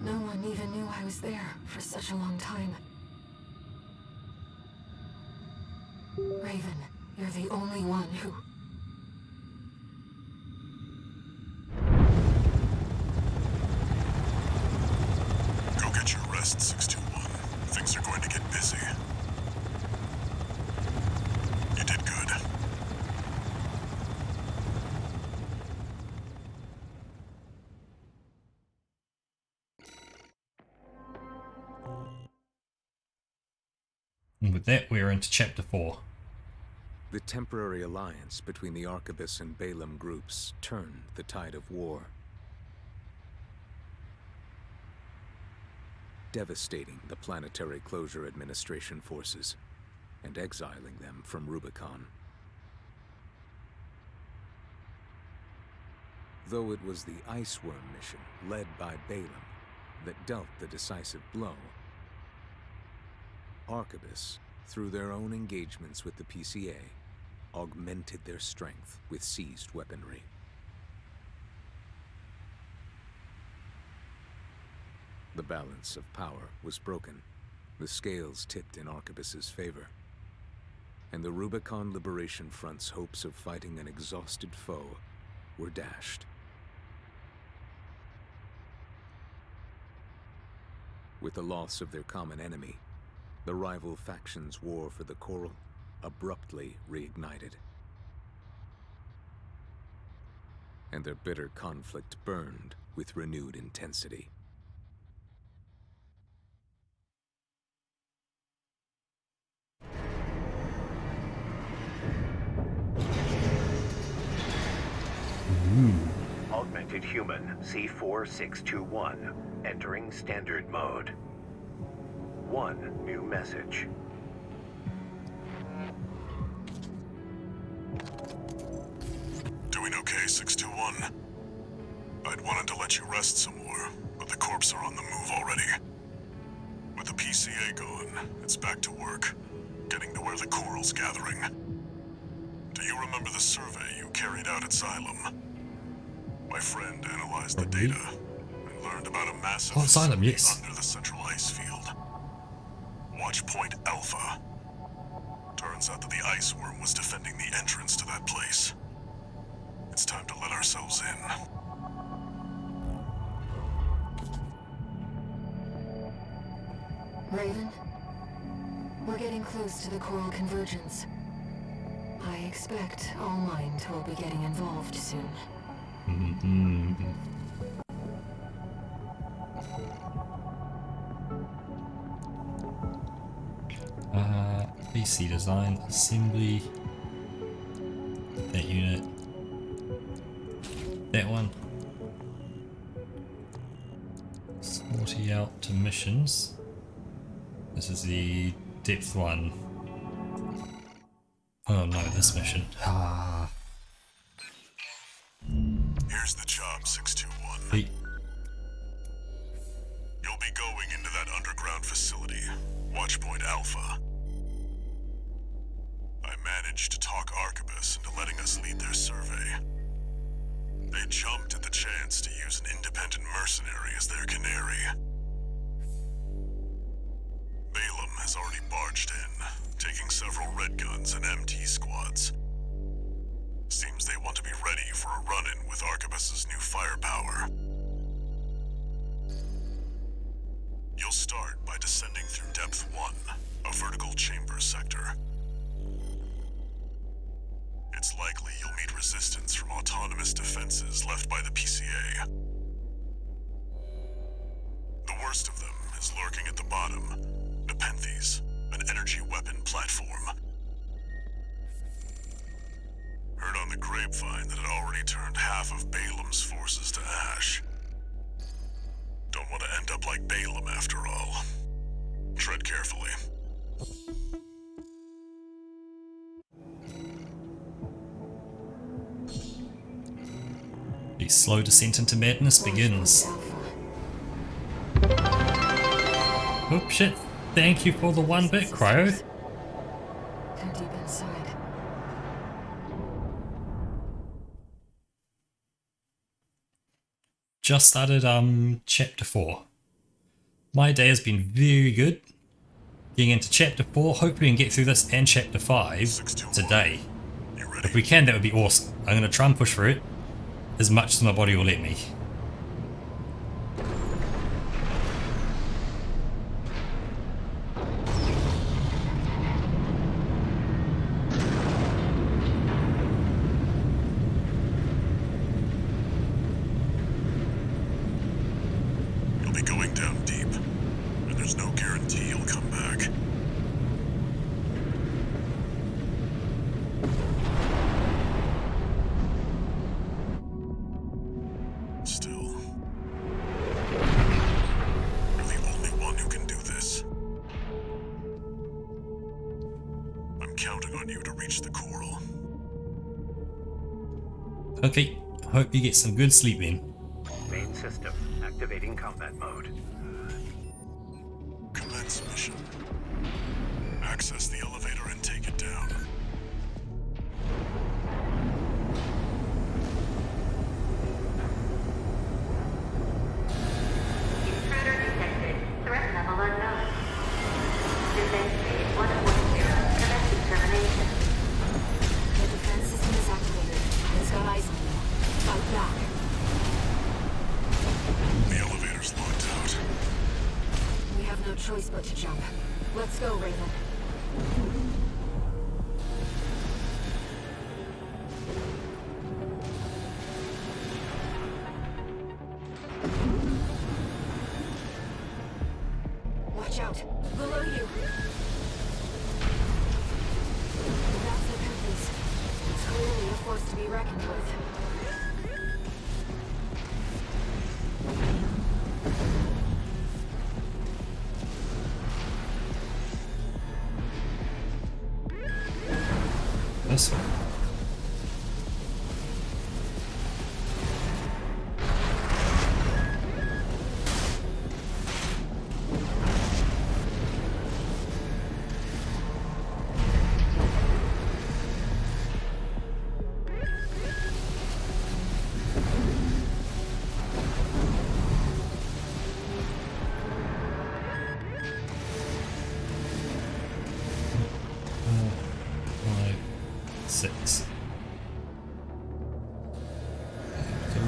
No one even knew I was there for such a long time. Raven, you're the only one who... Go get your rest, 621. Things are going to get busy. You did good. And with that, we're into Chapter 4. The temporary alliance between the Arquebus and Balaam groups turned the tide of war, devastating the Planetary Closure Administration forces and exiling them from Rubicon. Though it was the Iceworm mission led by Balaam that dealt the decisive blow, Arquebus, through their own engagements with the PCA, augmented their strength with seized weaponry. The balance of power was broken, the scales tipped in Arquebus's favor, and the Rubicon Liberation Front's hopes of fighting an exhausted foe were dashed. With the loss of their common enemy, the rival factions' war for the Coral abruptly reignited. And their bitter conflict burned with renewed intensity. Augmented human C4621, entering standard mode. One new message. Doing okay, 621? I'd wanted to let you rest some more, but the corps are on the move already. With the PCA gone, it's back to work, getting to where the Coral's gathering. Do you remember the survey you carried out at Xylem? My friend analyzed the data and learned about a massive Xylem, yes. under the central ice field. Watch Point Alpha. Turns out that the Iceworm was defending the entrance to that place. It's time to let ourselves in. Raven, we're getting close to the Coral Convergence. I expect All Mind will be getting involved soon. PC design, assembly, that unit, that one. Sortie out to missions. This is the depth one. Oh no, this mission. Ah. Here's the job, 621. Hey. You'll be going into that underground facility, Watchpoint Alpha. I managed to talk Arquebus into letting us lead their survey. They jumped at the chance to use an independent mercenary as their canary. Balaam has already barged in, taking several red guns and MT squads. Seems they want to be ready for a run-in with Arquebus's new firepower. You'll start by descending through Depth 1, a vertical chamber sector. It's likely you'll meet resistance from autonomous defenses left by the PCA. The worst of them is lurking at the bottom, Nepenthes, an energy weapon platform. Heard on the grapevine that it already turned half of Balaam's forces to ash. Don't want to end up like Balaam after all. Tread carefully. The slow descent into madness begins. Oh shit, thank you for the 1-bit, Cryo. How deep inside? Just started chapter 4. My day has been very good. Getting into chapter 4, hopefully we can get through this and chapter 5 today. If we can, that would be awesome. I'm going to try and push through it as much as my body will let me. You'll be going down deep, and there's no guarantee you'll come back. Still, you're the only one who can do this. I'm counting on you to reach the coral. Okay, hope you get some good sleep in. Main system activating combat mode. Commence mission. Access the elevator and take it down. Intruder detected. Threat level unknown. Defense phase 1.0. Commencing termination. The defense system is activated. It's got eyes on you. Fight back. The elevator's locked out. We have no choice but to jump. Let's go, Raven. Watch out! Below you! That's the Nepenthes. It's clearly a force to be reckoned with. This one.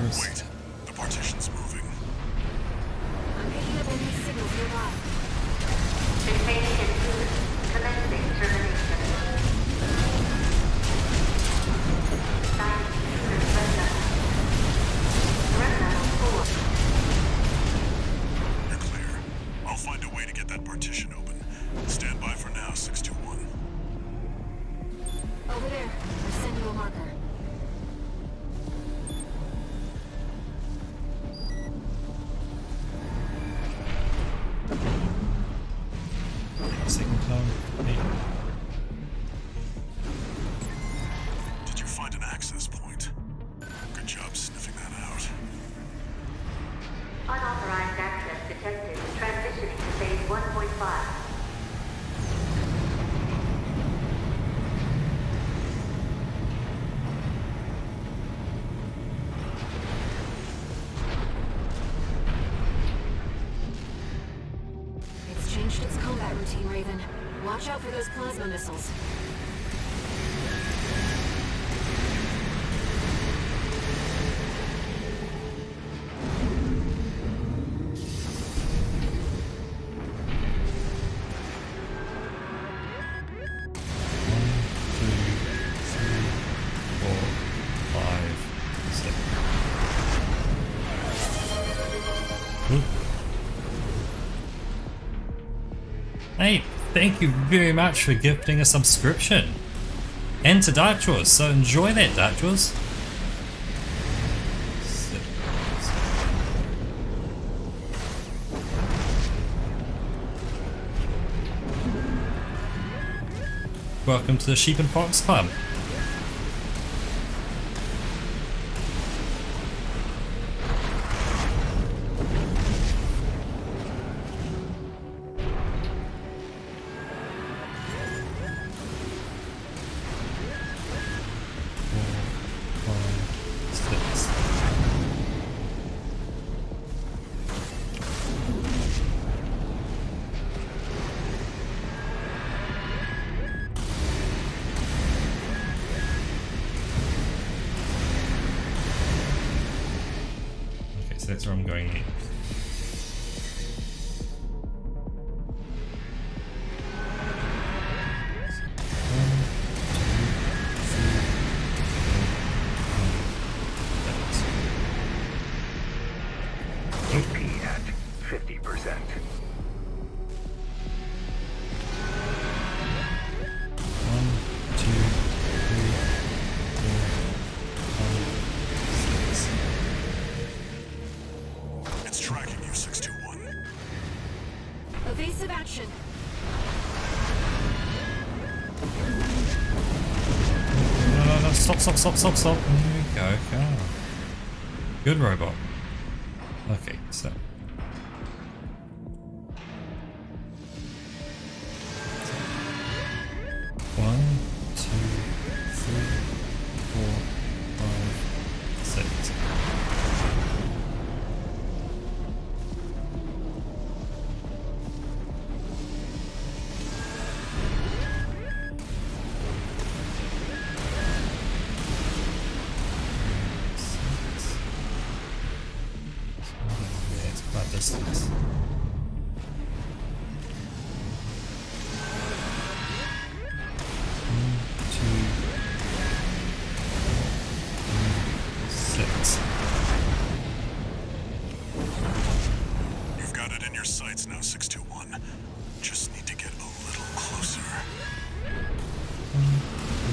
Wait, the partition's moving. I'm picking up enemy signals nearby. Containing intruder. Commencing termination. Sign intruder present. Did you find an access point? Good job sniffing that out. Unauthorized access detected. Transitioning to phase 1.5. It's changed its combat routine, Raven. Watch out for those plasma missiles. Hey, thank you very much for gifting a subscription. And to Dark Jaws, so enjoy that, Dark Jaws. Welcome to the Sheep and Fox Club. That's where I'm going next. HP at 50%. Evasive action. No, stop. There we go. Okay. Good robot. Okay, so. One, two, three, 4, 5, 6. Distance. You've got it in your sights now, 621. Just need to get a little closer. 1, 2,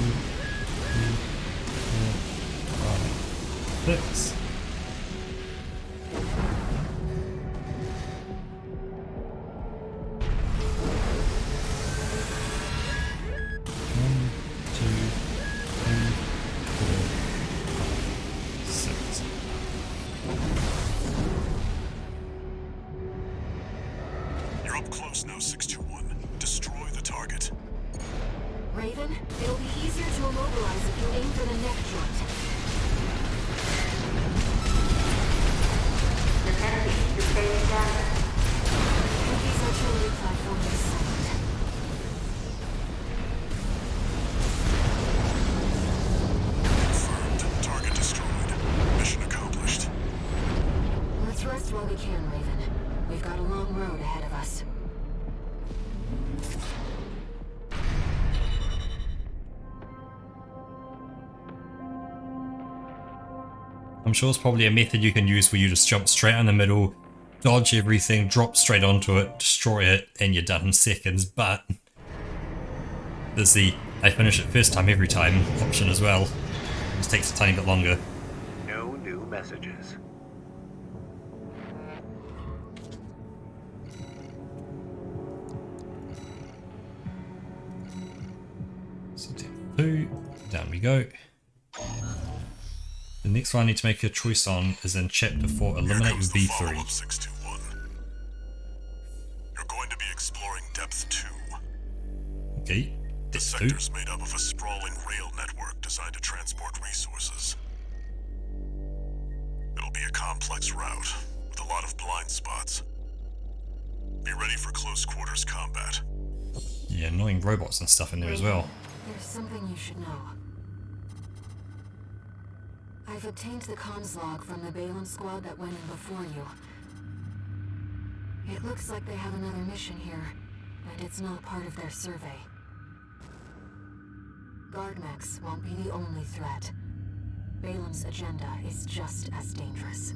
3, 4, 5, 6. You're up close now, 621. Destroy the target. Raven, it'll be easier to immobilize if you aim for the neck joint. The enemy is staying down. These artillery platform is silent. Confirmed. Target destroyed. Mission accomplished. Let's rest while we can, Raven. We've got a long road ahead of us. I'm sure it's probably a method you can use where you just jump straight in the middle, dodge everything, drop straight onto it, destroy it, and you're done in seconds, but there's the I finish it first time every time option as well. It just takes a tiny bit longer. No new messages. So 2, down we go. The next one I need to make a choice on is in Chapter 4, Eliminate V3. Follow-up 621. You're going to be exploring Depth 2. Okay, The Depth 2. sector's made up of a sprawling rail network designed to transport resources. It'll be a complex route with a lot of blind spots. Be ready for close quarters combat. Yeah, annoying robots and stuff in there as well. There's something you should know. I've obtained the comms log from the Balin squad that went in before you. It looks like they have another mission here, and it's not part of their survey. Guard mechs won't be the only threat. Balin's agenda is just as dangerous.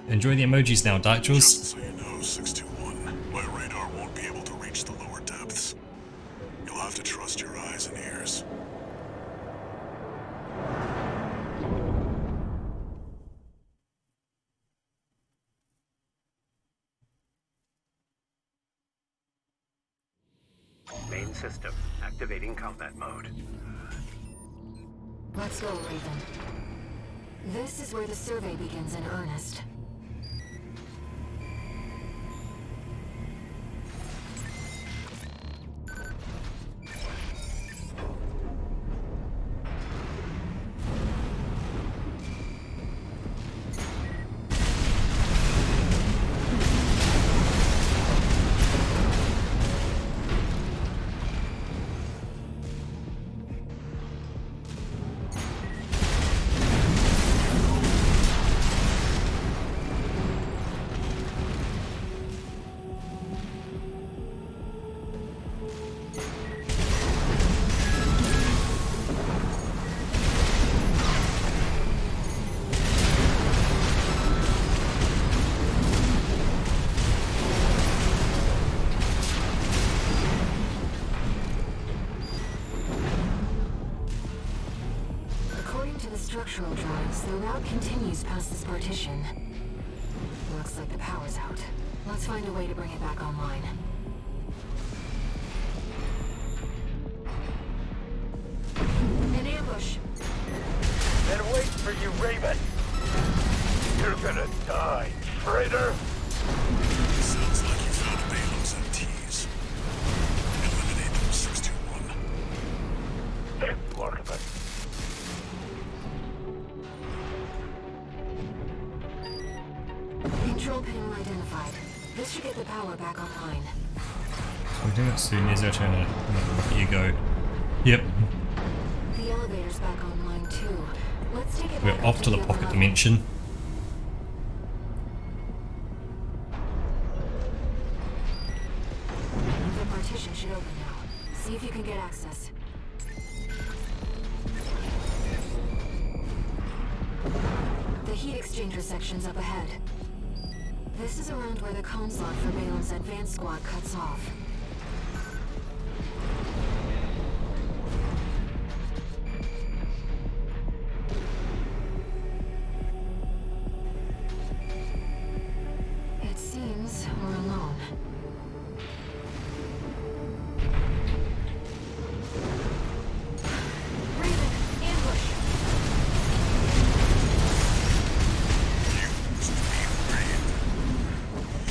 Enjoy the emojis now, Dark Jaws. Just so you know, 621, my radar won't be able to reach the lower depths. You'll have to trust your eyes and ears. Main system activating combat mode. Let's go, Raven. This is where the survey begins in earnest. Structural drawings, the route continues past this partition. Looks like the power's out. Let's find a way to bring it back online. An ambush! Been waiting for you, Raven! You're gonna die, traitor! Sounds like you found Balin's MTs. Eliminate them, 621. Hit Archibus. Control panel identified. This should get the power back online. So we do it soon as I turn it. Here you go. Yep. The elevator's back online too. Let's take it We're back off to the upper pocket level. dimension. The partition should open now. See if you can get access. The heat exchanger section's up ahead. This is around where the comms log for Balin's advanced squad cuts off. It seems we're alone. Raven, ambush! Used to be brave.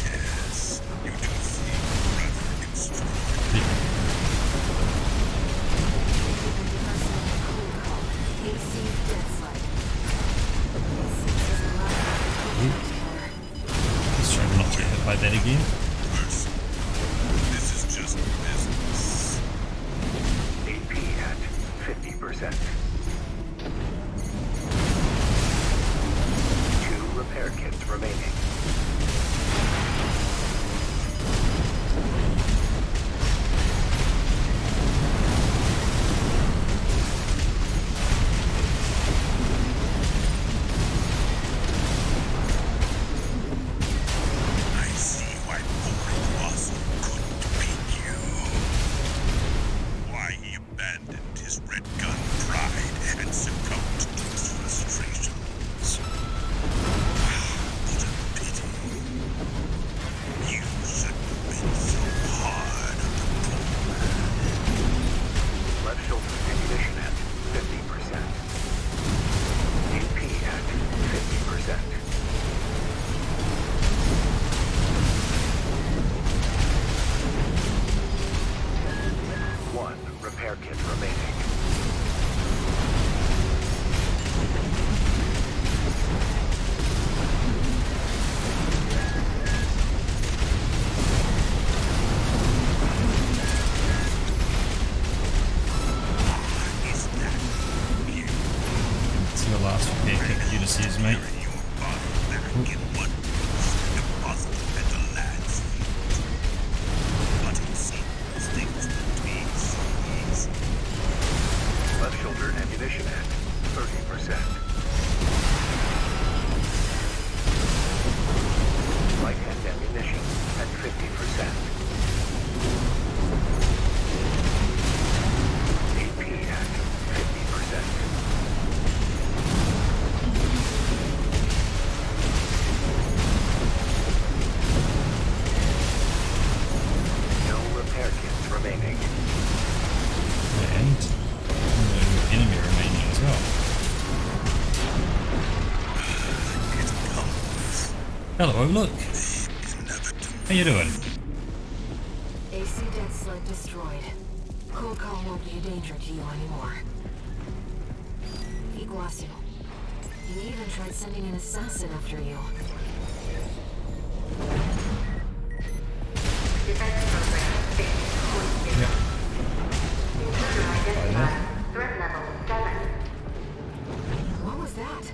Yes, you do seem rather extraordinary. Let's try not to get hit by that again. Listen, this is just business. AP at 50%. 2 repair kits remaining. I see why in one piece deposited at the land's field. But it seems things won't be so easy. Left shoulder ammunition at 30%. Right hand ammunition at 50%. AP at 50%. No repair kits remaining. And no enemy remaining as well. Hello, look. How you doing? AC dead sled destroyed. Cold call won't be a danger to you anymore. Iguazu. He even tried sending an assassin after you. Yeah. Threat level 7. What was that?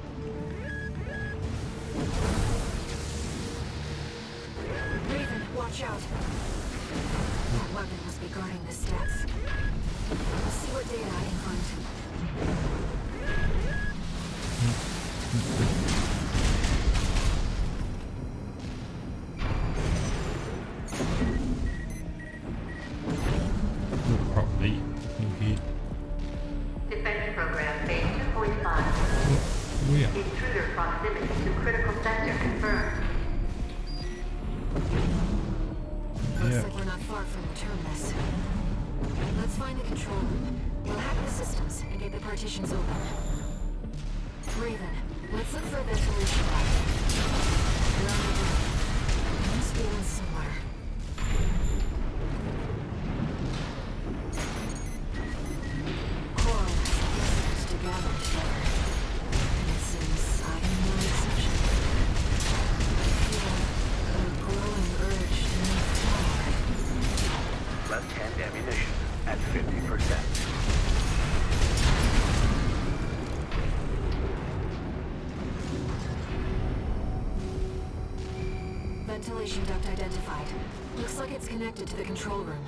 Raven, watch out. That weapon must be guarding the steps. Let's see what data I can find. Probably. Okay. Defense program phase 2.5. Oh yeah. Intruder proximity to critical sector confirmed. Looks Yeah. like we're not far from the terminus. Let's find the control room. We'll hack the systems and get the partitions open. Raven, let's look for a ventilation pipe. Around the room. There must be one somewhere. Coral has systems to gather together. And it seems I am no exception. I feel a growing urge to move forward. Left hand ammunition at 50%. Ventilation duct identified. Looks like it's connected to the control room.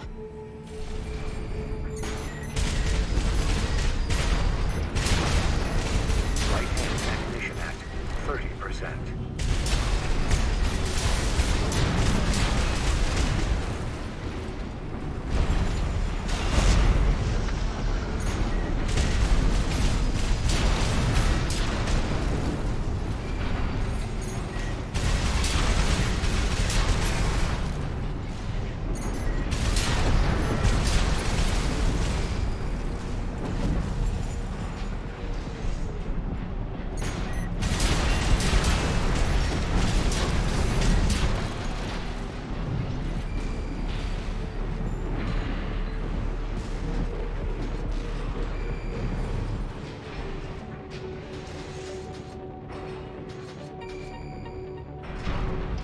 Right hand ammunition at 30%.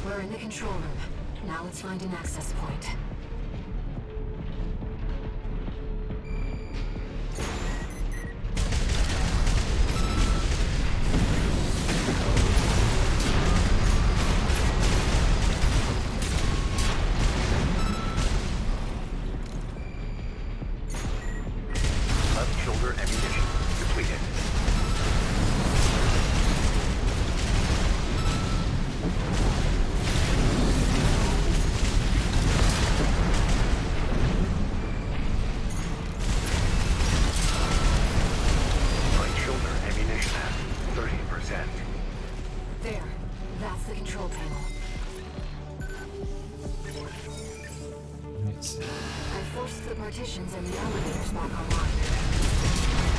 We're in the control room. Now let's find an access point. Left shoulder ammunition depleted. Right shoulder ammunition at 30%. There. That's the control panel. Let's see. I forced the partitions and the elevators back online.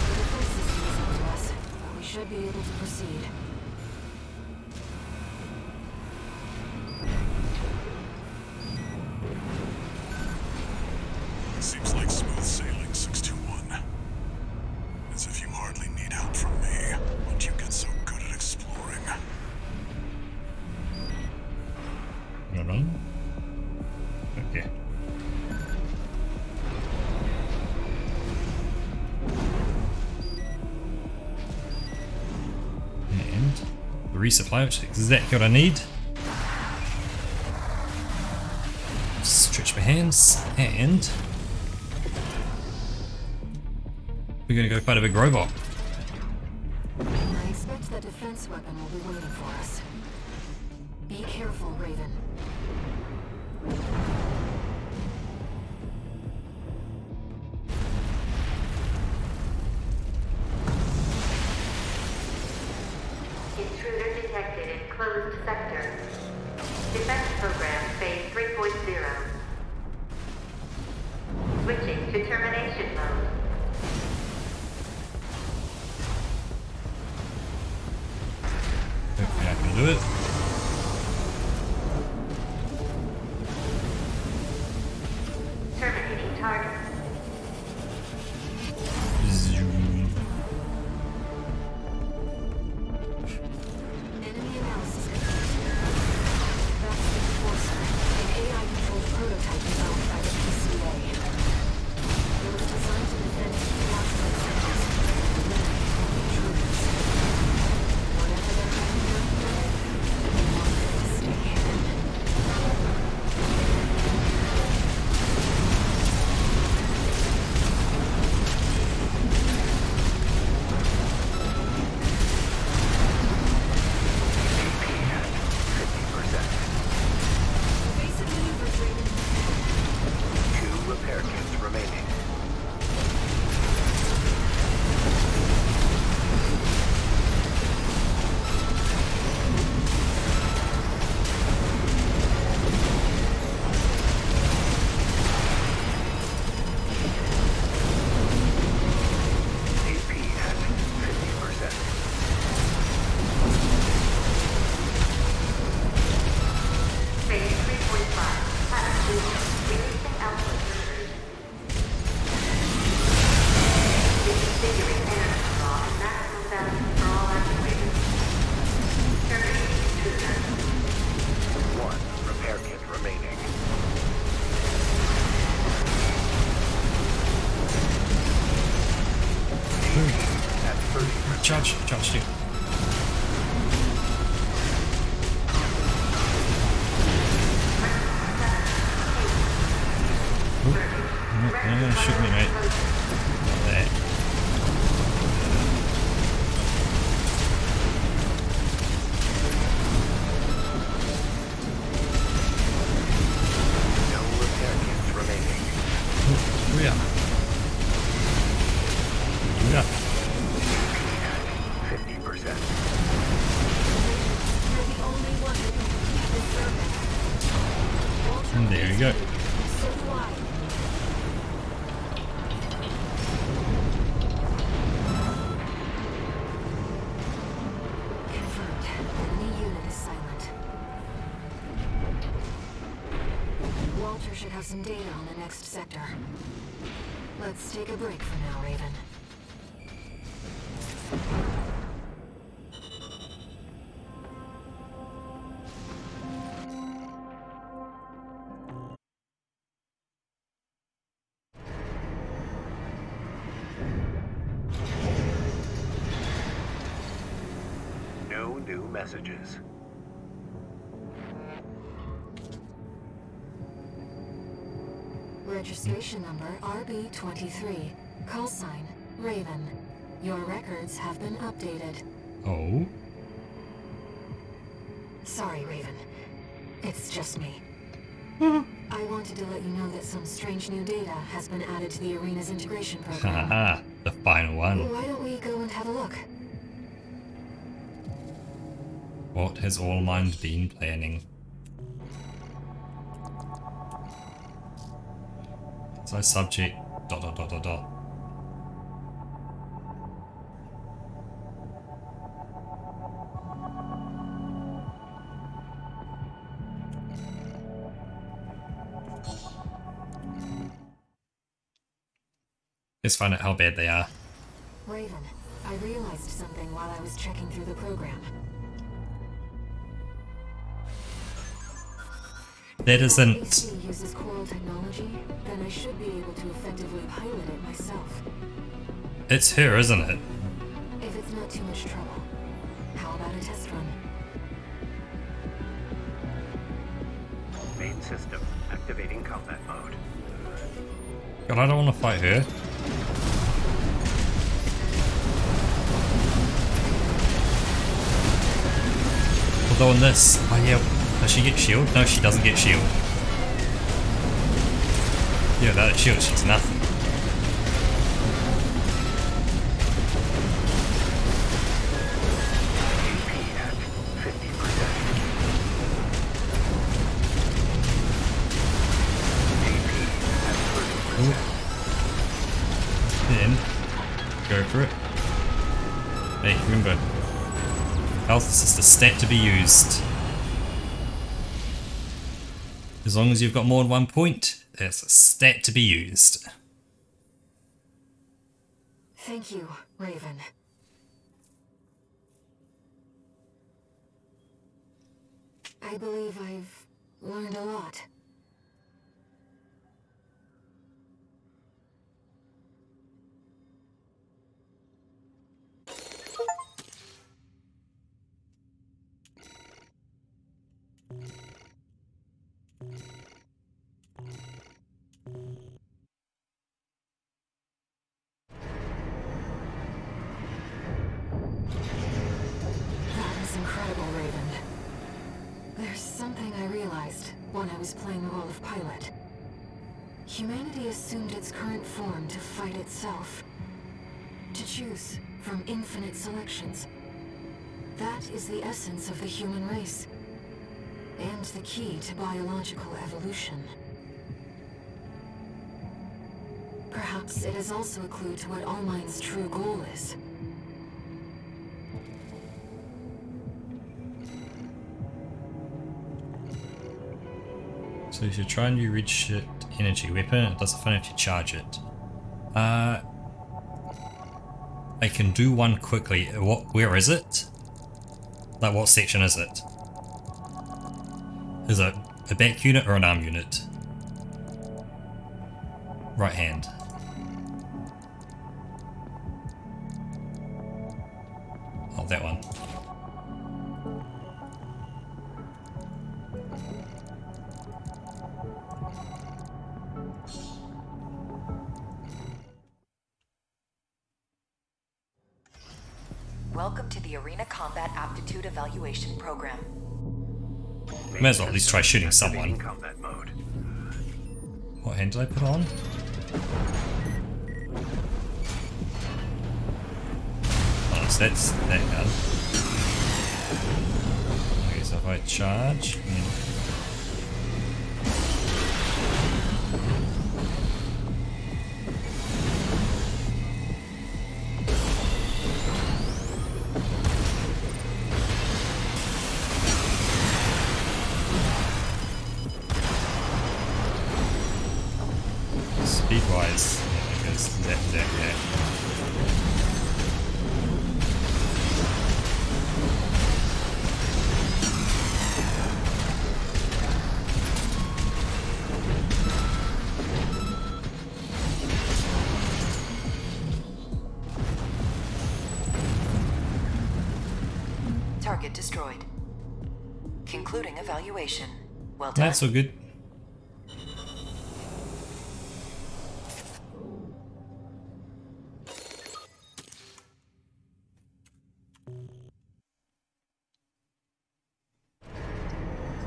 The defense system is up to us, but we should be able to proceed. Seems like smooth sailing, 621. As if you hardly need help from me. Once you get so good at exploring. Hold on. Okay. And resupply, which is exactly what I need. Stretch my hands, and we're gonna go fight a big robot. I expect that defense weapon will be waiting for us. Be careful, Raven. Intruder detected in closed sector. Defense program phase 3.0. Switching to termination mode. Hopefully I can do it. Terminating target. Zoom. Enemy analysis complete. That's the Enforcer, an AI-controlled prototype developed by the PCA. It was designed to defend key outside sectors and eliminate any intruders. Whatever they're hiding down here, we want them to stay hidden. Basic maneuvers, Raven. 2 repair kits remaining. AP at 50%. Phase 3.5. Pattern. Releasing output filters. Reconfiguring energy draw and maximum balance for all actuators. Terminating intruder. 1 repair kit remaining. At 30%. Charge, dude. No, shoot me, mate. Not there. No repair kits remaining. Yeah. Yeah. 50%. You're the only one who can complete this survey. Walter, And there you go. so do I. Confirmed. Enemy unit is silent. Walter should have some data on the next sector. Let's take a break for now, Raven. No new messages. Registration number RB23. Call sign Raven. Your records have been updated. Oh. Sorry, Raven. It's just me. I wanted to let you know that some strange new data has been added to the arena's integration program. Haha, the final one. Why don't we go and have a look? What has All Mind been planning? So subject ... Let's find out how bad they are. Raven, I realized something while I was checking through the program. That isn't... If AC uses coral technology, then I should be able to effectively pilot it myself. It's her, isn't it? If it's not too much trouble. How about a test run? system. Activating combat mode. God, I don't want to fight her. Although on this, oh yeah, does she get shield? No, she doesn't get shield. Yeah, without a shield, she's nothing. Then, go for it. Hey, remember, health is just a stat to be used. As long as you've got more than 1 point, it's a stat to be used. Thank you, Raven. I believe I've learned a lot. That was incredible, Raven. There's something I realized when I was playing the role of pilot. Humanity assumed its current form to fight itself. To choose from infinite selections. That is the essence of the human race. And the key to biological evolution. Perhaps it is also a clue to what All-Mind's true goal is. So if you try a new redshift energy weapon, it doesn't fun if you charge it. I can do one quickly. Where is it? Like, what section is it? Is it a back unit or an arm unit? Right hand. Oh, that one. Welcome to the Arena Combat Aptitude Evaluation Program. May as well at least try shooting someone. Combat mode. What hand did I put on? Oh, so that's that gun. Okay, so if I charge... Speed-wise, yeah, it goes zap, zap, yeah. Target destroyed. Concluding evaluation. Well done. That's so good.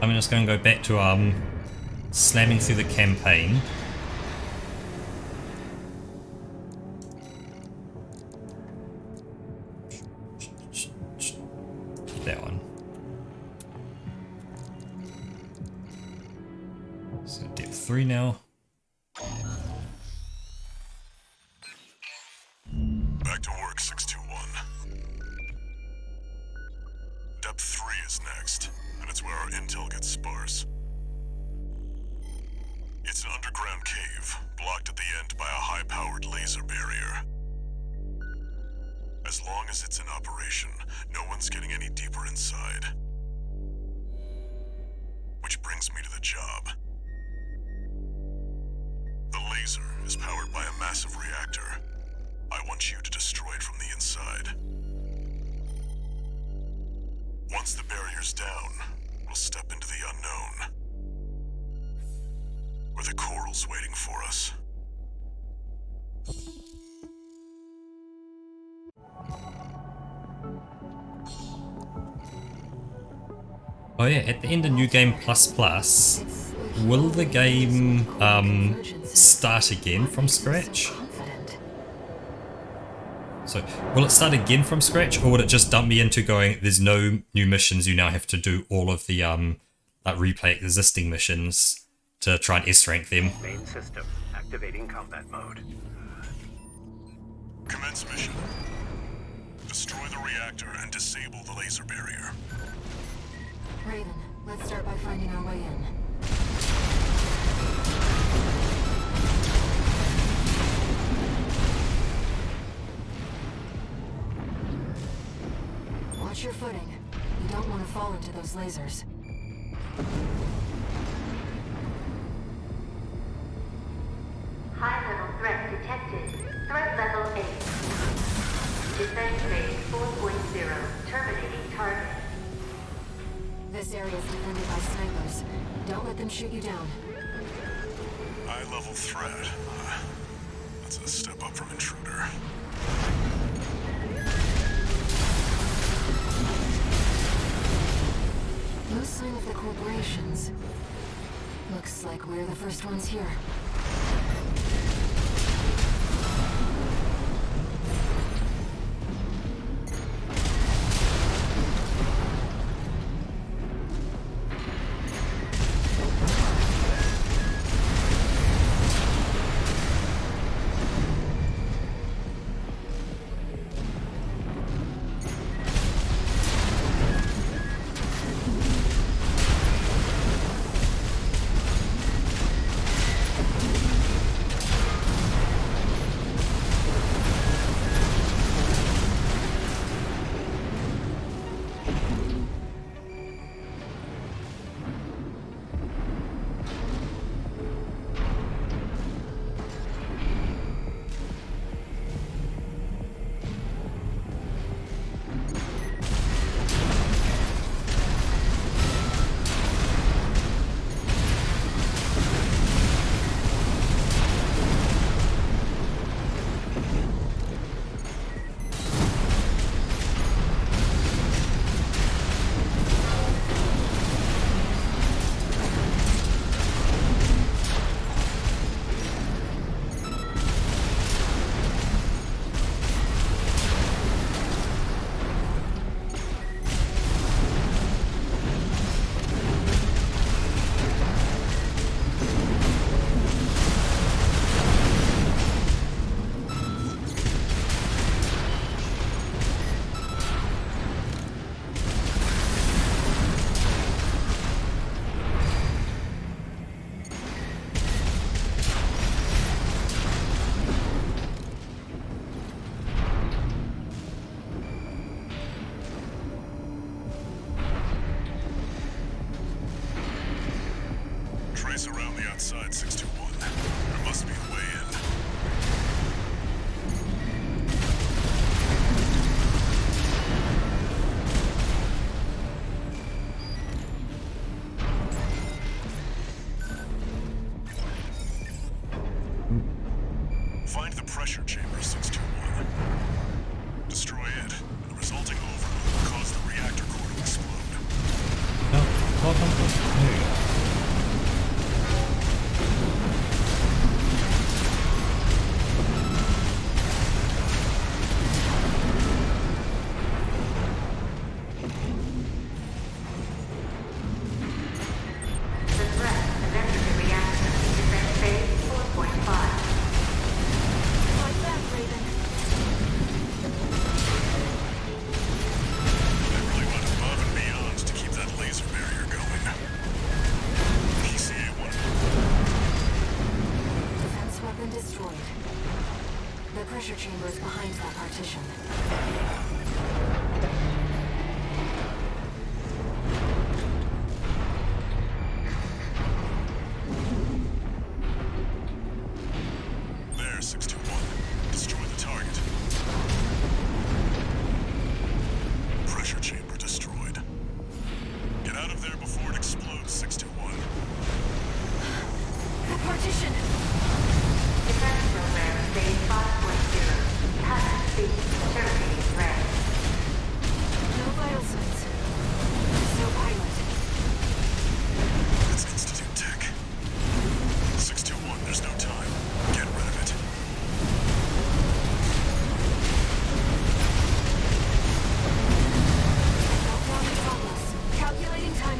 I'm just going to go back to slamming through the campaign. That one. So depth 3 now. Back to work, 621. Depth 3 is next, and it's where our intel gets sparse. It's an underground cave, blocked at the end by a high-powered laser barrier. As long as it's in operation, no one's getting any deeper inside. Which brings me to the job. The laser is powered by a massive reactor. I want you to destroy it from the inside. Once the barrier's down, we'll step into the unknown. the corals waiting for us. Oh yeah, at the end of New Game Plus Plus, will the game start again from scratch? So, will it start again from scratch, or would it just dump me into going, there's no new missions, you now have to do all of the like replay existing missions to try and S-rank them? Main system activating combat mode. Commence mission. Destroy the reactor and disable the laser barrier. Raven, let's start by finding our way in. Watch your footing. You don't want to fall into those lasers. High-level threat detected. Threat level 8. Defense phase 4.0. Terminating target. This area is defended by snipers. Don't let them shoot you down. High-level threat. That's a step up from intruder. No sign of the corporations. Looks like we're the first ones here. Trace around the outside, 621. There must be a way in. Find the pressure chamber, 621. Destroy it. The resulting overload will cause the reactor core to explode. Oh, there you go.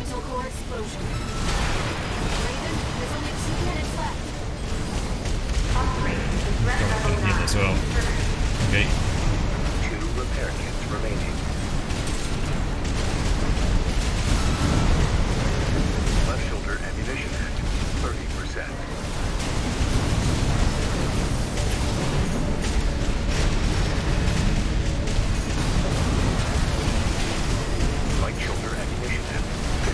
experimental core explosion. Raven, there's only 2 minutes left. Got hit as well. Okay. 2 repair kits remaining. Left shoulder ammunition at 30%. Right shoulder ammunition at 50%.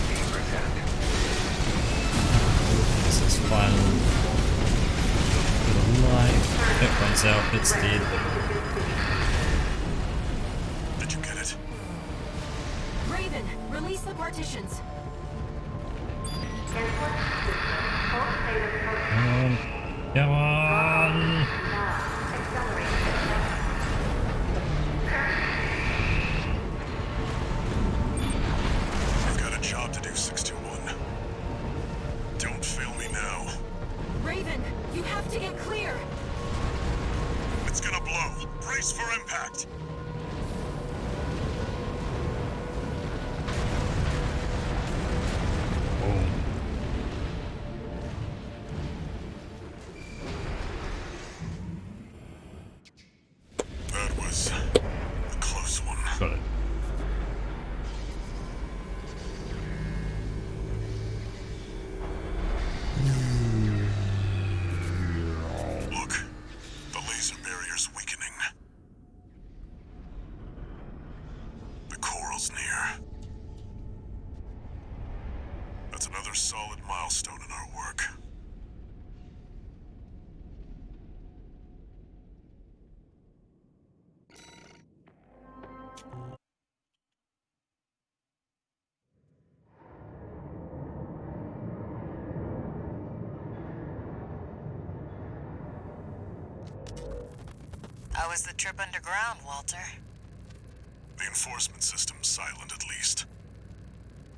This is final. Life. It runs out, it's dead. Did you get it? Raven, release the partitions. Come on. I've got a job to do, 621. Don't fail me now. Raven, you have to get clear. It's gonna blow. Brace for impact. That was a close one. Got it. Look, the laser barrier's weakening. The coral's near. That's another solid milestone in our work. How was the trip underground, Walter? The enforcement system's silent, at least.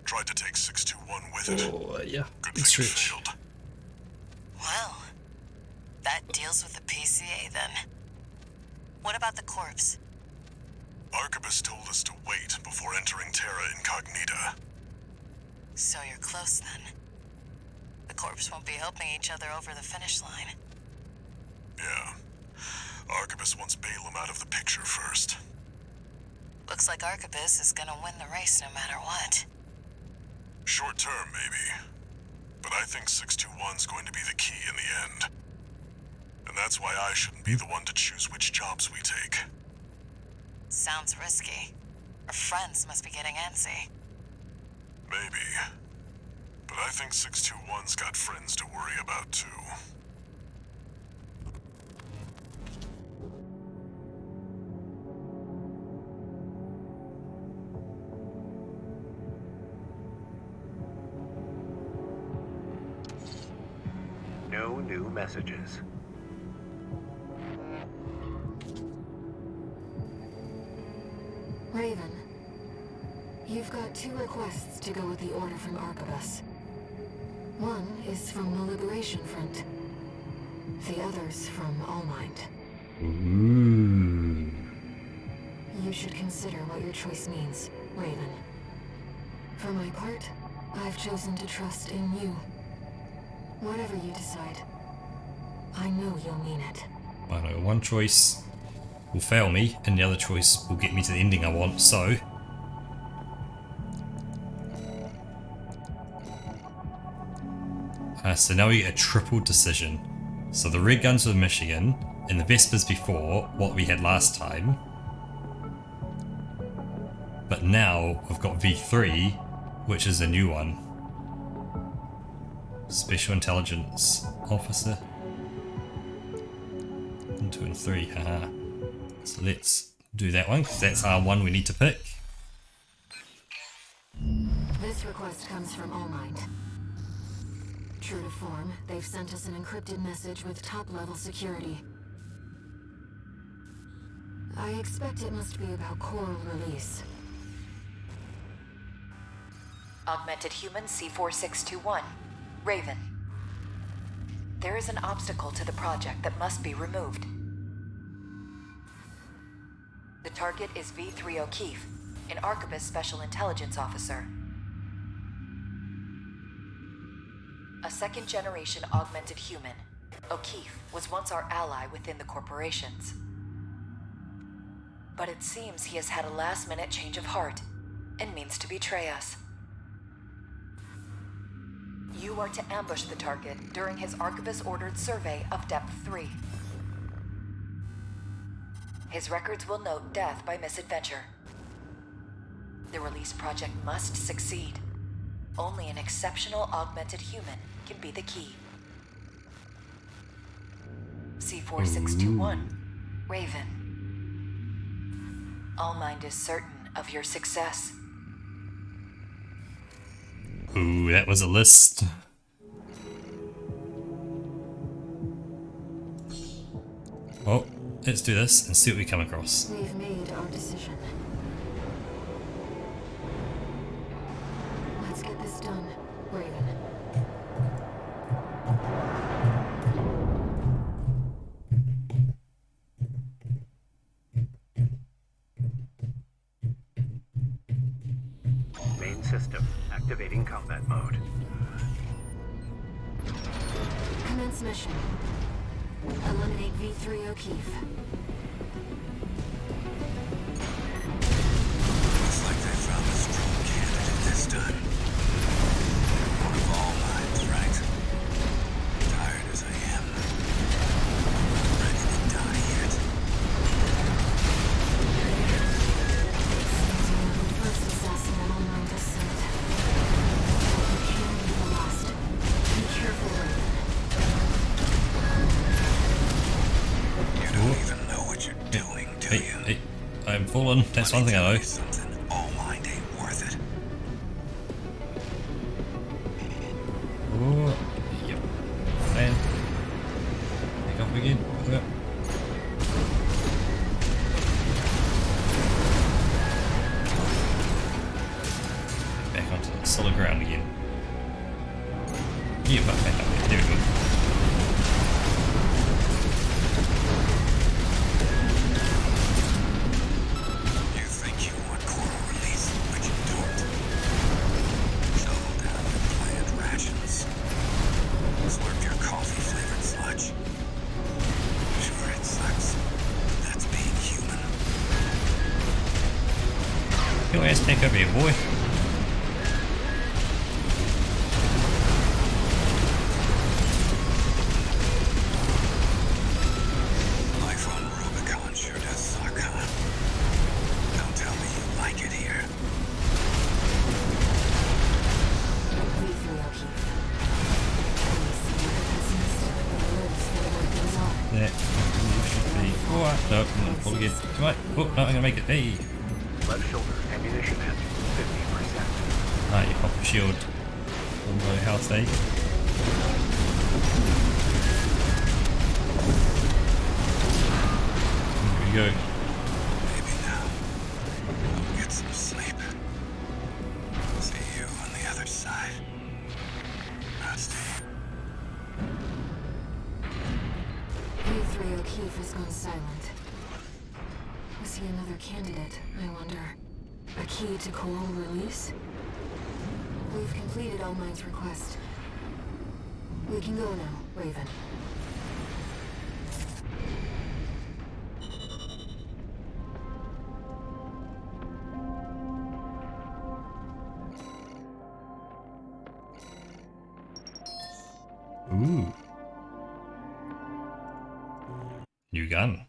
Tried to take 621 with it. Oh, yeah. Good Big thing it stretch. failed. Well, that deals with the PCA then. What about the corpse? Arquebus told us to wait before entering Terra Incognita. So you're close then. The corpse won't be helping each other over the finish line. Yeah. Arquebus wants Balaam out of the picture first. Looks like Arquebus is gonna win the race no matter what. Short term, maybe. But I think 621's going to be the key in the end. And that's why I shouldn't be the one to choose which jobs we take. Sounds risky. Our friends must be getting antsy. Maybe. But I think 621's got friends to worry about, too. No new messages. Raven, you've got 2 requests to go with the order from Arquebus. One is from the Liberation Front. The other's from Allmind. You should consider what your choice means, Raven. For my part, I've chosen to trust in you. Whatever you decide, I know you'll mean it. I know one choice will fail me, and the other choice will get me to the ending I want, so... so now we get a triple decision. So the red guns with Michigan, and the Vespers before, what we had last time. But now we've got V3, which is a new one. Special Intelligence Officer. 1, 2, and 3, haha. So let's do that one, because that's our one we need to pick. This request comes from Allmind. True to form, they've sent us an encrypted message with top-level security. I expect it must be about coral release. Augmented Human C4621. Raven. There is an obstacle to the project that must be removed. The target is V3 O'Keefe, an Arquebus Special Intelligence Officer. A second-generation augmented human, O'Keefe was once our ally within the corporations. But it seems he has had a last-minute change of heart and means to betray us. You are to ambush the target during his Arquebus-ordered survey of Depth 3. His records will note death by misadventure. The release project must succeed. Only an exceptional augmented human can be the key. C4621, Raven. Allmind is certain of your success. Ooh, that was a list. Well, let's do this and see what we come across. We've made our decision. Let's get this done, Raven. Main system activating combat mode. Commence mission. Eliminate V3 O'Keefe. Looks like they found a strong candidate this time. One of all minds, right? Tired as I am. Not ready to die yet. First assassin on Allmind descent. You can be the last. Be careful, Raven. You don't even know what you're doing, do you? Hey, I'm fallen. That's one thing I know. Something all mind ain't worth it. Oh, yep. And pick up again. Yep. Back onto the solid ground again. Yeah, back up there. There we go. You think you want coral release, but you don't. Shovel down your planned rations. Slurp your coffee-flavored sludge. Sure, it sucks. That's being human. Get your ass back over here, boy. Life on Rubicon sure does suck, huh? Don't tell me you like it here. V3 O'Keefe. Please see the pessimist. He lives for the workings on. Yeah, you should be. Oh, no, I'm gonna pull again. Come on. Oh, no, I'm gonna make it. Hey. Left shoulder ammunition at 50%. Ah, you pop your shield. On my health, eh? Here we go. Maybe now. I'll get some sleep. See you on the other side. Nasty. V3 O'Keefe has gone silent. Was he another candidate, I wonder? A key to coral release? We've completed Allmind's request. We can go now, Raven. Ooh. New gun.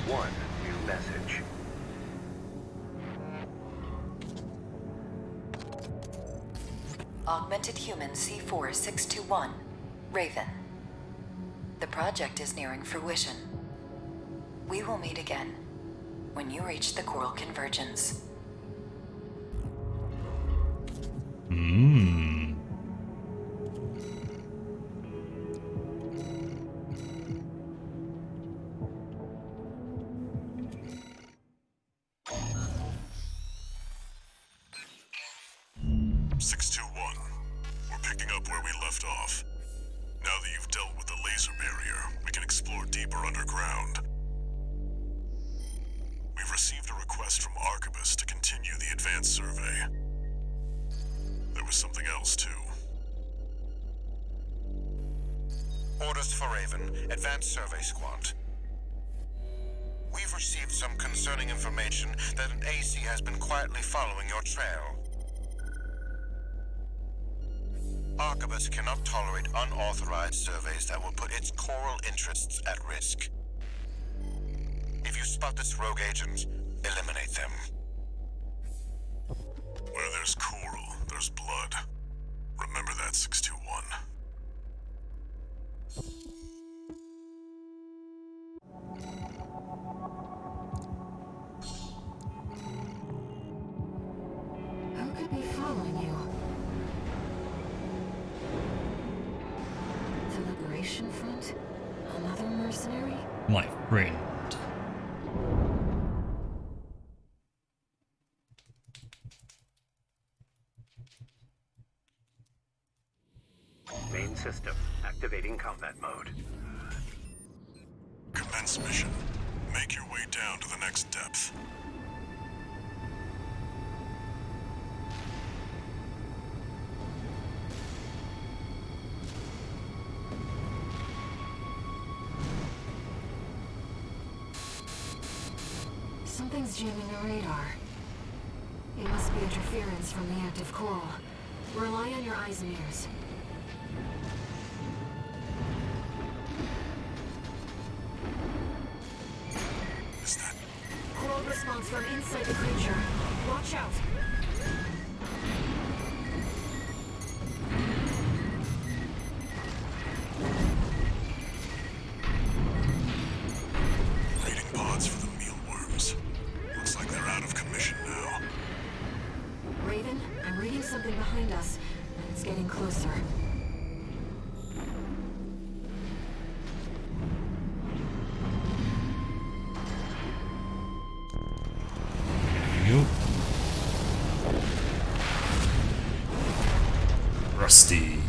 One new message. Augmented human C4621, Raven. The project is nearing fruition. We will meet again when you reach the coral convergence. Mmm. We're picking up where we left off. Now that you've dealt with the laser barrier, we can explore deeper underground. We've received a request from Arquebus to continue the advanced survey. There was something else, too. Orders for Raven, Advanced Survey Squad. We've received some concerning information that an AC has been quietly following your trail. Arquebus cannot tolerate unauthorized surveys that will put its coral interests at risk. If you spot this rogue agent, eliminate them. Where there's coral, there's blood. Remember that, 621. Who could be following you? The Liberation Front? Another mercenary? My friend. Main system activating combat mode. Commence mission. Make your way down to the next depth. Something's jamming the radar. It must be interference from the active coral. Rely on your eyes and ears. Is that... Coral response from inside the creature. Watch out. Raiding pods for the mealworms. Looks like they're out of commission now. Raven, I'm reading something behind us, and it's getting closer. You. Rusty.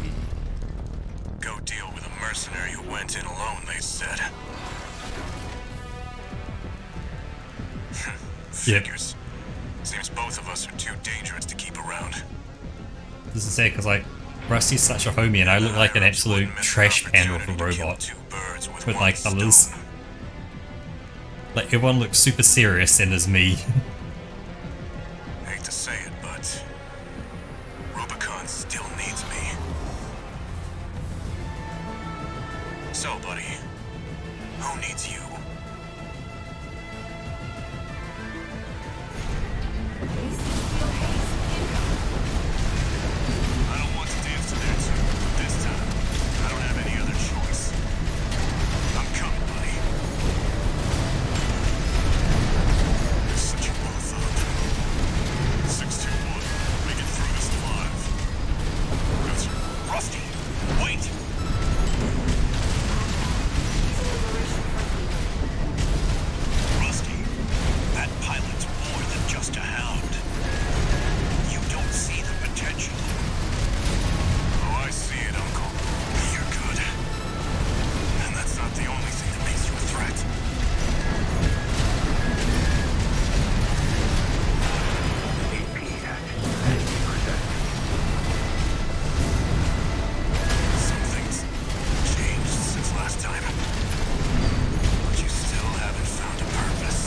Go deal with a mercenary who went in alone, they said. Figures. Seems both of us are too dangerous to keep around. This is it, because like Rusty's such a homie and I look like an absolute trash pan of a robot with my colours. Like everyone looks super serious and is me. Hate to say it, but Rubicon still needs me. So, buddy, who needs you? I don't want to dance to their tune, but this time, I don't have any other choice. I'm coming, buddy. You're such a both up. 621. Make it through this alive. Yes, sir. Rusty, wait! Rusty, that pilot's more than just a hound. You don't see the potential. Oh, I see it, Uncle. You're good. And that's not the only thing that makes you a threat. AP at 50%. Something's changed since last time. But you still haven't found a purpose.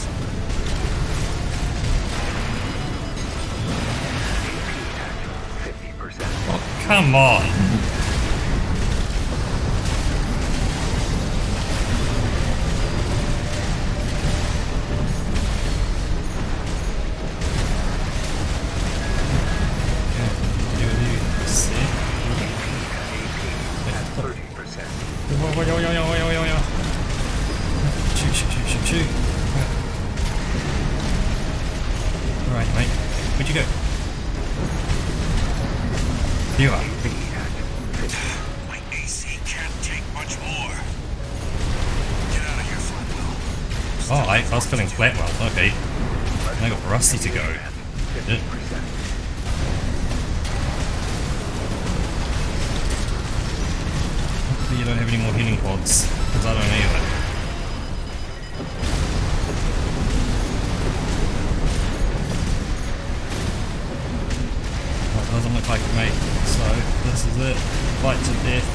AP at 50%. Oh, come on. At 30%. Shoot, shoot, shoot, shoot, shoot. Alright, mate. Where'd you go? Here you are. My AC can't take much more. Get out of here, Flatwell. Oh, I was feeling Flatwell. Okay. I got Rusty to go. Shit. 50%. Hopefully you don't have any more healing pods, because I don't either. it. Fight to death.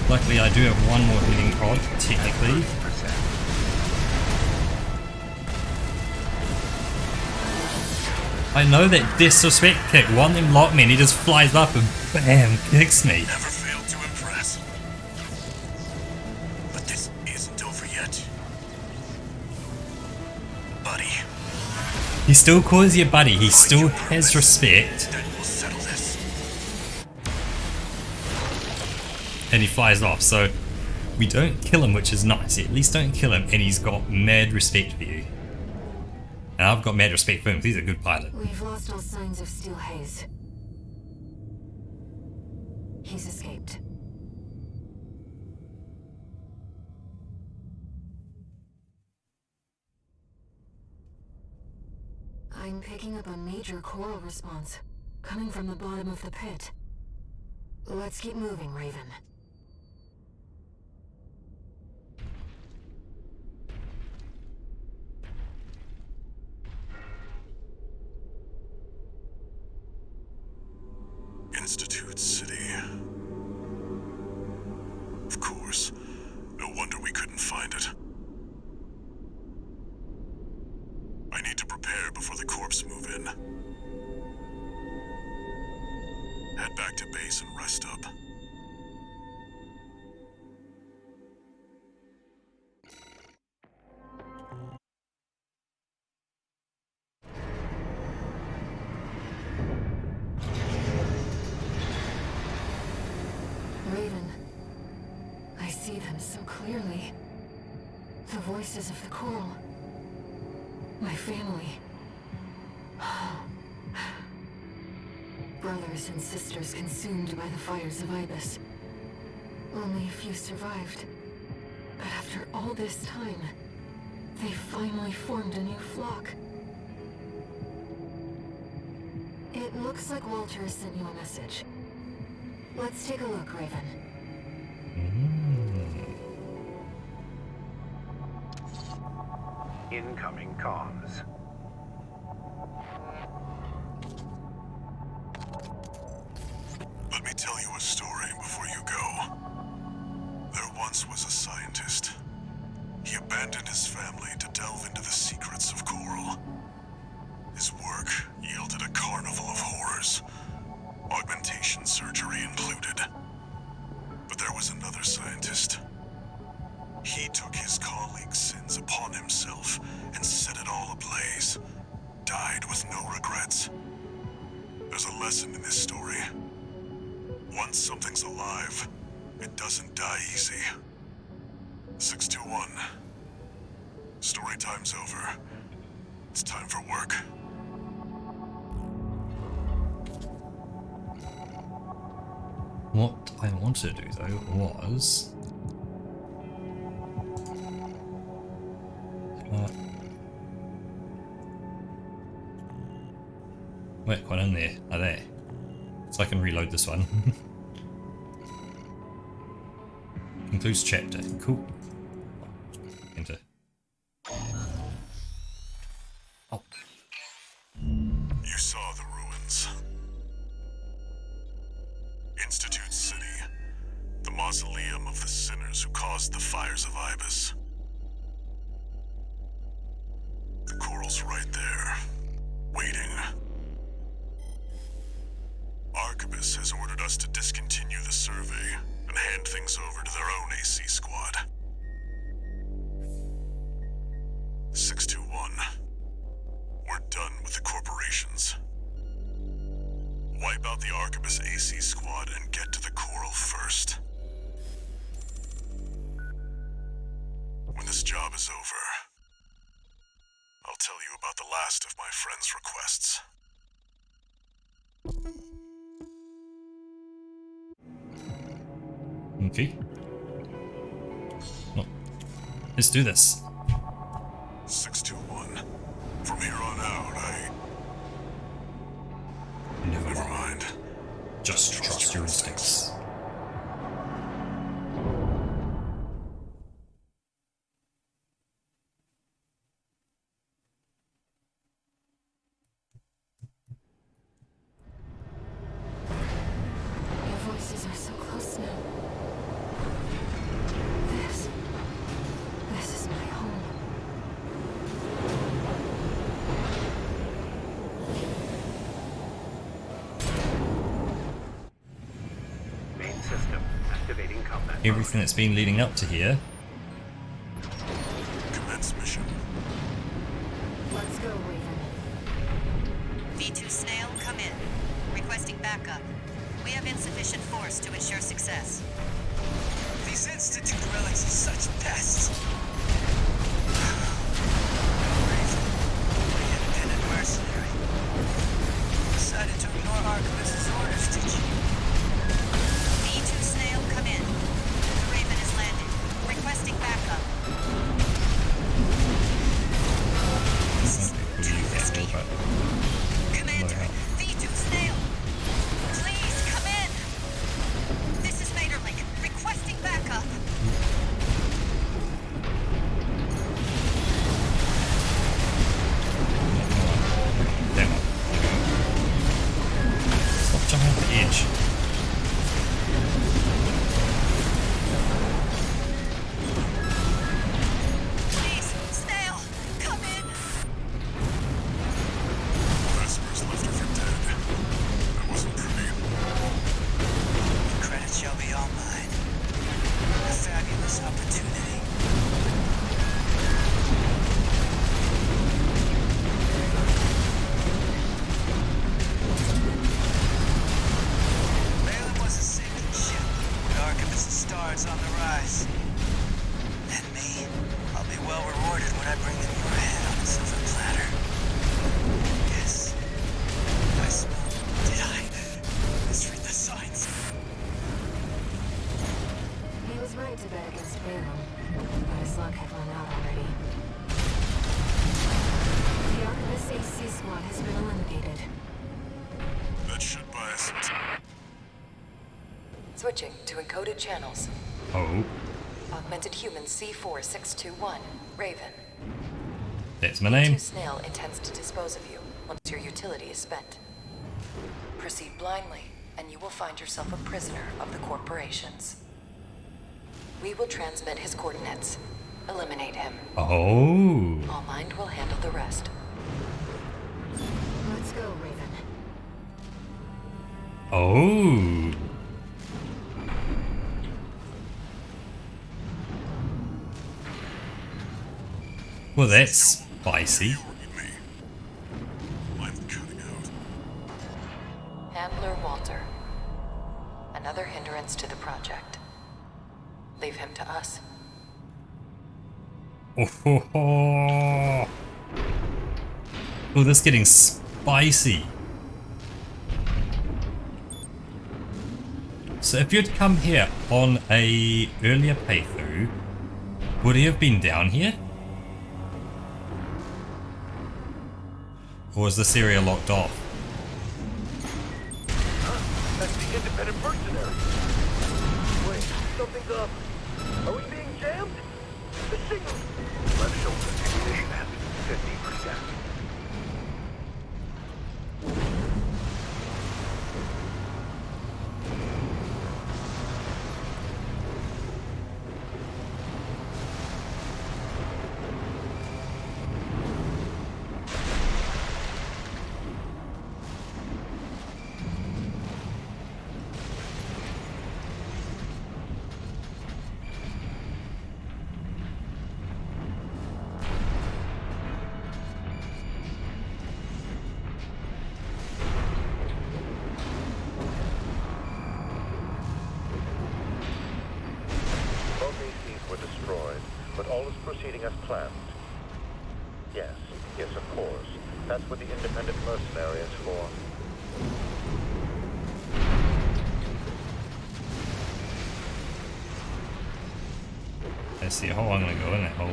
Luckily I do have one more healing pod, technically. I know that disrespect kick, one them lock me and he just flies up and bam, kicks me. Never failed to impress. But this isn't over yet. Buddy. He still calls you buddy, he still has respect. Then we'll settle this. And he flies off, so we don't kill him, which is nice. At least don't kill him, and he's got mad respect for you. And I've got mad respect for him, he's a good pilot. We've lost all signs of Steel Haze. He's escaped. I'm picking up a major coral response, coming from the bottom of the pit. Let's keep moving, Raven. Institute City. Of course. No wonder we couldn't find it. I need to prepare before the corps move in. Head back to base and rest up. Raven, I see them so clearly. The voices of the coral. My family. Brothers and sisters consumed by the fires of Ibis. Only a few survived. But after all this time, they finally formed a new flock. It looks like Walter has sent you a message. Let's take a look, Raven. Incoming comms. Let me tell you a story before you go. There once was a scientist. He abandoned his family to delve into the secrets of coral. His work yielded a carnival of horrors, augmentation surgery included. But there was another scientist. He took his colleagues' sins upon himself and set it all ablaze. Died with no regrets. There's a lesson in this story. Once something's alive, it doesn't die easy. 621. Story time's over. It's time for work. What I wanted to do though was... Wait, what in there? Are there? So I can reload this one. Concludes chapter. Cool. Enter. Oh. You saw the ruins. Institute City. The mausoleum of the sinners who caused the fires of Ibis. The coral's right there, waiting. Arquebus has ordered us to discontinue the survey and hand things over to their own AC squad. 621. We're done with the corporations. Wipe out the Arquebus AC squad and get to the coral first. When this job is over, I'll tell you about the last of my friend's requests. Okay. Well, let's do this. 621. From here on out, Never mind. Just trust your instincts. everything that's been leading up to here. Commence mission. Let's go, Raven. V2 Snail, come in. Requesting backup. We have insufficient force to ensure success. These Institute relics are such pests. Raven, the independent mercenary, decided to ignore Archivist's orders, did you? V2 Snail, come in. The Raven has landed. Requesting backup. This is too risky. Commander, V2 Snail, please come in. This is Vaderlink, requesting backup. Damn it. Stop jumping off the edge. Please, Snail, come in. Vespers left her for dead. That wasn't pretty. The credit shall be all mine. A fabulous opportunity. Balin was a sinking ship, with Archivist's stars on the rise. And me, I'll be well rewarded when I bring them your head on a silver platter. Yes, I smell. Did I misread the signs? He was right to bet against Balin, but his luck had run out already. The Archivist AC squad has been eliminated. That should buy us some time. Switching to encoded channels. Oh, Augmented Human C4621, Raven. that's my name. V2 Snail intends to dispose of you once your utility is spent. Proceed blindly, and you will find yourself a prisoner of the corporations. We will transmit his coordinates. Eliminate him. Oh. All Mind will handle the rest. Let's go, Raven. Oh. Well, that's spicy. Me. I'm cutting out. Handler Walter. Another hindrance to the project. Leave him to us. Oh, ho, ho. Oh, this is getting spicy. So if you'd come here on a earlier playthrough, would he have been down here? Or is this area locked off? That's the independent mercenary. Wait, something's up. Are we being jammed? The signal. Left shoulder ignition at 50%. Both ACs were destroyed, but all is proceeding as planned. Yes, of course. That's what the independent mercenary is for. I see a hole, I'm gonna go in that hole.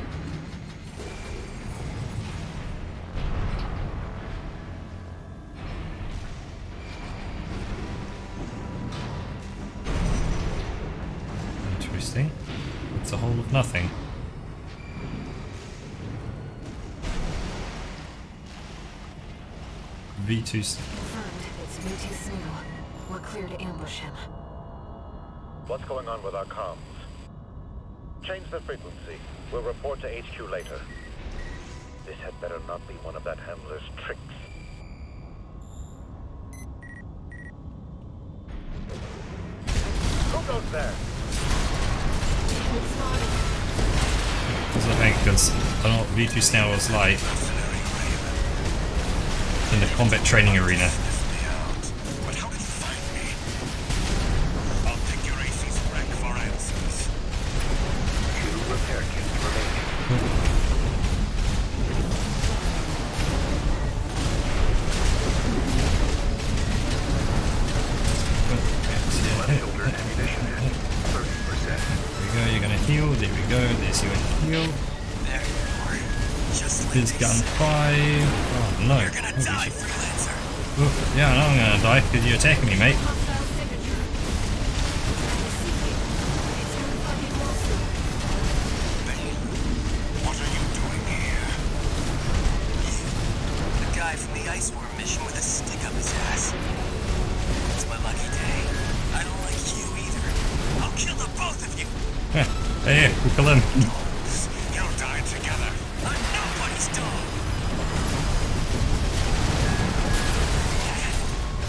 Interesting. It's a hole of nothing. V2. Confirmed, it's V2 Snail. We're clear to ambush him. What's going on with our comms? Change the frequency. We'll report to HQ later. This had better not be one of that handler's tricks. Who goes there? because I don't know what V2 Snail was like in the combat training arena. But how did you find me? I'll take your AC's wreck for answers. 2 repair kits remaining. Leftover ammunition at 30%. There we go, you're gonna heal, there we go, there's your heal. There you are. Just like His they gun said. 5. Oh no. You're gonna die, freelancer. Oh, yeah, I know I'm gonna die because you're attacking me, mate. What are you doing here? The guy from the ice worm mission with a stick up his ass. It's my lucky day. I don't like you either. I'll kill the both of you. Hey, we'll kill him. You'll die together. I'm nobody's dog.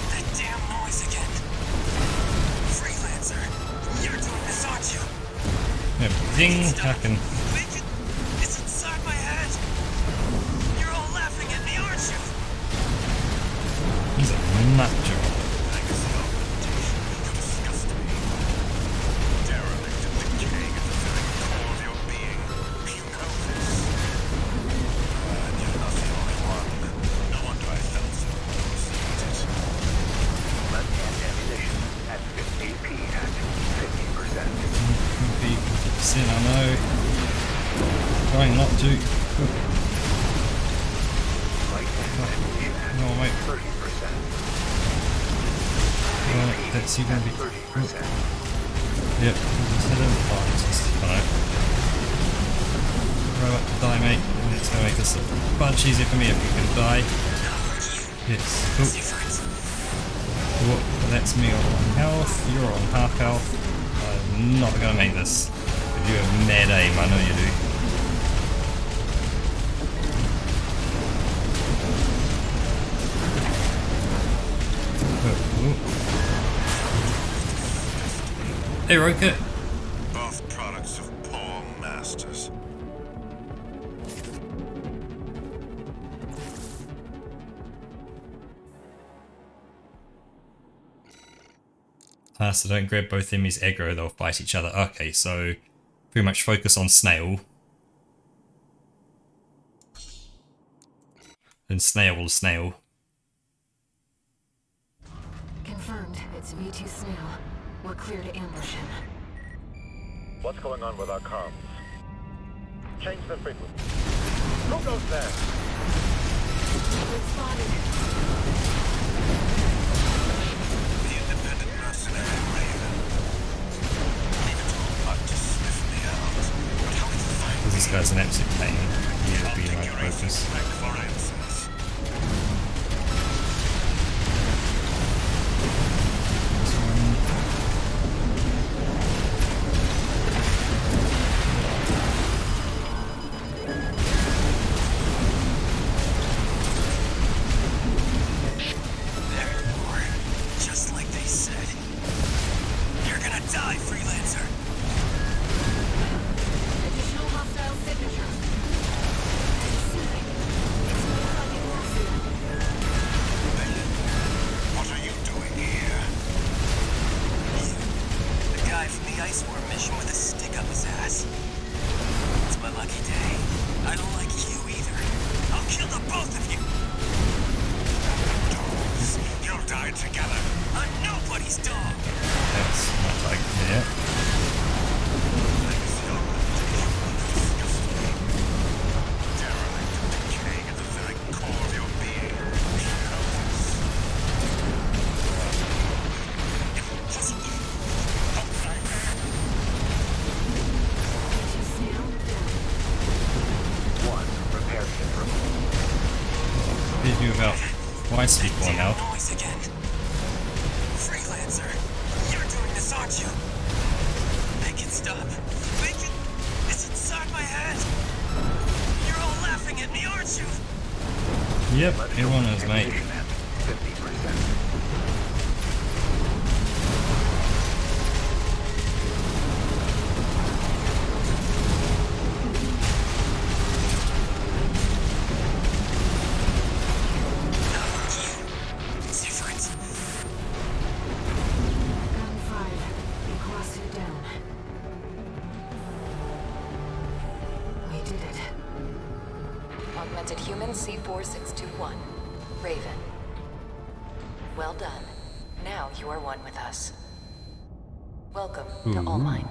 That damn noise again. Freelancer, you're doing this, aren't you? Yeah, ding, I can. Wait, it's inside my head. You're all laughing at me, aren't you? He's a macho. Legacy augmentation. You disgust me. Derelict and decaying at the very core of your being. You know this. And you're not the only one. No wonder I felt so associated. Left-hand ammunition at 50 AP at 50%. Could be 50%, I know. Trying not to. Right-hand ammunition at No, wait. 30%. That's you gonna be. 30%. Yep, just hit him. Oh, he's just. Alright. Right, die, mate. And it's gonna make this a bunch easier for me if you can die. Yes. Cool. Whoa, that's me on 1 health. You're on half health. I'm not gonna make this. If you have mad aim, I know you do. Hey, Rocket. Both products of poor masters. So don't grab both enemies aggro, they'll fight each other. Okay, so pretty much focus on Snail. And Snail will Snail. Confirmed. It's V2 Snail. We're clear to ambush him. What's going on with our comms? Change the frequency. Who goes there? We're spotted. The independent mercenary Raven. Leave it all but to sniff me out. But how did you find Because this me? guy's an absolute pain. He I'll would be take my your AC's focus. wreck for answers. This one. There you are. Just like they said. You're gonna die, freelancer. Additional hostile signature. What are you doing here? The guy from the ice worm mission with a stick up his ass. It's my lucky day. I don't like you either. I'll kill the both of you. Dogs. You'll die together. I'm nobody's dog. That's not like yeah. Legacy augmentation. You disgust me. Derelict and decaying at the very core of your being. You know this. V2 Snail down. 1 repair kit remaining. Did you about twice before now? Noise again. Freelancer, you're doing this, aren't you? Make it stop. Make it. It's inside my head. You're all laughing at me, aren't you? Yep, everyone is, mate. Ammunition at 50%. C4621, Raven. Well done. Now you are one with us. Welcome to All Mind.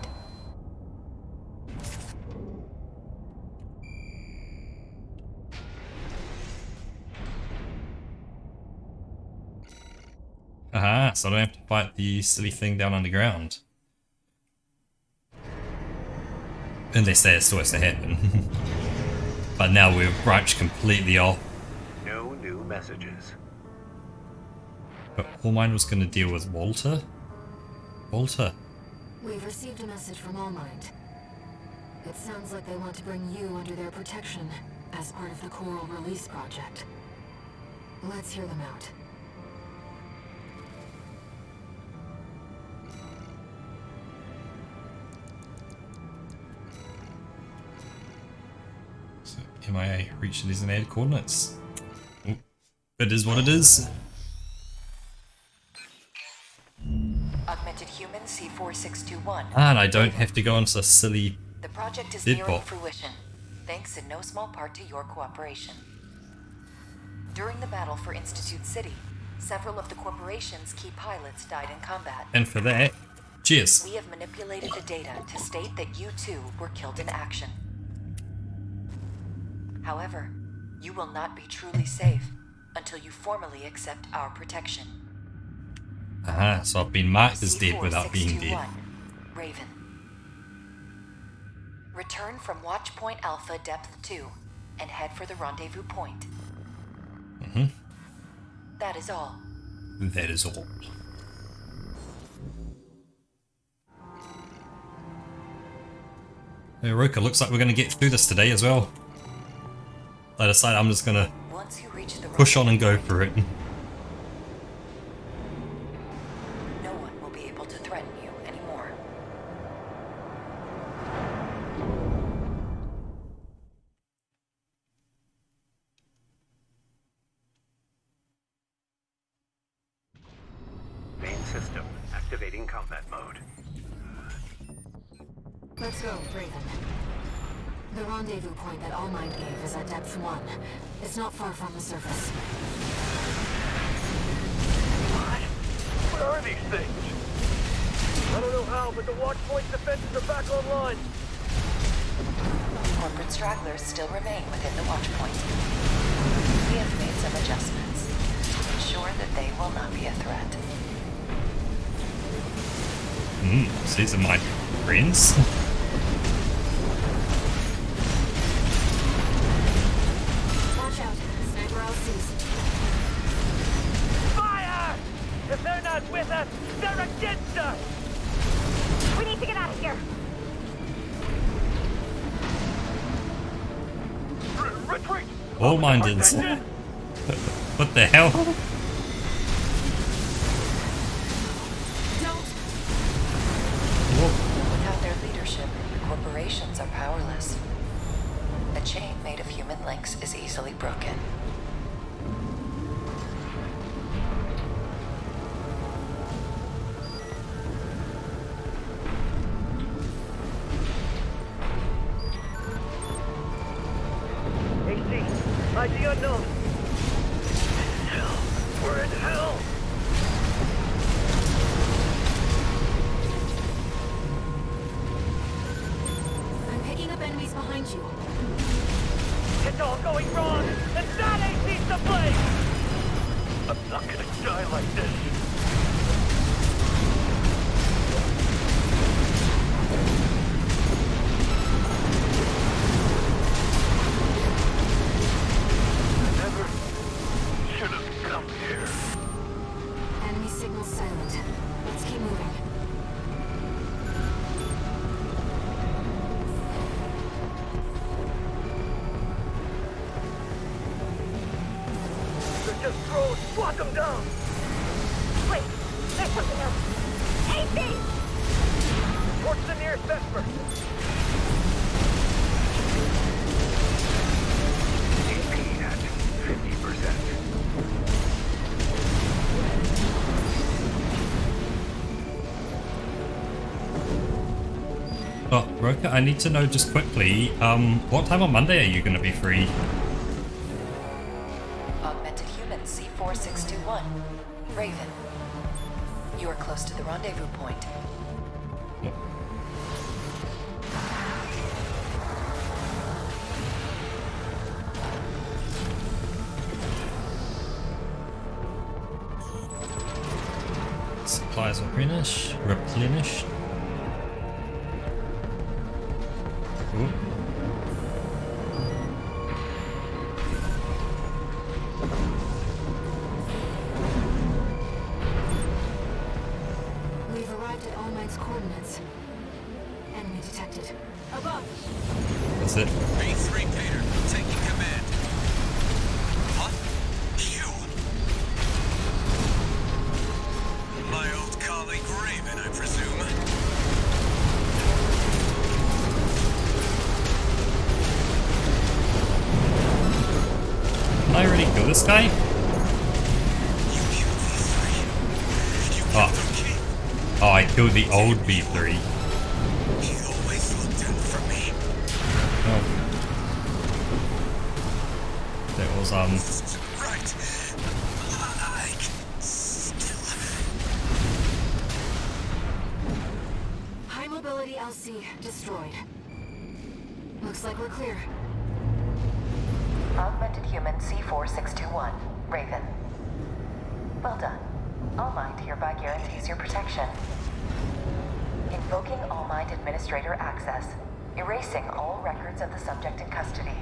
Aha, so I don't have to fight the silly thing down underground. Unless they're supposed to happen. But now we've branched completely off. No new messages. But All Mind was going to deal with Walter? Walter? We've received a message from All Mind. It sounds like they want to bring you under their protection as part of the Coral Release Project. Let's hear them out. So, MIA reached designated coordinates. Oh, it is what it is. Augmented human C4621. And I don't have to go into the silly The project is bid nearing bot. fruition, thanks in no small part to your cooperation. During the battle for Institute City, several of the corporation's key pilots died in combat. And for that, cheers. We have manipulated the data to state that you too were killed in action. However, you will not be truly safe until you formally accept our protection. Aha, so I've been marked as dead without being dead. C4621, Raven. Return from Watchpoint Alpha Depth 2 and head for the rendezvous point. That is all. That is all. Hey, Roka, looks like we're going to get through this today as well. I decided I'm just going to Once you reach the push on and go for it. no one will be able to threaten you anymore. Main system activating combat mode. Let's go, Raven. The rendezvous point that All Mind gave is at depth 1. It's not far from the surface. What are these things? I don't know how, but the Watchpoint's defenses are back online. Corporate stragglers still remain within the Watchpoint. We have made some adjustments to ensure that they will not be a threat. So these are my friends. Watch out, sniper LCs. Fire! If they're not with us, they're against us! We need to get out of here. Retreat! All mindeds. What the hell? Without their leadership, corporations are powerless. A chain made of human links is easily broken. AC, ID unknown. Hell, we're in hell. I'm picking up enemies behind you. It's all going wrong, and that AC's to blame. I'm not gonna die like this. Never should have come here. Enemy signal silent. Let's keep moving. They're just drones. Lock them down. Wait, there's something else. AC! Towards the nearest Vesper. AP at 50%. Oh, Roka, I need to know just quickly, what time on Monday are you going to be free? Augmented human C4621. Raven. You are close to the rendezvous point. Supplies replenished. Ooh. We've arrived at All Might's coordinates. Enemy detected. Above! That's it. B3 Peter, taking command. What? You? My old colleague Raven, I presume. Can I already kill this guy? You killed B3. You killed the king. Oh, I killed the old B3. He always looked out for me. Oh. That was, Right. I can still... High mobility LC destroyed. Looks like we're clear. Augmented human C4621. Raven. Well done. All Mind hereby guarantees your protection. Invoking All Mind Administrator access. Erasing all records of the subject in custody.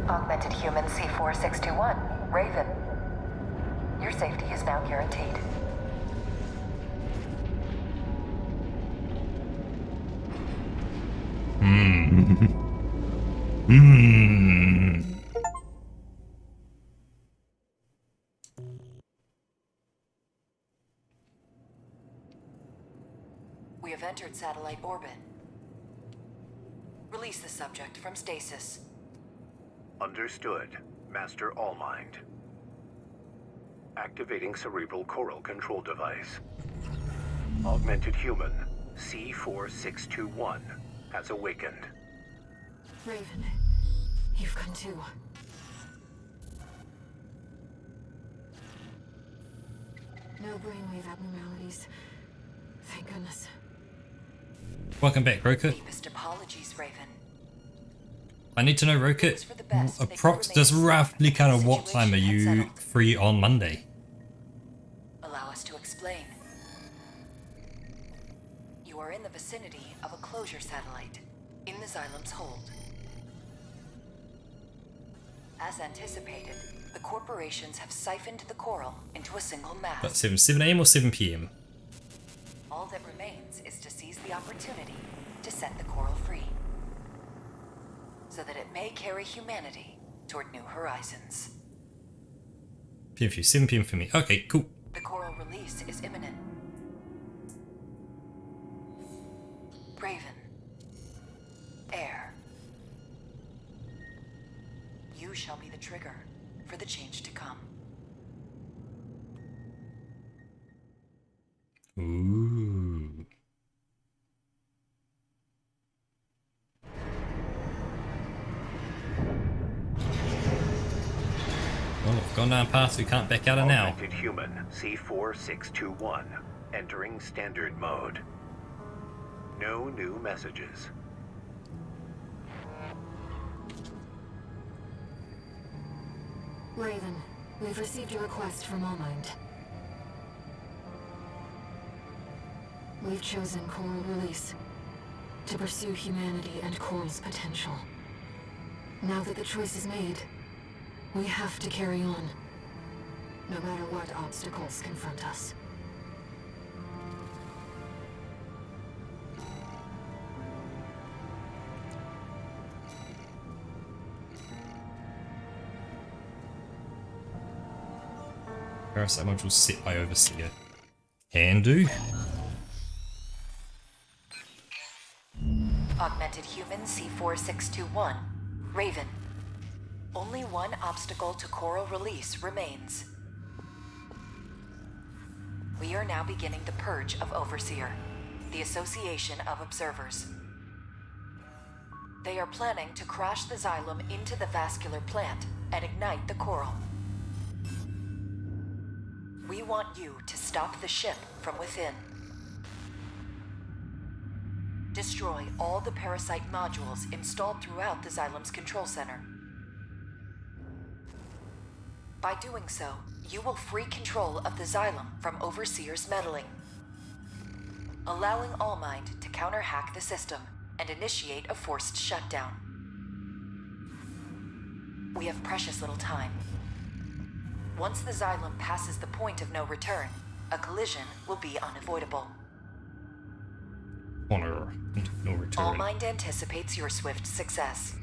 Augmented human C4621. Raven. Your safety is now guaranteed. We have entered satellite orbit. Release the subject from stasis. Understood, Master Allmind. Activating cerebral coral control device. Augmented human C4621 has awakened. Raven, you've gone too. No brainwave abnormalities. Thank goodness. welcome back, Rocket. Deepest apologies, Raven. I need to know, Rocket, just roughly kind of what time are you free on Monday? Allow us to explain. You are in the vicinity of a closure satellite, in the Xylem's hold. As anticipated, the corporations have siphoned the coral into a single mass. But 7 AM or 7 PM? All that remains is to seize the opportunity to set the coral free, so that it may carry humanity toward new horizons. PM for you, 7 PM for me. Okay, cool. The coral release is imminent. Raven. Air. You shall be the trigger for the change to come. Ooh. Well, we've gone down paths we can't back out of now. Augmented human C4621 entering standard mode. No new messages. Raven, we've received a request from All Mind. We've chosen Coral Release to pursue humanity and Coral's potential. Now that the choice is made, we have to carry on, no matter what obstacles confront us. Parasite module set by Overseer. Can do. Augmented human C4621. Raven. Only one obstacle to coral release remains. We are now beginning the purge of Overseer, the Association of Observers. They are planning to crash the Xylem into the vascular plant and ignite the coral. We want you to stop the ship from within. Destroy all the parasite modules installed throughout the Xylem's control center. By doing so, you will free control of the Xylem from Overseer's meddling, allowing Allmind to counter-hack the system and initiate a forced shutdown. We have precious little time. Once the Xylem passes the point of no return, a collision will be unavoidable. Honor and no return. Allmind anticipates your swift success.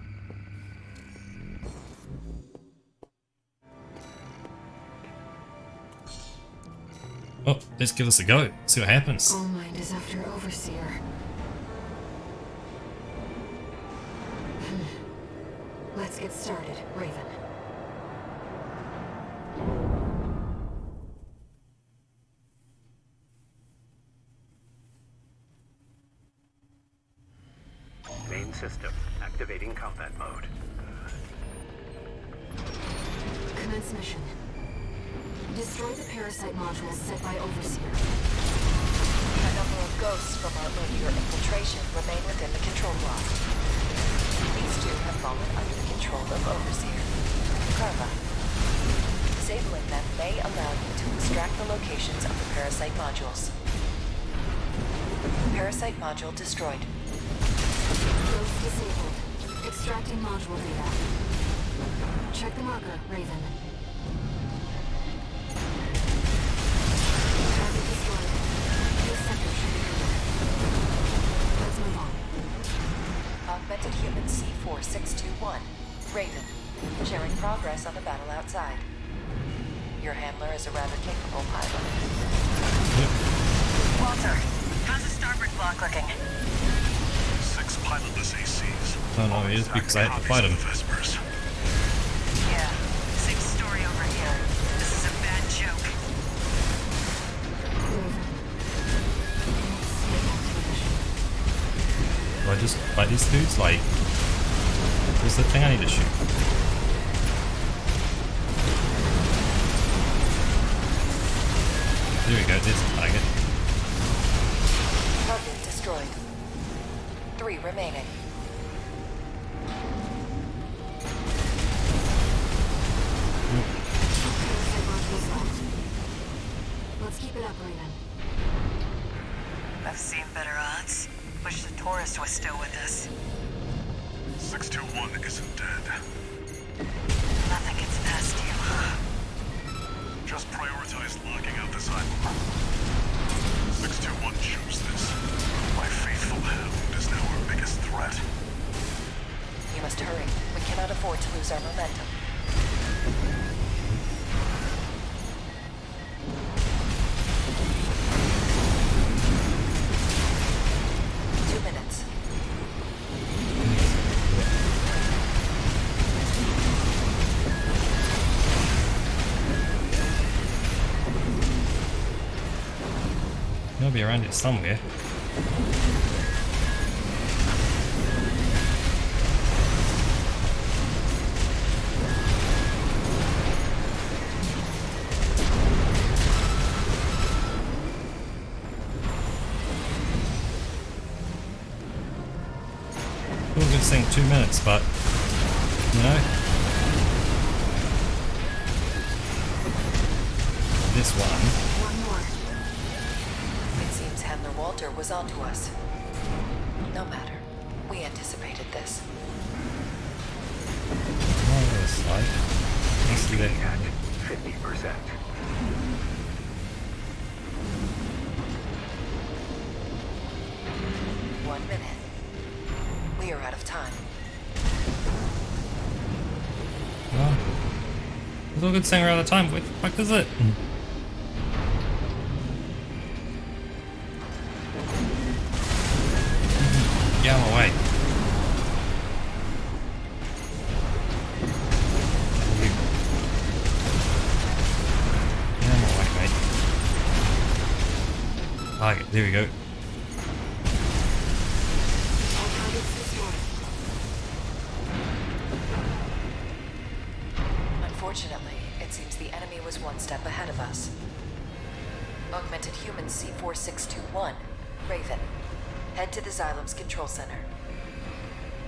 Oh, let's give this a go. See what happens. Allmind is after Overseer. Let's get started, Raven. Main system activating combat mode. Commence mission. Destroy the parasite modules set by Overseer. A number of ghosts from our earlier infiltration remain within the control block. These two have fallen under the control of Overseer, Carla. Disabling them may allow you to extract the locations of the parasite modules. Parasite module destroyed. Ghost disabled. Extracting module data. Check the marker, Raven. Target destroyed. This sector should be clear. Let's move on. Augmented Human C4621, Raven, sharing progress on the battle outside. Your handler is a rather capable pilot. Walter, how's the starboard block looking? 6 pilotless ACs. Oh no, it is because I had to fight him. Vespers. Yeah, same story over here. This is a bad joke. Do I just fight these dudes? Like, where's the thing I need to shoot? There we go, there's the target. Target destroyed. 3 remaining. Let's keep it up, Raven. I've seen better odds. Wish the tourist was still with us. 621 isn't dead. Nothing gets past you. Just prioritize locking out the Xylem. 621 chose this. My faithful hound is now our biggest threat. You must hurry. We cannot afford to lose our momentum. He'll be around it somewhere. Cool, good thing 2 minutes, but you know, this one. Walter was onto us. No matter. We anticipated this. Oh, this like. Let's do that. At 50%. One minute. We are out of time. Well, it's all good saying we're out of time. Where the fuck is it? Get out of my way. Get out of my way, mate. Okay, there we go. It seems the enemy was one step ahead of us. Augmented Human C4621, Raven. Head to the Xylem's control center.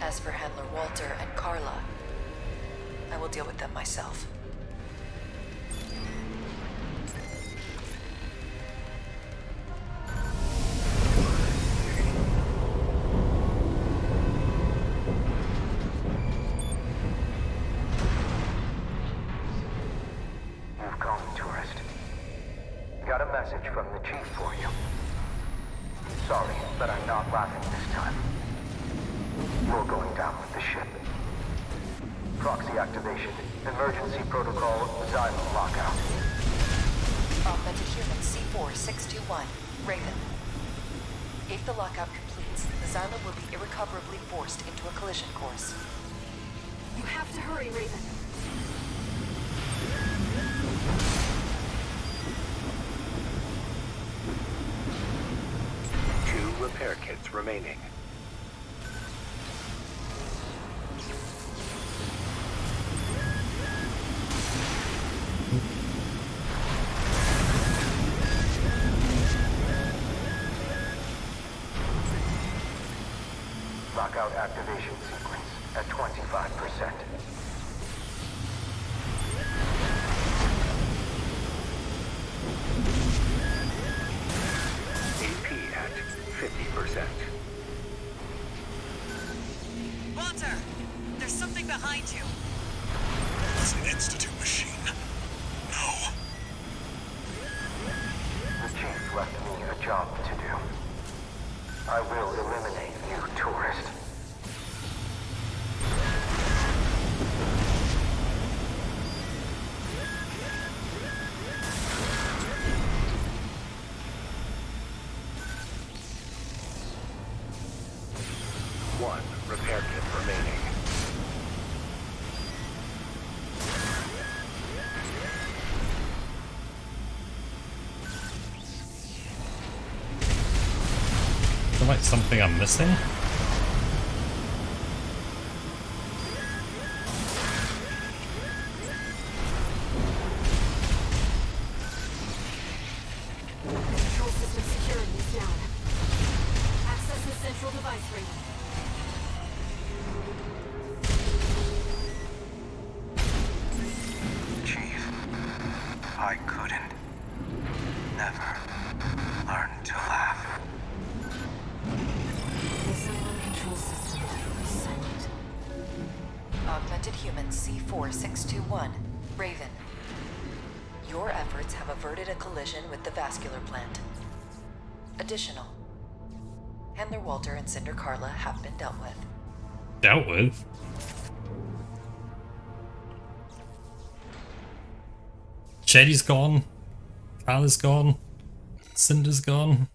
As for Handler Walter and Carla, I will deal with them myself. You've come, tourist. Got a message from the chief for you. Sorry, but I'm not laughing this time. You're going down with the ship. Proxy activation. Emergency protocol. Xylem lockout. Augmented Human C4621, Raven. If the lockout completes, the Xylem will be irrecoverably forced into a collision course. You have to hurry, Raven. Two repair kits remaining. Lockout activation sequence at 25%. AP at 50%. Walter! There's something behind you. It's an Institute machine. No. The chief left me a job to do. I will eliminate you, tourist. One repair kit remaining. Is there like something I'm missing? Control system security is down. Access the central device ring. Chief, I couldn't. Never learn to laugh. The Xylem control system is silent. Augmented Human C4621, Raven. Your efforts have averted a collision with the vascular plant. Additional. Handler Walter and Cinder Carla have been dealt with. Dealt with? Shetty's gone. Carla's gone. Cinder's gone.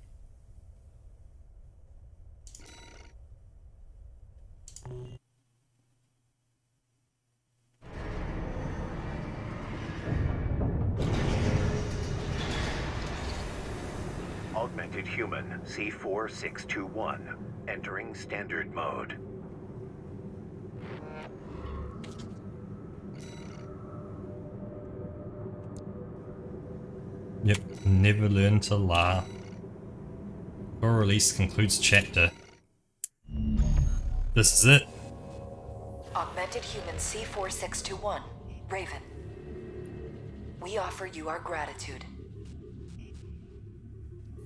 Augmented Human C4621, entering standard mode. Yep, never learn to laugh. Core release concludes chapter. This is it. Augmented Human C4621, Raven. We offer you our gratitude.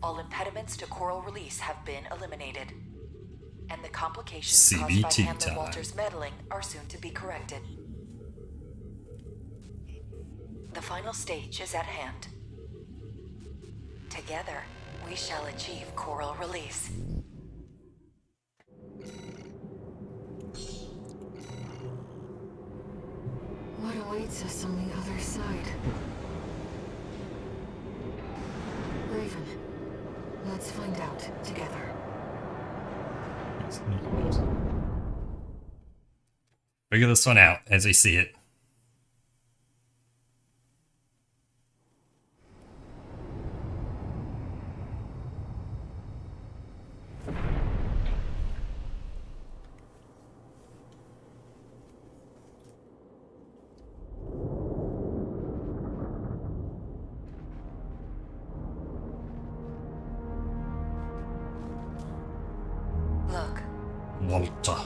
All impediments to coral release have been eliminated, and the complications caused by CBT Handler time. Walter's meddling are soon to be corrected. The final stage is at hand. Together, we shall achieve coral release. What awaits us on the other side? Raven, let's find out together. Figure this one out as we see it. Walter.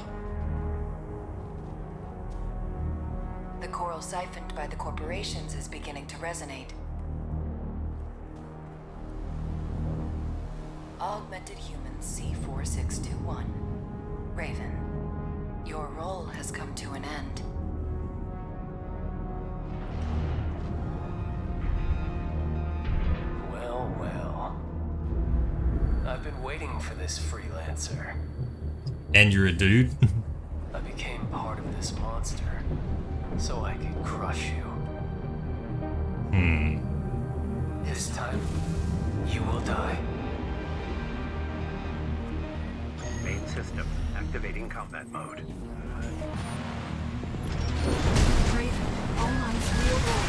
The coral siphoned by the corporations is beginning to resonate. Augmented Human C4621. Raven, your role has come to an end. Well, well. I've been waiting for this freelancer. And you're a dude? I became part of this monster, so I could crush you. This time, you will die. Main system activating combat mode. Raven, all lines real roll.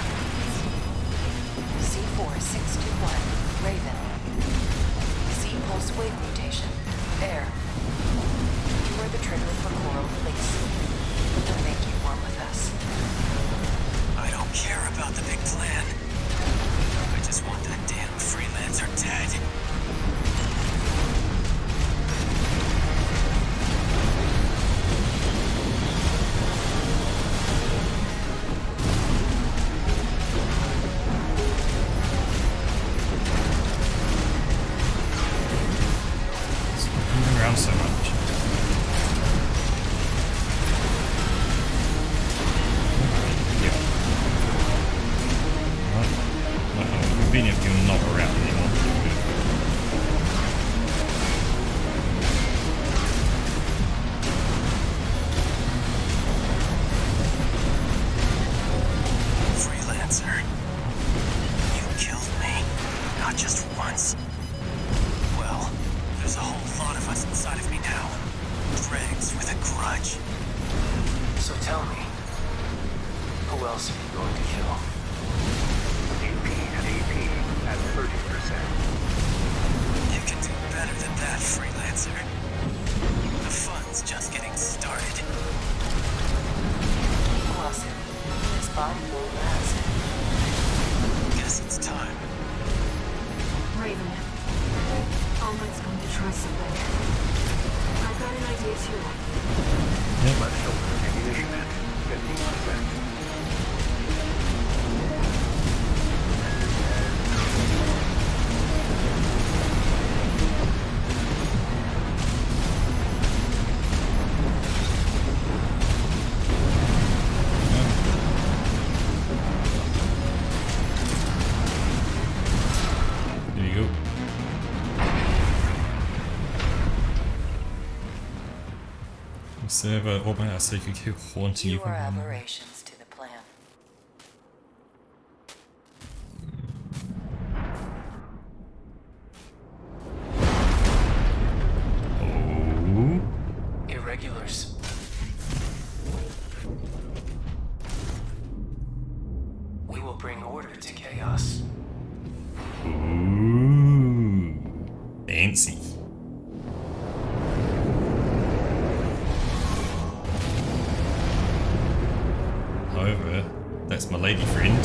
C4621. Raven. Z-pulse wave mutation. There. You are the trigger for coral release. We'll make you one with us. I don't care about the big plan. I just want that damn freelancer dead. Moving around so much. Yeah. Well, convenient if you're not around anymore. Freelancer. You killed me. Not just once. Well, there's a whole lot of us inside of me now. Dregs with a grudge. So tell me, who else are you going to kill? AP and AP at 30%. You can do better than that, freelancer. The fun's just getting started. Lawson, this body won't last. Guess it's time. Raven, Almond's going to try something. I've got an idea too. Left shoulder ammunition at 15%. There you go. Server augment so you can keep haunting you. You are aberrations to the plan. Oh. Irregulars. We will bring order to chaos. Ooh. Fancy. However, that's my lady friend.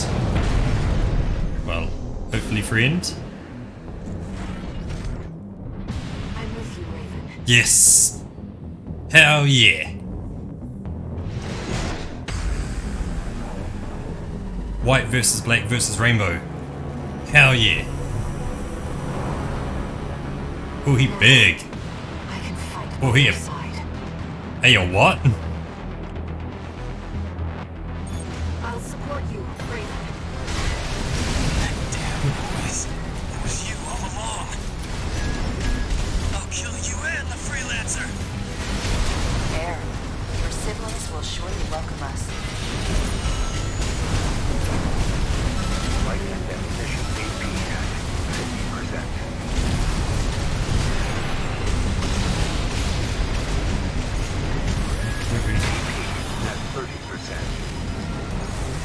Well, hopefully friend. I'm with you, Raven. Yes! Hell yeah! White versus black versus rainbow. Hell yeah! Oh, he big. I can fight Oh, on he your a... side. Hey, yo, what? I'll support you, Raven. Damn, boys. It was you all along. I'll kill you and the freelancer. Air, your siblings will surely welcome us. Light and ammunition AP at 50%. At 30%.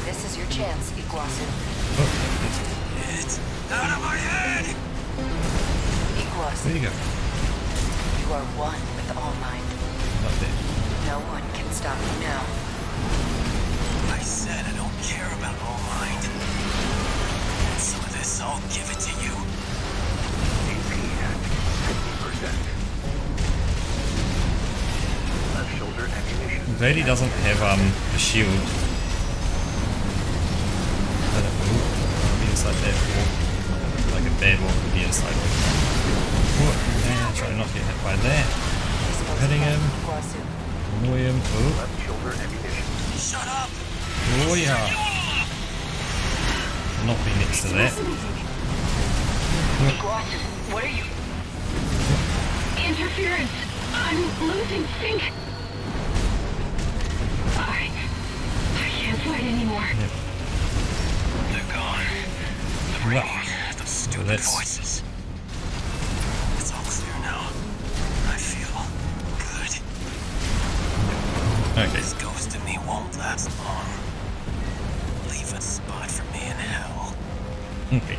This is your chance, Iguazu. It's out of my head! Iguazu, There you go. you are one with All Might. Not dead. No one can stop you now. I said I don't care about All Mind. And some of this, I'll give it to you. AP at 50%. Glad he doesn't have a shield. Be inside that wall. Like a bad wall could be inside. Try not to get hit by that. Hitting him. Annoy him. Oh. Shut up! Oh yeah. Not be next to that. What are you? Interference. I'm losing sync. I can't fight anymore. Yep. They're gone. The ringing, those stupid voices. It's all clear now. I feel good. Okay. This ghost in me won't last long. Leave a spot for me in hell. Okay.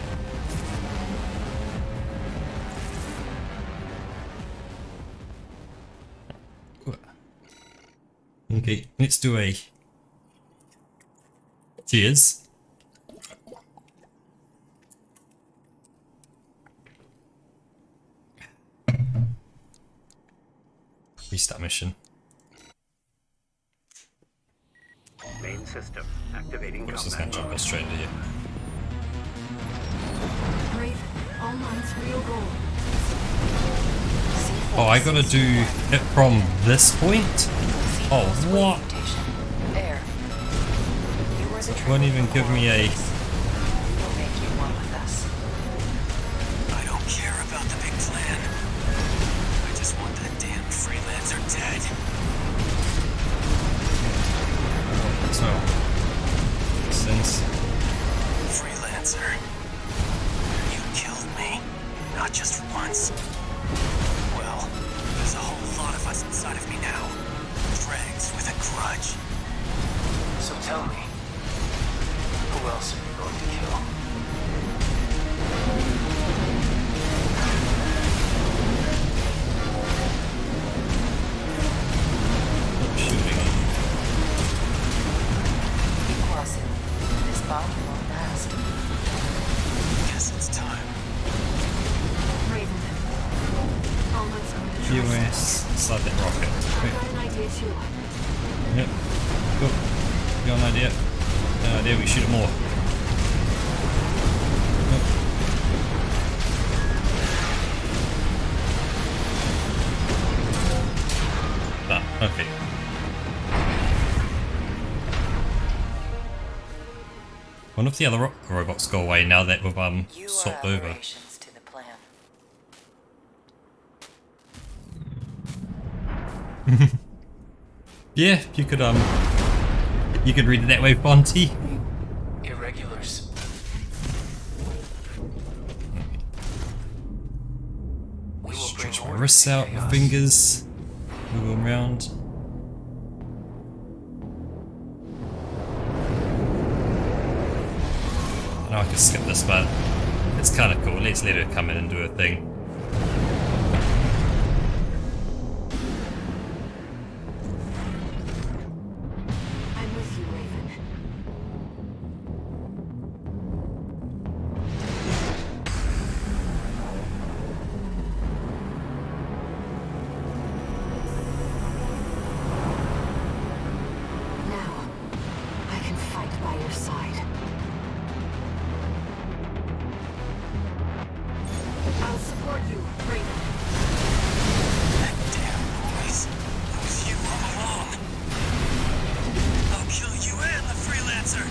Okay, let's do a cheers. Restart mission. Main system activating. What's this gonna jump us straight into you? Raven, all mines real goal. Oh, I gotta do it from this point? Oh, what? There. You were the It won't even give me a... We'll make you one with us. I don't care about the big plan. I just want that damn freelancer dead. So... Since... Freelancer. You killed me. Not just once. Well, there's a whole lot of us inside of me now. Dregs with a grudge. So tell me, who else are you going to kill? Shooting. Iguazu, this bomb won't last. Guess it's time. Raven, all mines going to trust. US. Slide that rocket. I've got an idea too. Yep. Cool. You got an idea? No idea, we shoot it more. Yep. Ah, okay. Wonder if the other robots go away now that we've You swapped are over. aberrations to the plan. Yeah, you could read it that way, Bonty. Irregulars. We will bring Stretch my order wrists to out, chaos. fingers, move them around. I know I could skip this, but it's kind of cool. Let's let her come in and do her thing. I'm with you, Raven. Now, I can fight by your side. I'll support you, Raven. That damn noise. It was you all along. I'll kill you and the freelancer.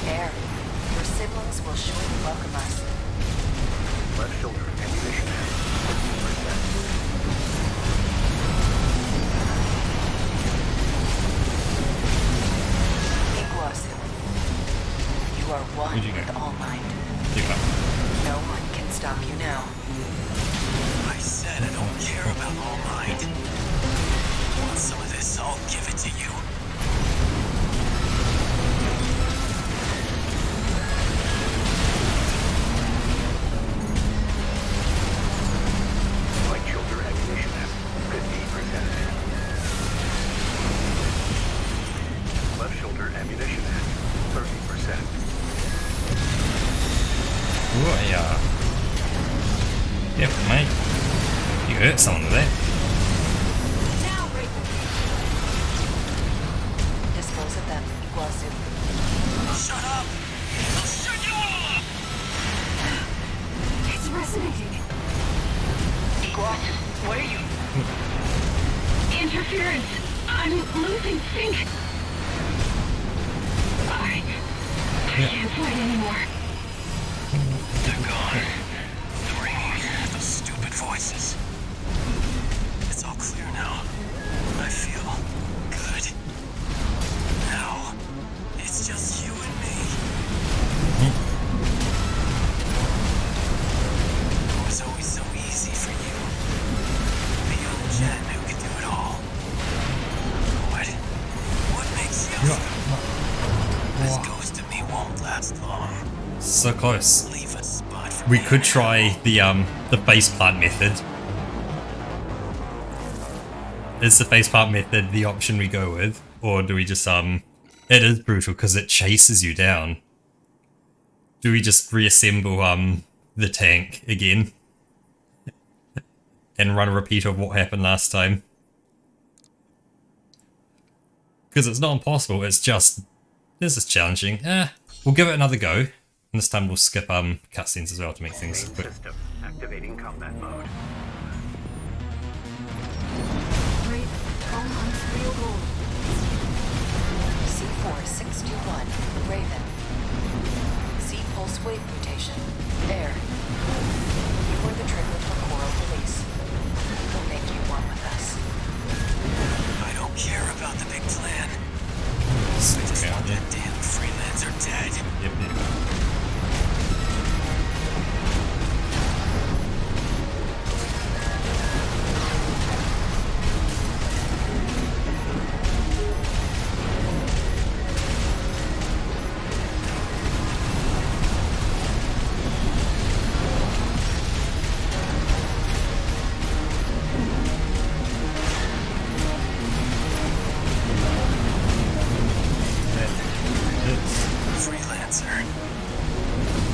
Air, your siblings will surely welcome us. Left shoulder ammunition at 50%. Iguazu, you are one Where'd you go? with All Might. You go. No one can stop you now. I said I don't care about All Might. Want some of this? I'll give it to you. Right shoulder ammunition at 50%. Left shoulder ammunition at 30%. Ooh, yeah. Yep, mate. You hurt someone with that. Now, Raven. can't fight anymore. They're gone. Ringing those stupid voices. It's all clear now. I feel good. Now, it's just you and me. It was always so easy for you. The young Jen who could do it all. What makes you think this ghost of me won't last long? So close. Leave a spot for We me could now. try the faceplant method. Is the faceplant method the option we go with? Or do we just, it is brutal because it chases you down. Do we just reassemble, the tank again? And run a repeat of what happened last time? Because it's not impossible, it's just, this is challenging. We'll give it another go. And this time we'll skip, cutscenes as well to make things Main quick. system activating combat mode. Raven, all mines real gold. C4621, Raven. C-pulse wave mutation. Air. You were the trigger for coral release. We'll make you one with us. I don't care about the big plan. I Stick just out want there. that damn freelancer dead. Yep. Freelancer.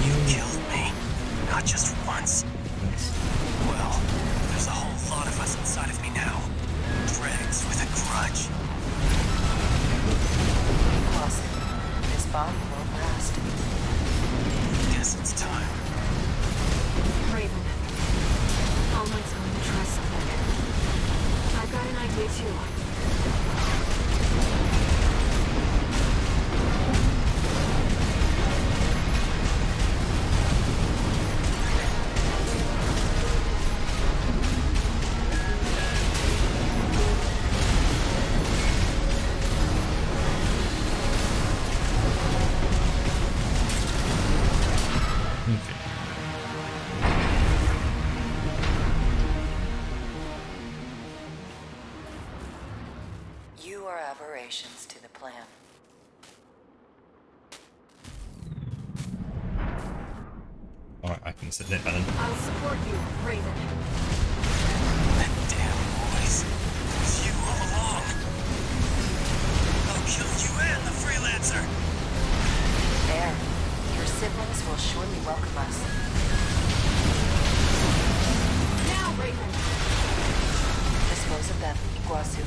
You killed me. Not just once. Well, there's a whole lot of us inside of me now. Dregs with a grudge. Clausen, this body won't last. Guess it's time. Raven, all mine's going to try something. I've got an idea too. You are aberrations to the plan. Alright, I can sit that button. I'll support you, Raven. That damn voice. It was you all along. I'll kill you and the freelancer. Air, your siblings will surely welcome us. Now, Raven! Dispose of them, Iguazu.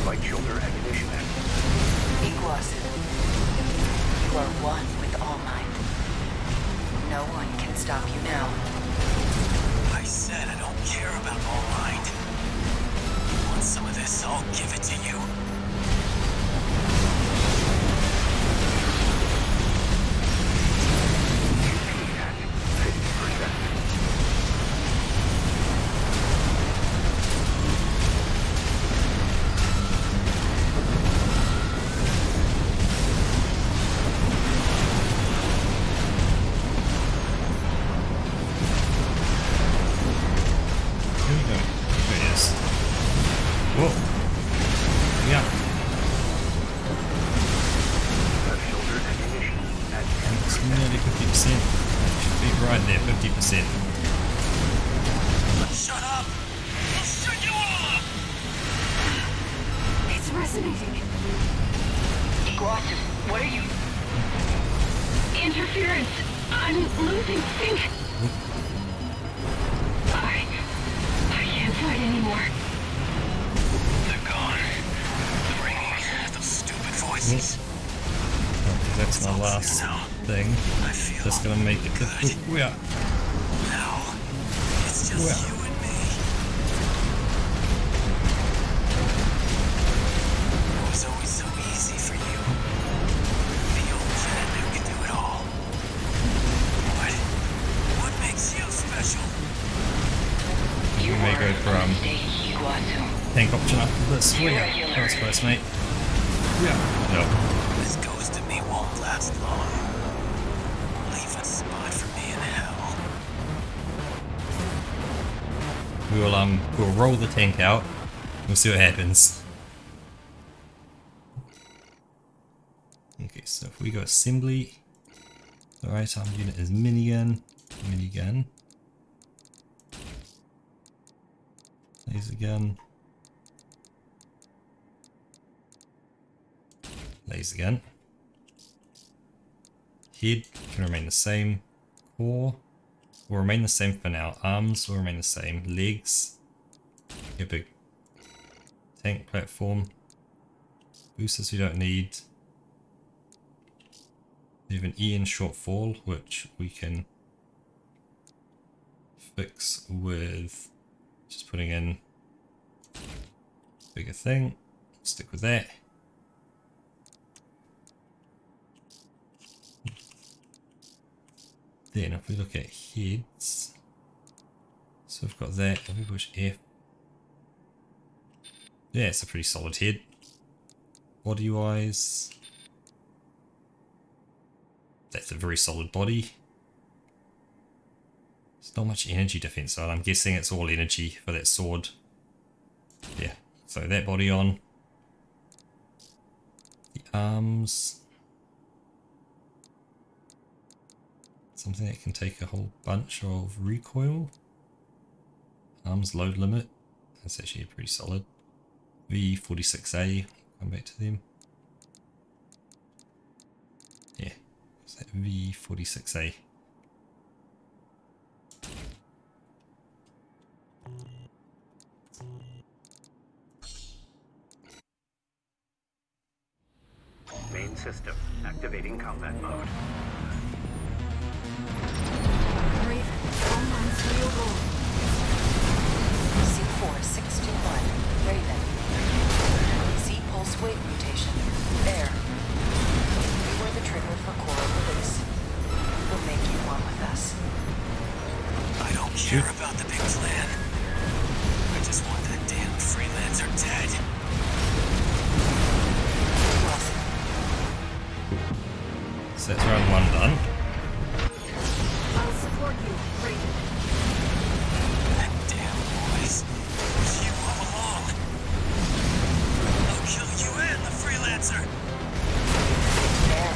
Light shoulder ammunition. Iguazu. You are one with All Might. No one can stop you now. I said I don't care about All Might. Want some of this? I'll give it to you. Here we go. Here it is. Whoa. Yeah. Left shoulder ammunition at It's nearly 50%. Should be right there, 50%. Shut up! I'll shut you all up! It's resonating. Iguazu, what are you... Interference. I'm losing sync. I can't fight anymore. They're gone. Ringing those stupid voices. That's my last thing. Just gonna make it difficult. Yeah. Now, it's just you and me. It was always so easy for you. The old kid who can do it all. What makes you special? You may go from tank option after this. Yeah, that was close, mate. Yeah. No. This ghost of me won't last long. Leave a spot for me in hell. We'll roll the tank out. We'll see what happens. Okay, so if we go assembly, the right arm unit is minigun. Laser gun. Laser gun. Head can remain the same. Core will remain the same for now. Arms will remain the same. Legs. A big tank platform. Boosters we don't need. We have an EN shortfall, which we can fix with just putting in bigger thing. Stick with that. Then if we look at heads, so we've got that, if we push F, yeah, it's a pretty solid head. Body wise, that's a very solid body. There's not much energy defense, so I'm guessing it's all energy for that sword. Yeah, so that body on. The arms. Something that can take a whole bunch of recoil. Arms load limit. That's actually pretty solid. V46A. Come back to them. Yeah. What's that? V46A. Main system activating combat mode. C4621, Raven. Z-pulse wave mutation. There. You were the trigger for coral release. We'll make you one with us. I don't care about the big plan. I just want that damn freelancer dead. So that's round one done. I'll support you, Raven. That damn boys. You all along. I'll kill you and the freelancer. There.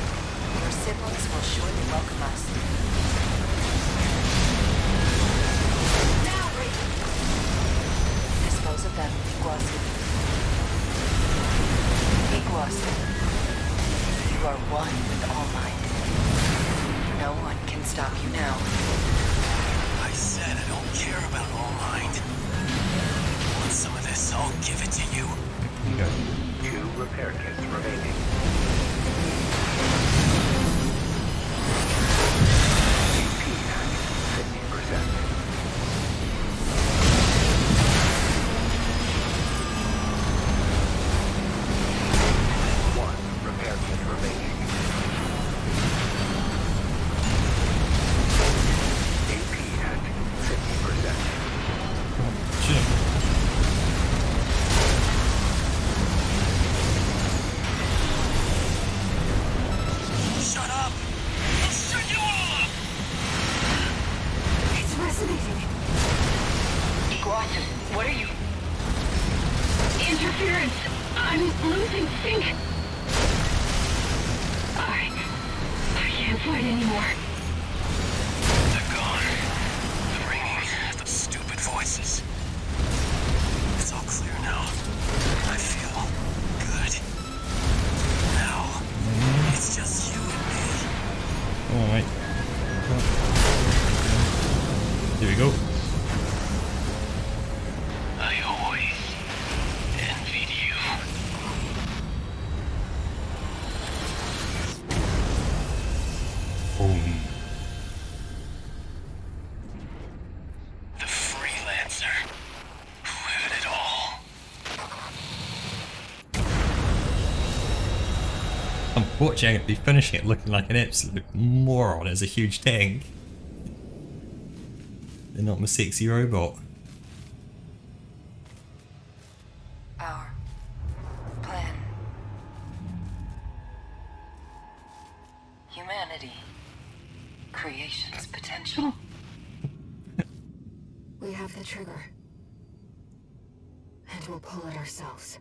Your siblings will surely welcome us. Now, Raven. Dispose of them, Iguazu. Iguazu. You are one with All Might. No one can stop you now. I said I don't care about All Might. Want some of this? I'll give it to you. There you go. 2 repair kits remaining. AP at 50%. 1 repair kit remaining. AP at 50%. Shit. Shut up! I'll shut you all up! It's resonating. Iguazu, what are you? Interference. I'm losing sync. I can't fight anymore. They're gone. The ringing, the stupid voices. It's all clear now. I feel good. Now, it's just you and me. Alright. Here we go. I always envied you. Watching it be finishing it looking like an absolute moron as a huge tank. And not my sexy robot. Our plan. Humanity. Creation's potential. We have the trigger. And we'll pull it ourselves.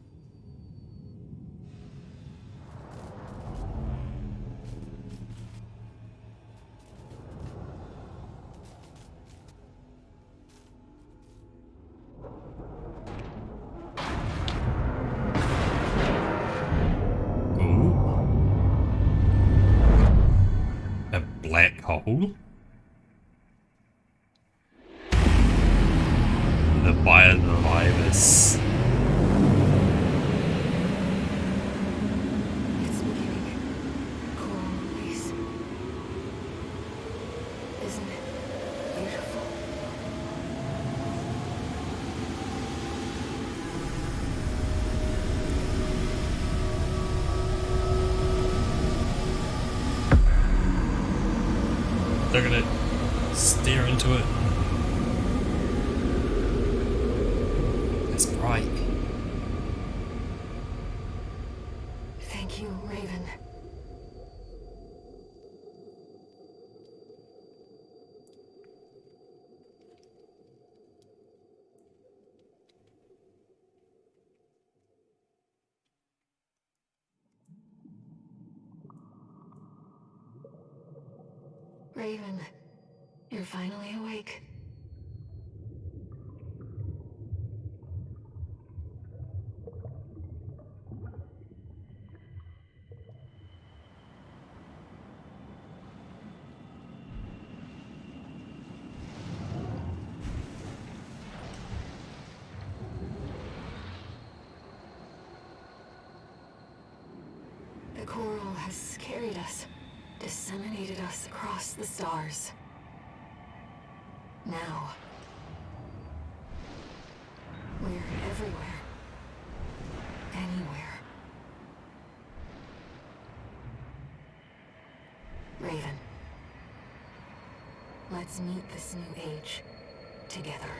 A black hole? The biovirus. It's beginning. Coral ice. Isn't it beautiful? They're gonna stare into it. It's bright. Thank you, Raven. Raven, you're finally awake. The coral has carried us, disseminated us across the stars. Now, we're everywhere. Anywhere. Raven, let's meet this new age together.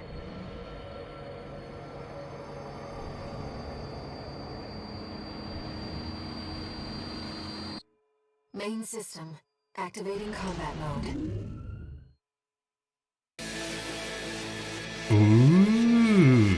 Main system, activating combat mode. Ooh.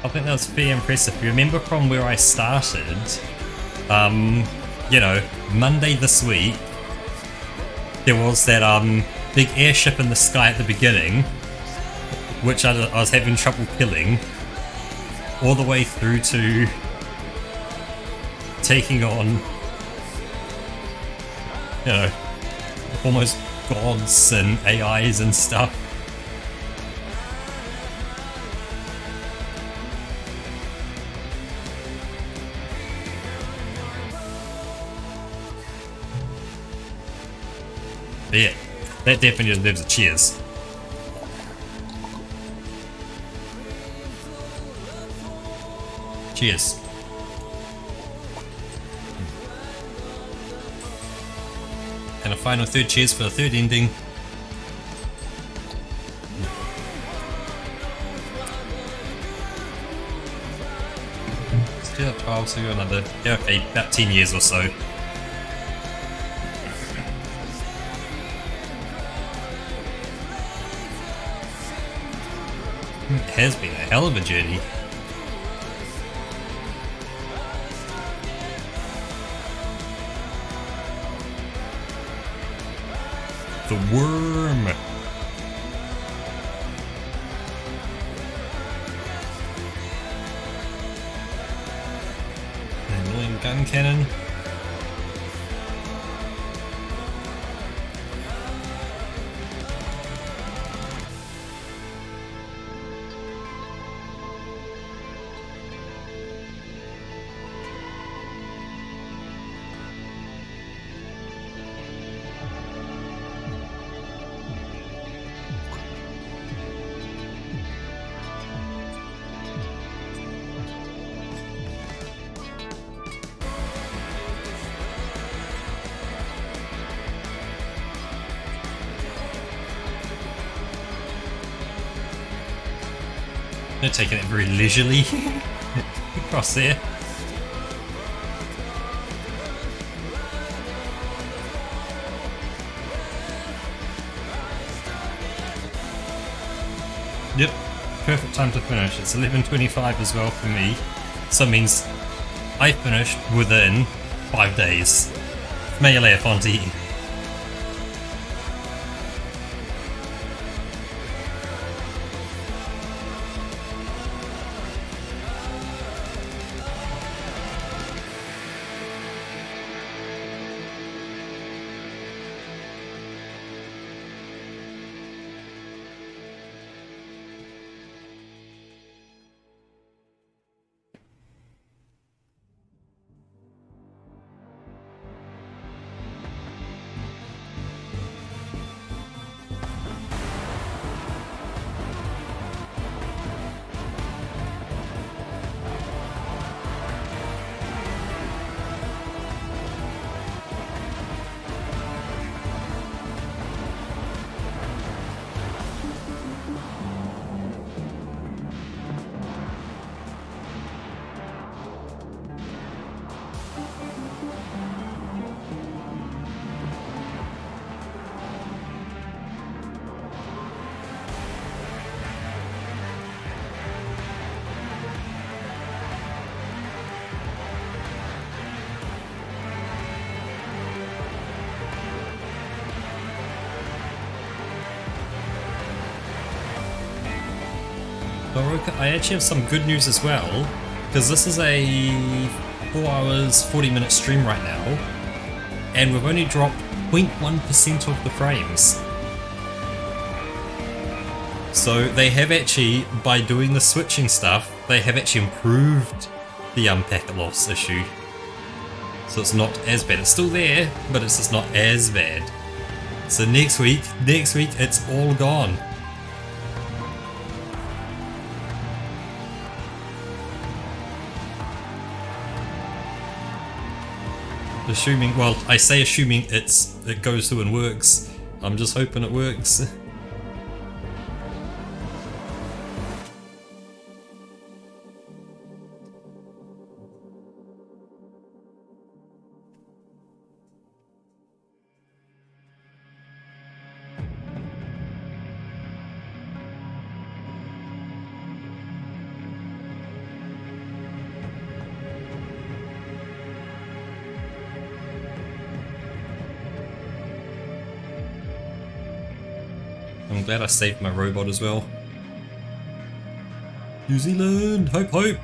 I think that was very impressive. You remember from where I started, you know, Monday this week, there was that big airship in the sky at the beginning, which I was having trouble killing, all the way through to taking on, you know, almost gods and AIs and stuff. But yeah, that definitely deserves a cheers. Cheers. And a final third cheers for the third ending. Still 12, so another, yeah, okay, about 10 years or so. It has been a hell of a journey. The worm. gun cannon. They're taking it very leisurely across there. Yep, perfect time to finish. It's 11:25 as well for me, so it means I finished within 5 days. Melee Fontaine. I actually have some good news as well, because this is a 4 hours 40-minute stream right now, and we've only dropped 0.1% of the frames. So they have actually, by doing the switching stuff, they have actually improved the packet loss issue. So it's not as bad. It's still there, but it's just not as bad. So next week it's all gone. Assuming, well, I say assuming it goes through and works. I'm just hoping it works. I'm glad I saved my robot as well. New Zealand! Hope, hope!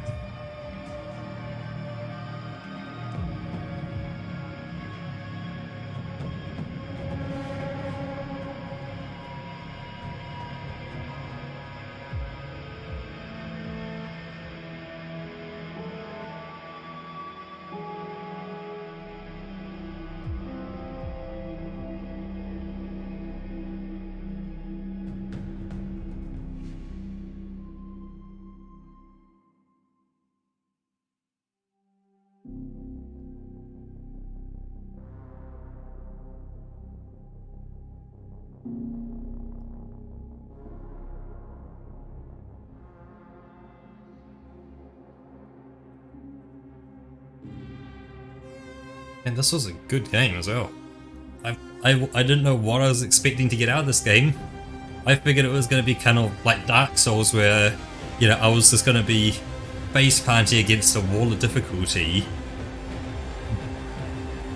And this was a good game as well. I didn't know what I was expecting to get out of this game. I figured it was going to be kind of like Dark Souls where, you know, I was just going to be face planting against a wall of difficulty.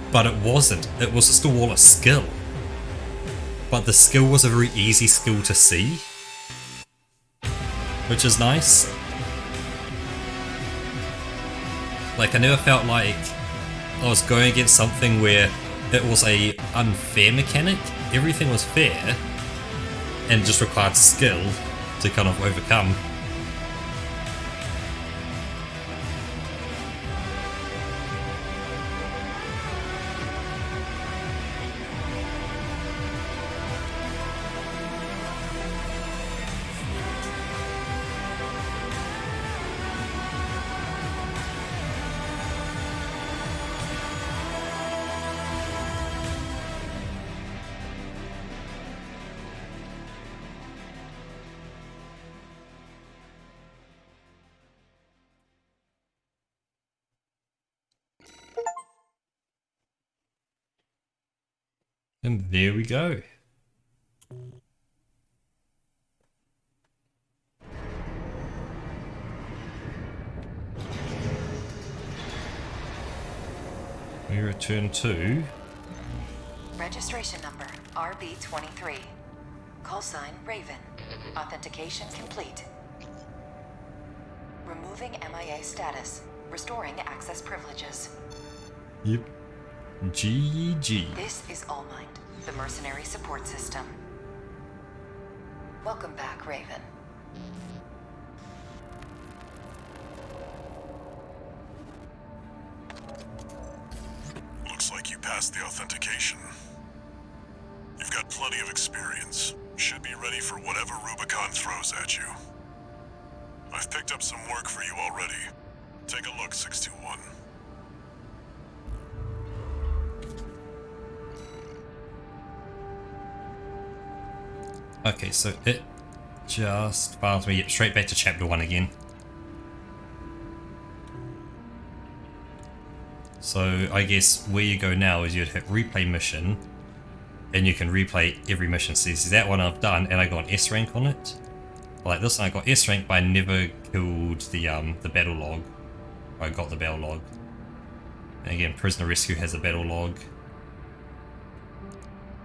But it wasn't. It was just a wall of skill. But the skill was a very easy skill to see. Which is nice. Like, I never felt like I was going against something where it was a unfair mechanic. Everything was fair and just required skill to kind of overcome. And there we go. We return to Registration number RB23. Call sign Raven. Authentication complete. Removing MIA status. Restoring access privileges. Yep. GG. This is Allmind, the mercenary support system. Welcome back, Raven. Looks like you passed the authentication. You've got plenty of experience. Should be ready for whatever Rubicon throws at you. I've picked up some work for you already. Take a look, 621. Okay, so it just files me straight back to chapter 1 again. So I guess where you go now is you'd hit replay mission, and you can replay every mission. So see that one I've done, and I got an S rank on it. Like this one I got S rank, but I never killed the battle log. I got the battle log. And again, prisoner rescue has a battle log,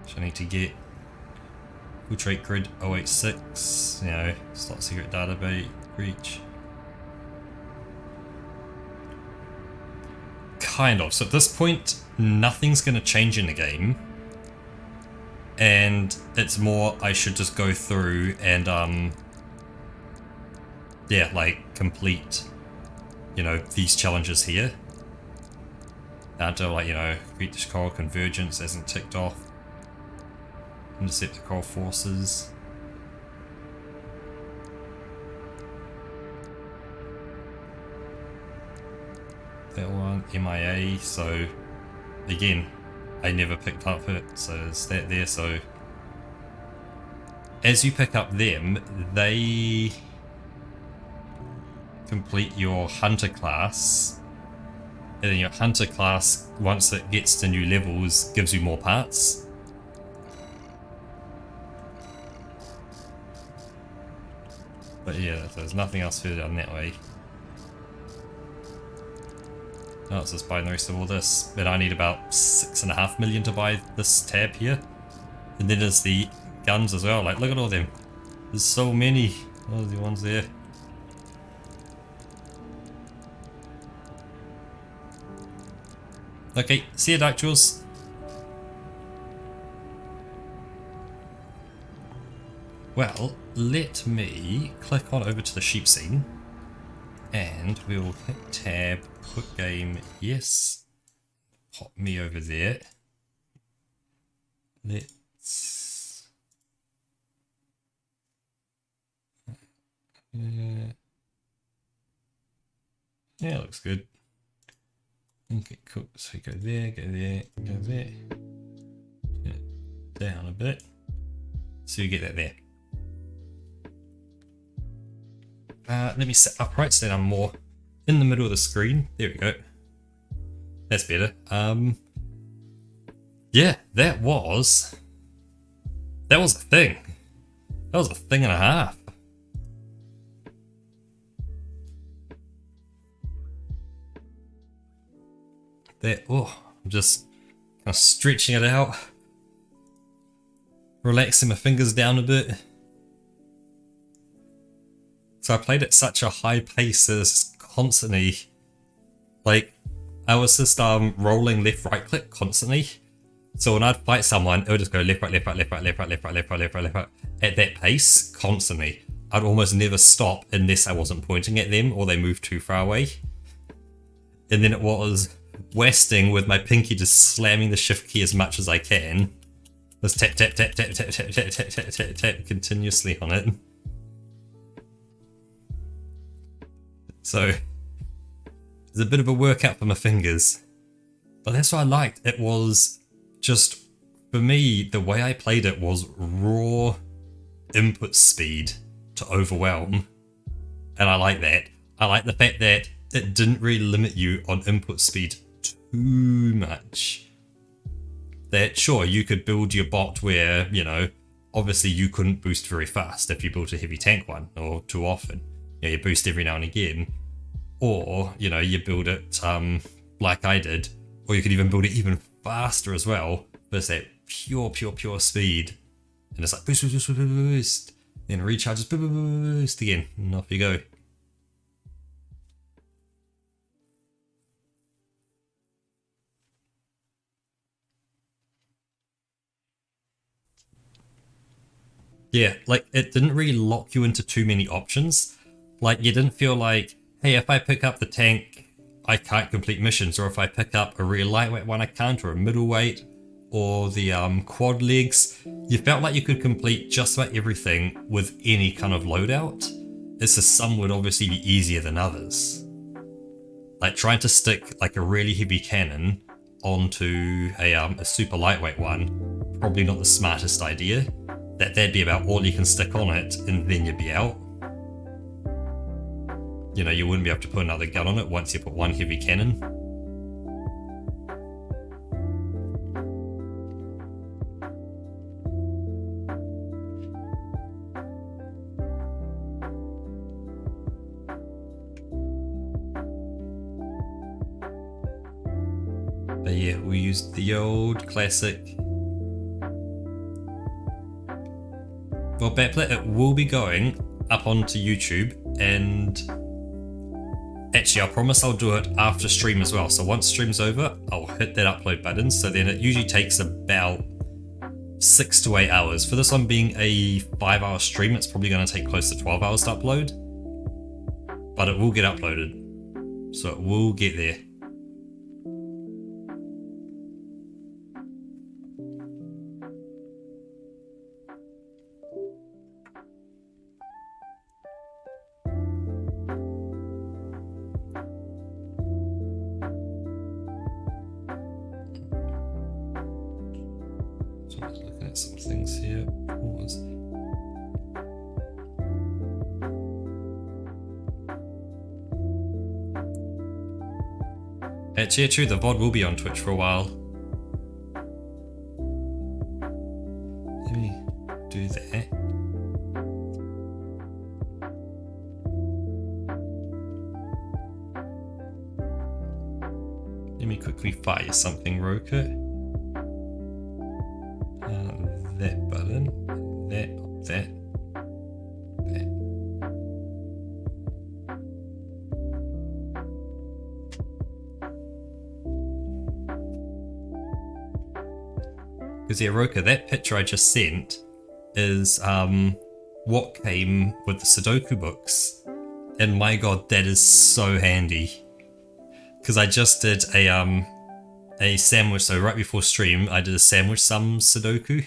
which I need to get. Infiltrate grid 086, you know, slot secret database breach. Kind of. So at this point, nothing's going to change in the game. And it's more, I should just go through and, yeah, like, complete, you know, these challenges here. Until, like, you know, complete the coral convergence isn't ticked off. Intercept the coral forces. That one, MIA, so again, I never picked up it, so there's that there. So as you pick up them, they complete your hunter class, and then your hunter class, once it gets to new levels, gives you more parts. But yeah, there's nothing else further down that way. No, it's just buying the rest of all this. But I need about 6.5 million to buy this tab here. And then there's the guns as well. Like, look at all them. There's so many. All the ones there. Okay, see you, Dark Jules. Well, let me click on over to the sheep scene, and we will hit tab, quick game, yes, pop me over there. Let's, yeah, looks good. Okay, cool, so we go there, go there, go there, down a bit, so you get that there. Let me sit upright so that I'm more in the middle of the screen. There we go. That's better. Yeah, that was a thing. That was a thing and a half. That, oh, I'm just kind of stretching it out. Relaxing my fingers down a bit. So I played at such a high pace as constantly, like, I was just rolling left right click constantly. So when I'd fight someone, it would just go left right left right left right left right left right left right left right left right at that pace constantly. I'd almost never stop unless I wasn't pointing at them or they moved too far away. And then it was westing with my pinky just slamming the shift key as much as I can. Just tap tap tap tap tap tap tap tap tap tap tap continuously on it. So it's a bit of a workout for my fingers. But that's what I liked. It was just, for me, the way I played it was raw input speed to overwhelm. And I like that. I like the fact that it didn't really limit you on input speed too much. That sure, you could build your bot where, you know, obviously you couldn't boost very fast if you built a heavy tank one, or too often. You know, you boost every now and again. Or, you know, you build it like I did, or you could even build it even faster as well. But it's that pure speed. And it's like boost, boost, boost, boost, boost. Then recharges, boost, boost, boost again, and off you go. Yeah, like it didn't really lock you into too many options. Like you didn't feel like, hey, if I pick up the tank, I can't complete missions, or if I pick up a real lightweight one, I can't, or a middleweight, or the quad legs. You felt like you could complete just about everything with any kind of loadout. It's just some would obviously be easier than others. Like trying to stick like a really heavy cannon onto a super lightweight one, probably not the smartest idea. That'd be about all you can stick on it, and then you'd be out. You know, you wouldn't be able to put another gun on it once you put one heavy cannon. But yeah, we used the old classic. Well, Backlit, it will be going up onto YouTube, and actually I promise I'll do it after stream as well. So once stream's over, I'll hit that upload button. So then it usually takes about 6 to 8 hours. For this one being a 5-hour stream, it's probably going to take close to 12 hours to upload. But it will get uploaded. So it will get there. Some things here. Pause. Actually, true, the VOD will be on Twitch for a while. Let me do that. Let me quickly fire something, Roker. That button, that. Because yeah, Roka, that picture I just sent is what came with the Sudoku books, and my god, that is so handy. Because I just did a sandwich, so right before stream, I did a sandwich sum Sudoku.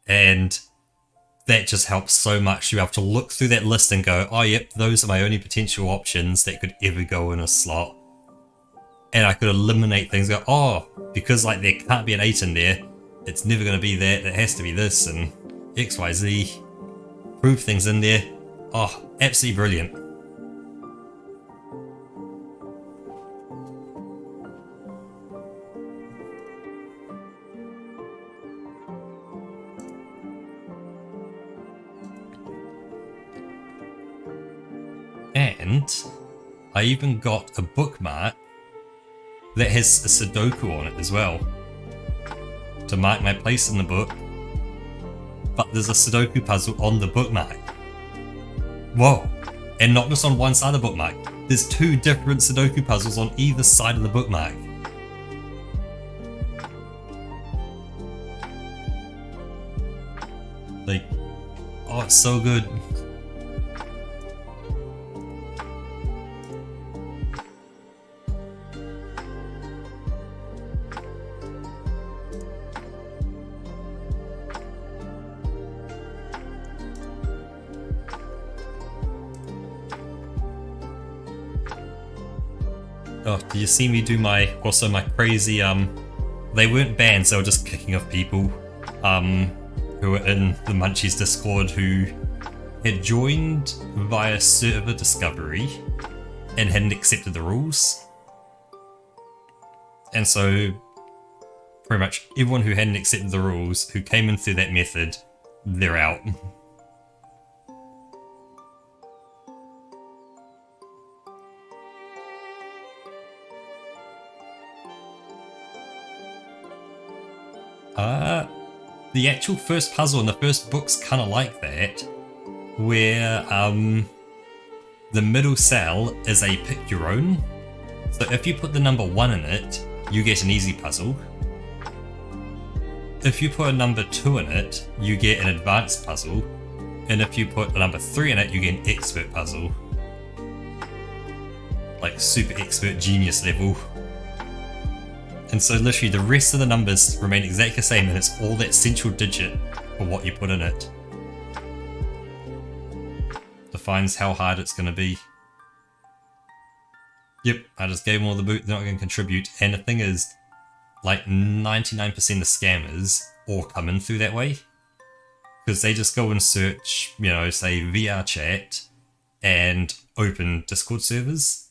And that just helps so much. You have to look through that list and go, oh yep, those are my only potential options that could ever go in a slot. And I could eliminate things, go, oh, because like there can't be an 8 in there, it's never going to be that, it has to be this, and XYZ. Prove things in there. Oh, absolutely brilliant. And I even got a bookmark that has a Sudoku on it as well, to mark my place in the book. But there's a Sudoku puzzle on the bookmark. Whoa, And not just on one side of the bookmark. There's 2 different Sudoku puzzles on either side of the bookmark. Like, oh, it's so good. Oh, did you see me do my crazy, they weren't bans, they were just kicking off people, who were in the Munchies Discord who had joined via server discovery and hadn't accepted the rules. And so, pretty much everyone who hadn't accepted the rules, who came in through that method, they're out. The actual first puzzle in the first book's kind of like that, where the middle cell is a pick your own. So if you put the number 1 in it, you get an easy puzzle. If you put a number 2 in it, you get an advanced puzzle. And if you put a number 3 in it, you get an expert puzzle. Like super expert genius level. And so literally the rest of the numbers remain exactly the same, and it's all that central digit for what you put in it defines how hard it's going to be. Yep, I just gave them all the boot, they're not going to contribute. And the thing is, like 99% of scammers all come in through that way. Because they just go and search, you know, say VR chat and open Discord servers.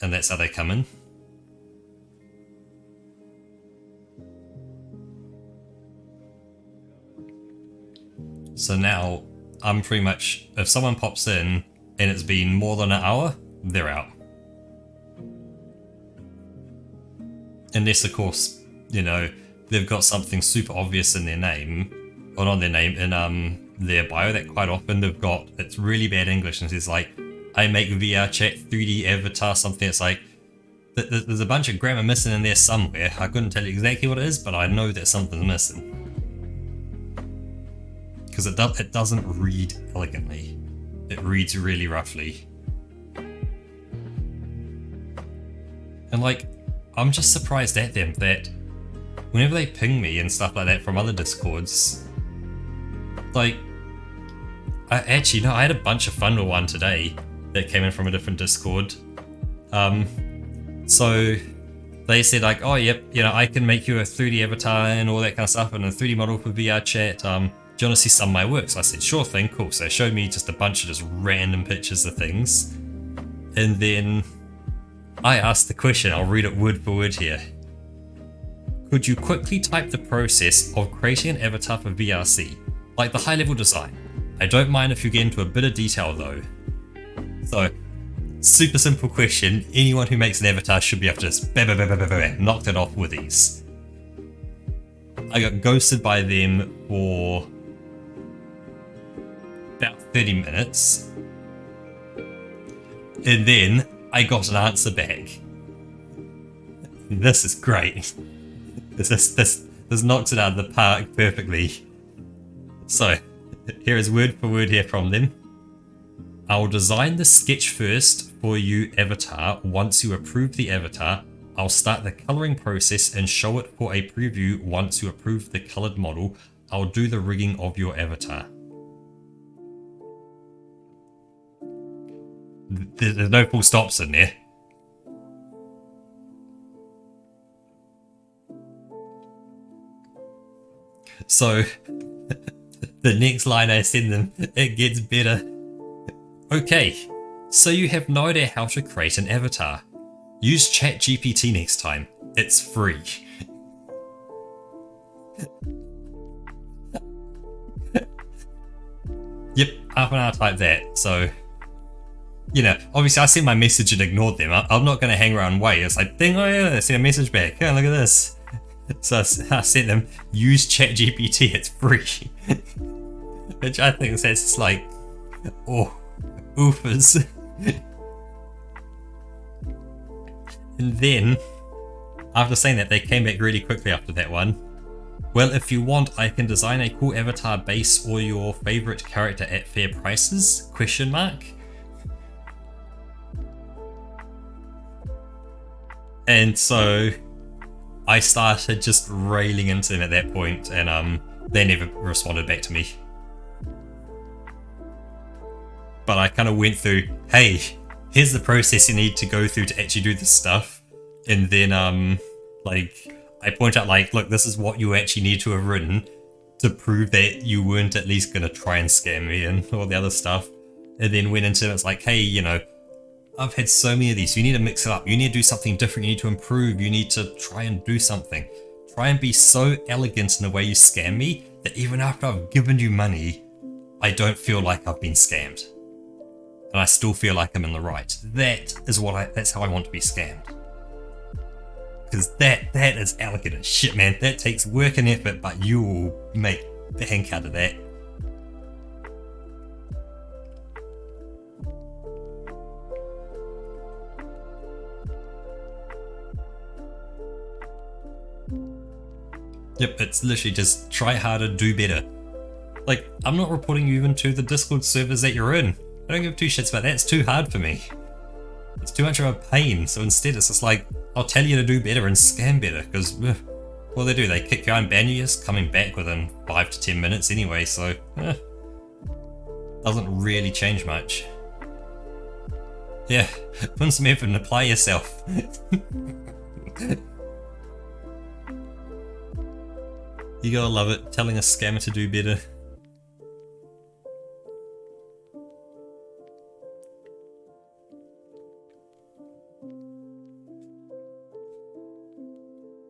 And that's how they come in. So now, I'm pretty much, if someone pops in and it's been more than an hour, they're out. Unless, of course, you know, they've got something super obvious in their name, or not their name, in their bio, that quite often they've got, it's really bad English, and it's like, I make VR chat 3D avatar, something. It's like, there's a bunch of grammar missing in there somewhere. I couldn't tell you exactly what it is, but I know that something's missing. Because it doesn't read elegantly. It reads really roughly. And like, I'm just surprised at them that whenever they ping me and stuff like that from other Discords, like, I had a bunch of fun with one today that came in from a different Discord. So they said like, oh yep, you know, I can make you a 3D avatar and all that kind of stuff and a 3D model for VR chat. Do you want to see some of my work? So I said, sure thing, cool. So they showed me just a bunch of just random pictures of things. And then I asked the question, I'll read it word for word here. Could you quickly type the process of creating an avatar for VRC? Like the high level design. I don't mind if you get into a bit of detail though. So, super simple question. Anyone who makes an avatar should be able to just knock that off with ease. I got ghosted by them for about 30 minutes, and then I got an answer back. This is great. This knocks it out of the park perfectly. So, here is word for word here from them. I'll design the sketch first for you avatar. Once you approve the avatar, I'll start the coloring process and show it for a preview. Once you approve the colored model, I'll do the rigging of your avatar. There's no full stops in there. So, the next line I send them, it gets better. Okay, so you have no idea how to create an avatar. Use ChatGPT next time. It's free. Yep, half an hour type that, so... You know, obviously I sent my message and ignored them. I'm not going to hang around and wait. It's like, ding, oh yeah, I sent a message back. Yeah, look at this. So I sent them, use ChatGPT, it's free. Which I think says it's like, oh, oofers. And then, after saying that, they came back really quickly after that one. Well, if you want, I can design a cool avatar base or your favorite character at fair prices? Question mark. And so I started just railing into them at that point, and they never responded back to me. But I kind of went through, hey, here's the process you need to go through to actually do this stuff. And then, like, I point out, like, look, this is what you actually need to have written to prove that you weren't at least going to try and scam me and all the other stuff. And then went into it, it's like, hey, you know, I've had so many of these. You need to mix it up. You need to do something different. You need to improve. You need to try and do something. Try and be so elegant in the way you scam me that even after I've given you money, I don't feel like I've been scammed. And I still feel like I'm in the right. That's how I want to be scammed. Because that is elegant as shit, man. That takes work and effort, but you will make bank out of that. Yep, it's literally just try harder, do better. Like, I'm not reporting you even to the Discord servers that you're in. I don't give two shits about that, it's too hard for me. It's too much of a pain, so instead it's just like, I'll tell you to do better and scam better, because what do? They kick you out and ban you, just coming back within 5 to 10 minutes anyway, so doesn't really change much. Yeah, put some effort and apply yourself. You gotta love it, telling a scammer to do better.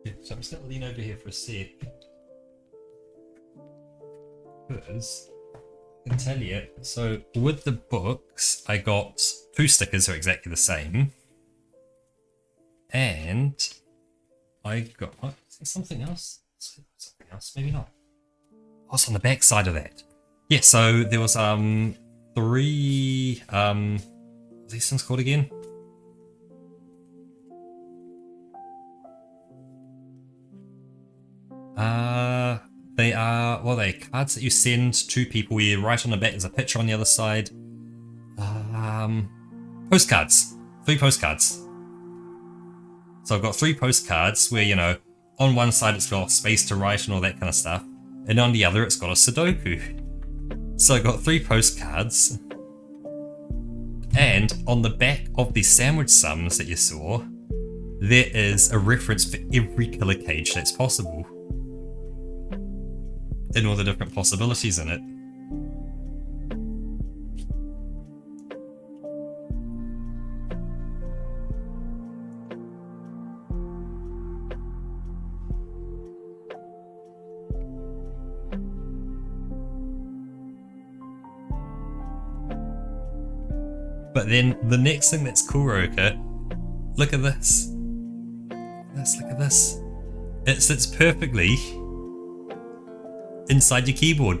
Yeah, so I'm just gonna lean over here for a sec. Because I can tell you, so with the books, I got 2 stickers that are exactly the same. And I got, what, is there something else? Something else, maybe not. What's on the back side of that? Yeah, so there was 3 what are these things called again? They are, well, they cards that you send to people where you write on the back, there's a picture on the other side. Postcards. 3 postcards. So I've got 3 postcards where, you know, on one side it's got space to write and all that kind of stuff, and on the other it's got a Sudoku. So I got 3 postcards, and on the back of the sandwich sums that you saw, there is a reference for every killer cage that's possible, and all the different possibilities in it. But then the next thing that's cool, Roka, look at this. Look at this. It sits perfectly inside your keyboard.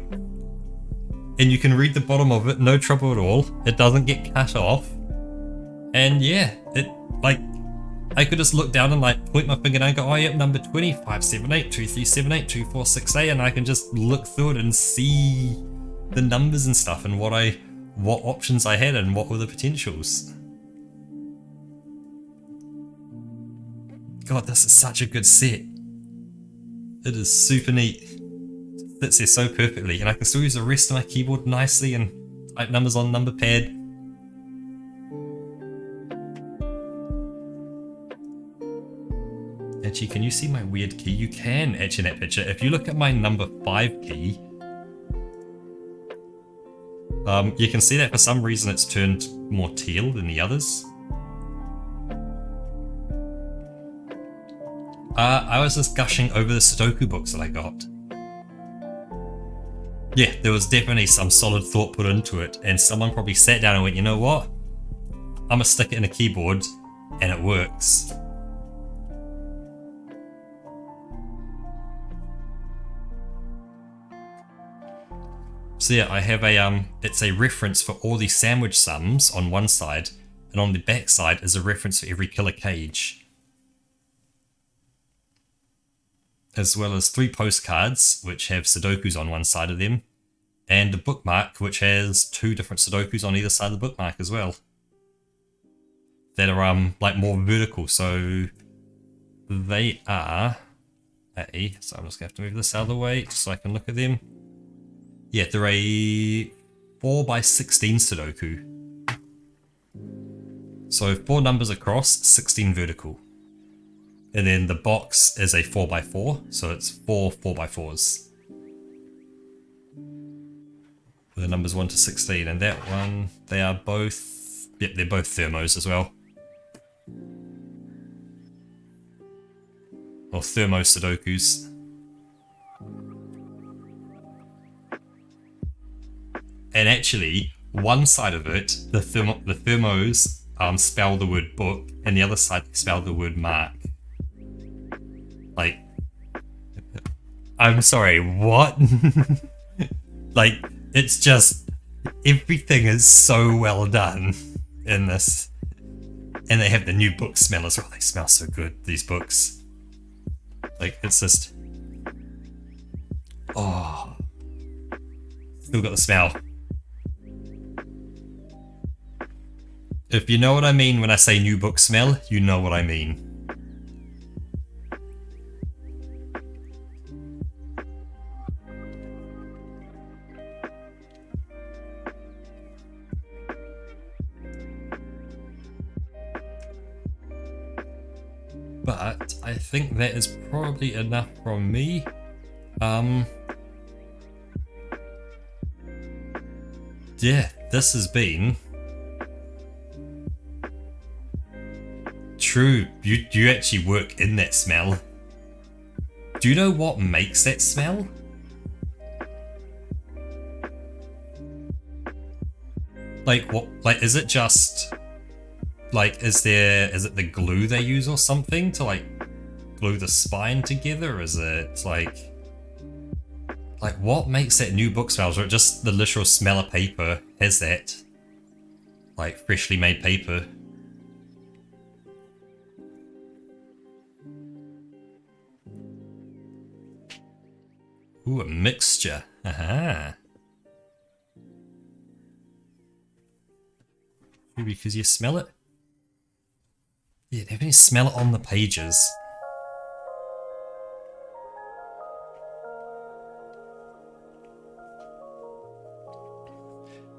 And you can read the bottom of it, no trouble at all. It doesn't get cut off. And yeah, it, like, I could just look down and like point my finger down and go, oh yep, number 20, 578, 2378, 2468, and I can just look through it and see the numbers and stuff and what options I had and what were the potentials. God, this is such a good set. It is super neat. It fits there so perfectly, and I can still use the rest of my keyboard nicely and type numbers on number pad. Actually, can you see my weird key? You can actually in that picture. If you look at my number 5 key, you can see that for some reason it's turned more teal than the others. I was just gushing over the Sudoku books that I got. Yeah, there was definitely some solid thought put into it, and someone probably sat down and went, you know what? I'm gonna stick it in a keyboard, and it works. So yeah, I have a it's a reference for all the sandwich sums on one side, and on the back side is a reference for every killer cage. As well as 3 postcards, which have Sudokus on one side of them, and a bookmark, which has 2 different Sudokus on either side of the bookmark as well. That are like more vertical, so they are so I'm just gonna have to move this out of the way just so I can look at them. Yeah, they're a 4x16 Sudoku. So 4 numbers across, 16 vertical. And then the box is a 4x4, so it's 4 4x4s. The numbers 1 to 16, and that one, they are both, yep, they're both thermos as well. Or thermo Sudokus. And actually, one side of it, the thermos spell the word book, and the other side spell the word mark. Like, I'm sorry, what? Like, it's just, everything is so well done in this. And they have the new book smell as well. They smell so good, these books. Like, it's just, oh, still got the smell. If you know what I mean when I say new book smell, you know what I mean. But I think that is probably enough from me. Yeah, this has been true. You actually work in that smell. Do you know what makes that smell? Like what? Like, is it just like, is it the glue they use or something to like glue the spine together? Is it like what makes that new book smell? Or just the literal smell of paper has that, like, freshly made paper? Ooh, a mixture. Aha. Maybe because you smell it? Yeah, they even smell it on the pages.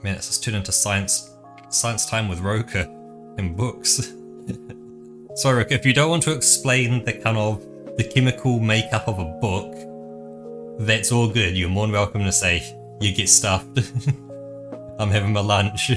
Man, it's just turned into science time with Roka in books. Sorry, Roka, if you don't want to explain the kind of the chemical makeup of a book, that's all good. You're more than welcome to say, you get stuffed. I'm having my lunch.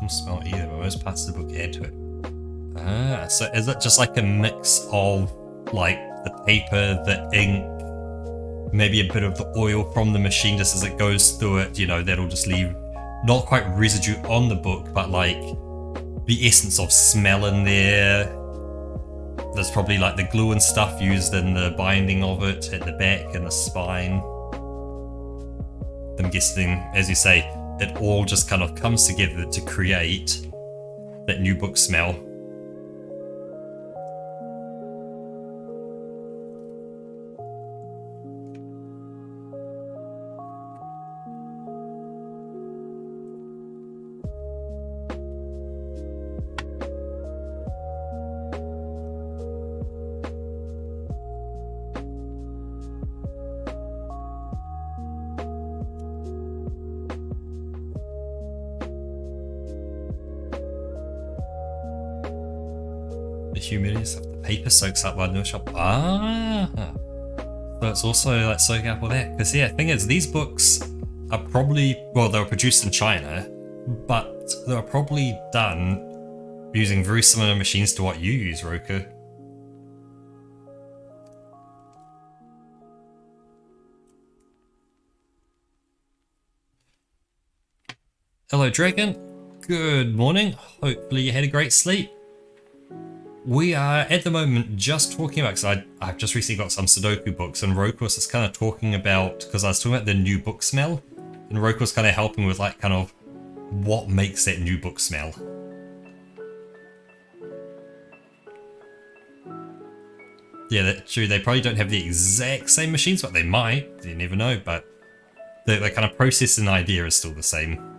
Smell either, but most parts of the book add to it. Ah, so is it just like a mix of like the paper, the ink, maybe a bit of the oil from the machine just as it goes through it, you know, that'll just leave not quite residue on the book, but like the essence of smell in there. There's probably like the glue and stuff used in the binding of it at the back and the spine. I'm guessing, as you say, it all just kind of comes together to create that new book smell. The humidity of the paper soaks up by no shop. Ah, so it's also like soaking up all that. Because yeah, the thing is, these books are probably, well, they were produced in China, but they were probably done using very similar machines to what you use, Roka. Hello, Dragon. Good morning. Hopefully you had a great sleep. We are at the moment just talking about, because I've just recently got some Sudoku books, and Roku was just kind of talking about, because I was talking about the new book smell, and Roku was kind of helping with like kind of what makes that new book smell. Yeah, that's true. They probably don't have the exact same machines, but they might. You never know, but the kind of process and idea is still the same.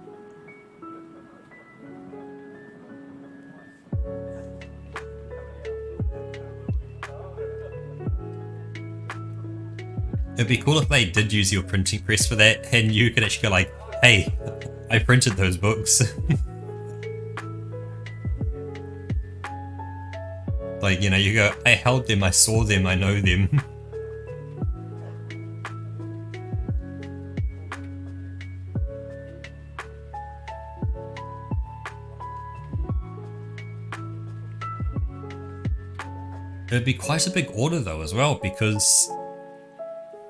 It'd be cool if they did use your printing press for that, and you could actually go like, hey, I printed those books. Like, you know, you go, I held them, I saw them, I know them. It'd be quite a big order though as well, because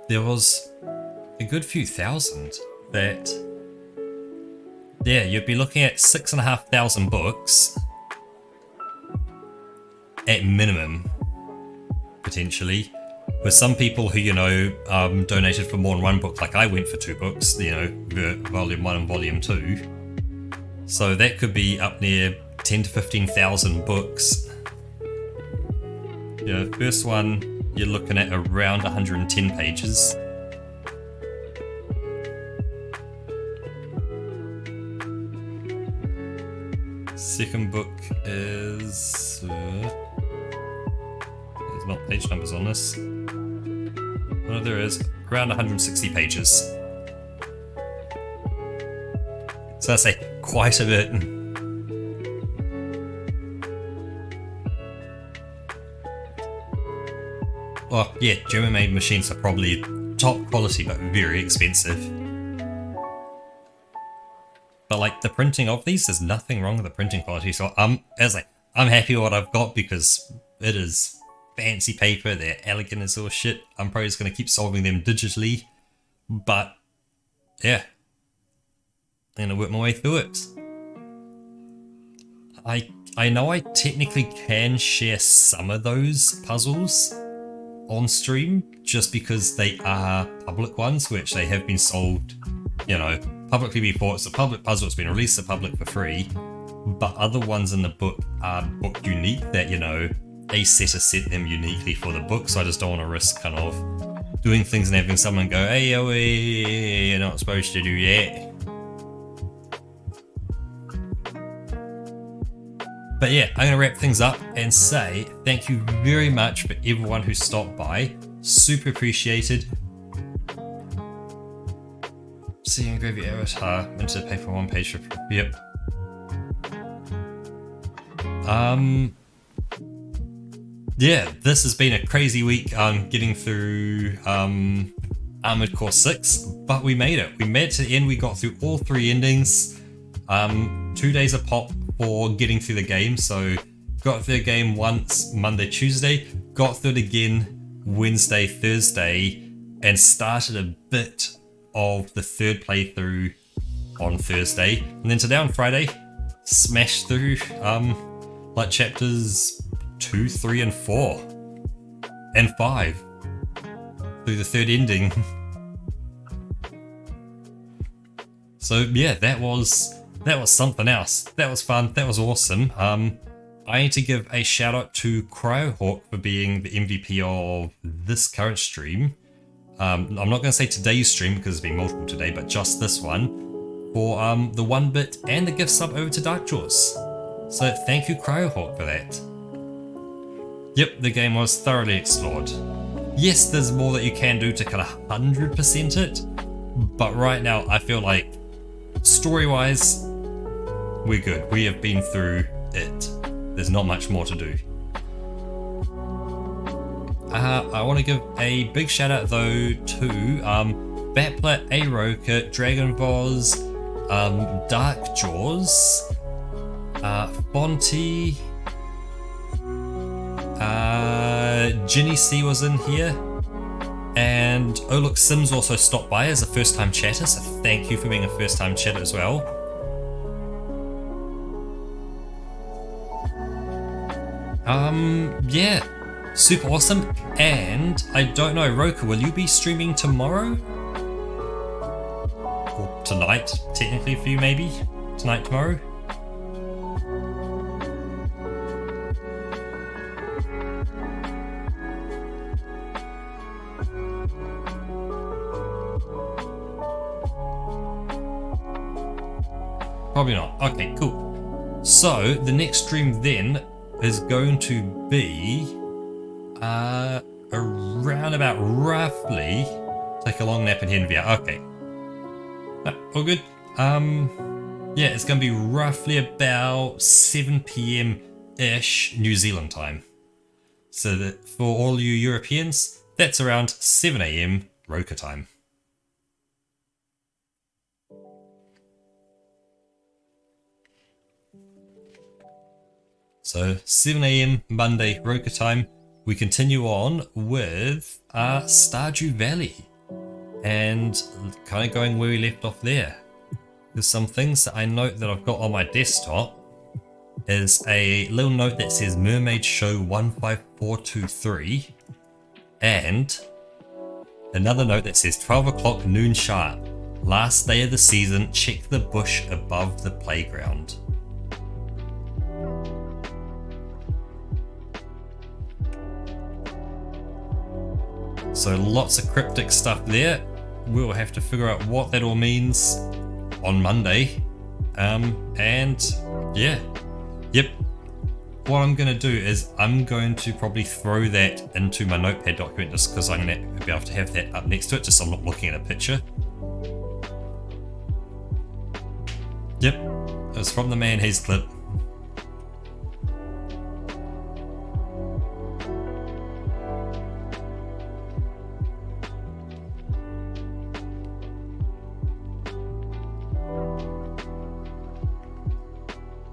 there was a good few thousand that, yeah, you'd be looking at 6,500 books at minimum, potentially, with some people who, you know, donated for more than one book, like I went for 2 books, you know, volume 1 and volume 2. So that could be up near 10 to 15,000 books. You know, first one, you're looking at around 110 pages. Second book is... there's not page numbers on this. No, there is. Around 160 pages. So that's quite a bit. Oh yeah, German-made machines are probably top quality but very expensive. But like the printing of these, there's nothing wrong with the printing quality. So I'm happy with what I've got because it is fancy paper. They're elegant as all shit. I'm probably just gonna keep solving them digitally. But yeah, I'm gonna work my way through it. I know I technically can share some of those puzzles on stream just because they are public ones, which they have been sold, you know, publicly before. It's a public puzzle, it's been released to the public for free, but other ones in the book are book unique that, you know, a setter set them uniquely for the book, so I just don't want to risk kind of doing things and having someone go, hey, oh, hey, you're not supposed to do that. But yeah, I'm going to wrap things up and say thank you very much for everyone who stopped by. Super appreciated. See, engrave your avatar into paper 1 page for... Yep. Yeah, this has been a crazy week getting through Armored Core 6, but we made it. We made it to the end. We got through all 3 endings. 2 days a pop for getting through the game. So got through the game once Monday, Tuesday, got through it again Wednesday, Thursday, and started a bit of the 3rd playthrough on Thursday. And then today on Friday, smashed through like chapters 2, 3, and 4, and 5 through the 3rd ending. So yeah, that was something else. That was fun. That was awesome. I need to give a shout out to Cryohawk for being the MVP of this current stream. I'm not going to say today's stream because there's been multiple today, but just this one for the 1-bit and the gift sub over to Dark Jaws. So thank you, Cryohawk, for that. Yep, the game was thoroughly explored. Yes, there's more that you can do to kind of 100% it, but right now I feel like story-wise, we're good. We have been through it. There's not much more to do. I want to give a big shout out though to Batplat, Aroka, Dragon Voz, Dark Jaws, Fonty, Ginny C was in here, and oh look, Sims also stopped by as a first-time chatter, so thank you for being a first-time chatter as well. Yeah, super awesome. And I don't know, Roka, will you be streaming tomorrow? Or tonight, technically for you maybe? Tonight, tomorrow? Probably not. Okay, cool. So the next stream then is going to be around about roughly take a long nap and head in VR. Okay. No, all good. Yeah, it's going to be roughly about 7 PM ish New Zealand time. So that for all you Europeans, that's around 7 AM Roka time. So 7 AM Monday Roka time, we continue on with Stardew Valley and kind of going where we left off there. There's some things that I note that I've got on my desktop is a little note that says Mermaid Show 15423 and another note that says 12 o'clock noon sharp. Last day of the season, check the bush above the playground. So lots of cryptic stuff there. We'll have to figure out what that all means on Monday. And yeah, yep. What I'm going to do is I'm going to probably throw that into my notepad document just because I'm going to be able to have that up next to it, just so I'm not looking at a picture. Yep, it was from the Man Hayes clip.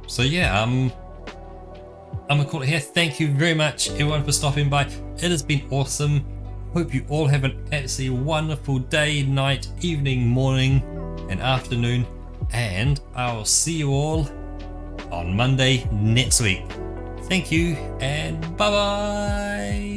So yeah, I'm gonna call it here. Thank you very much everyone for stopping by. It has been awesome. Hope you all have an absolutely wonderful day, night, evening, morning and afternoon, and I'll see you all on Monday next week. Thank you and bye bye.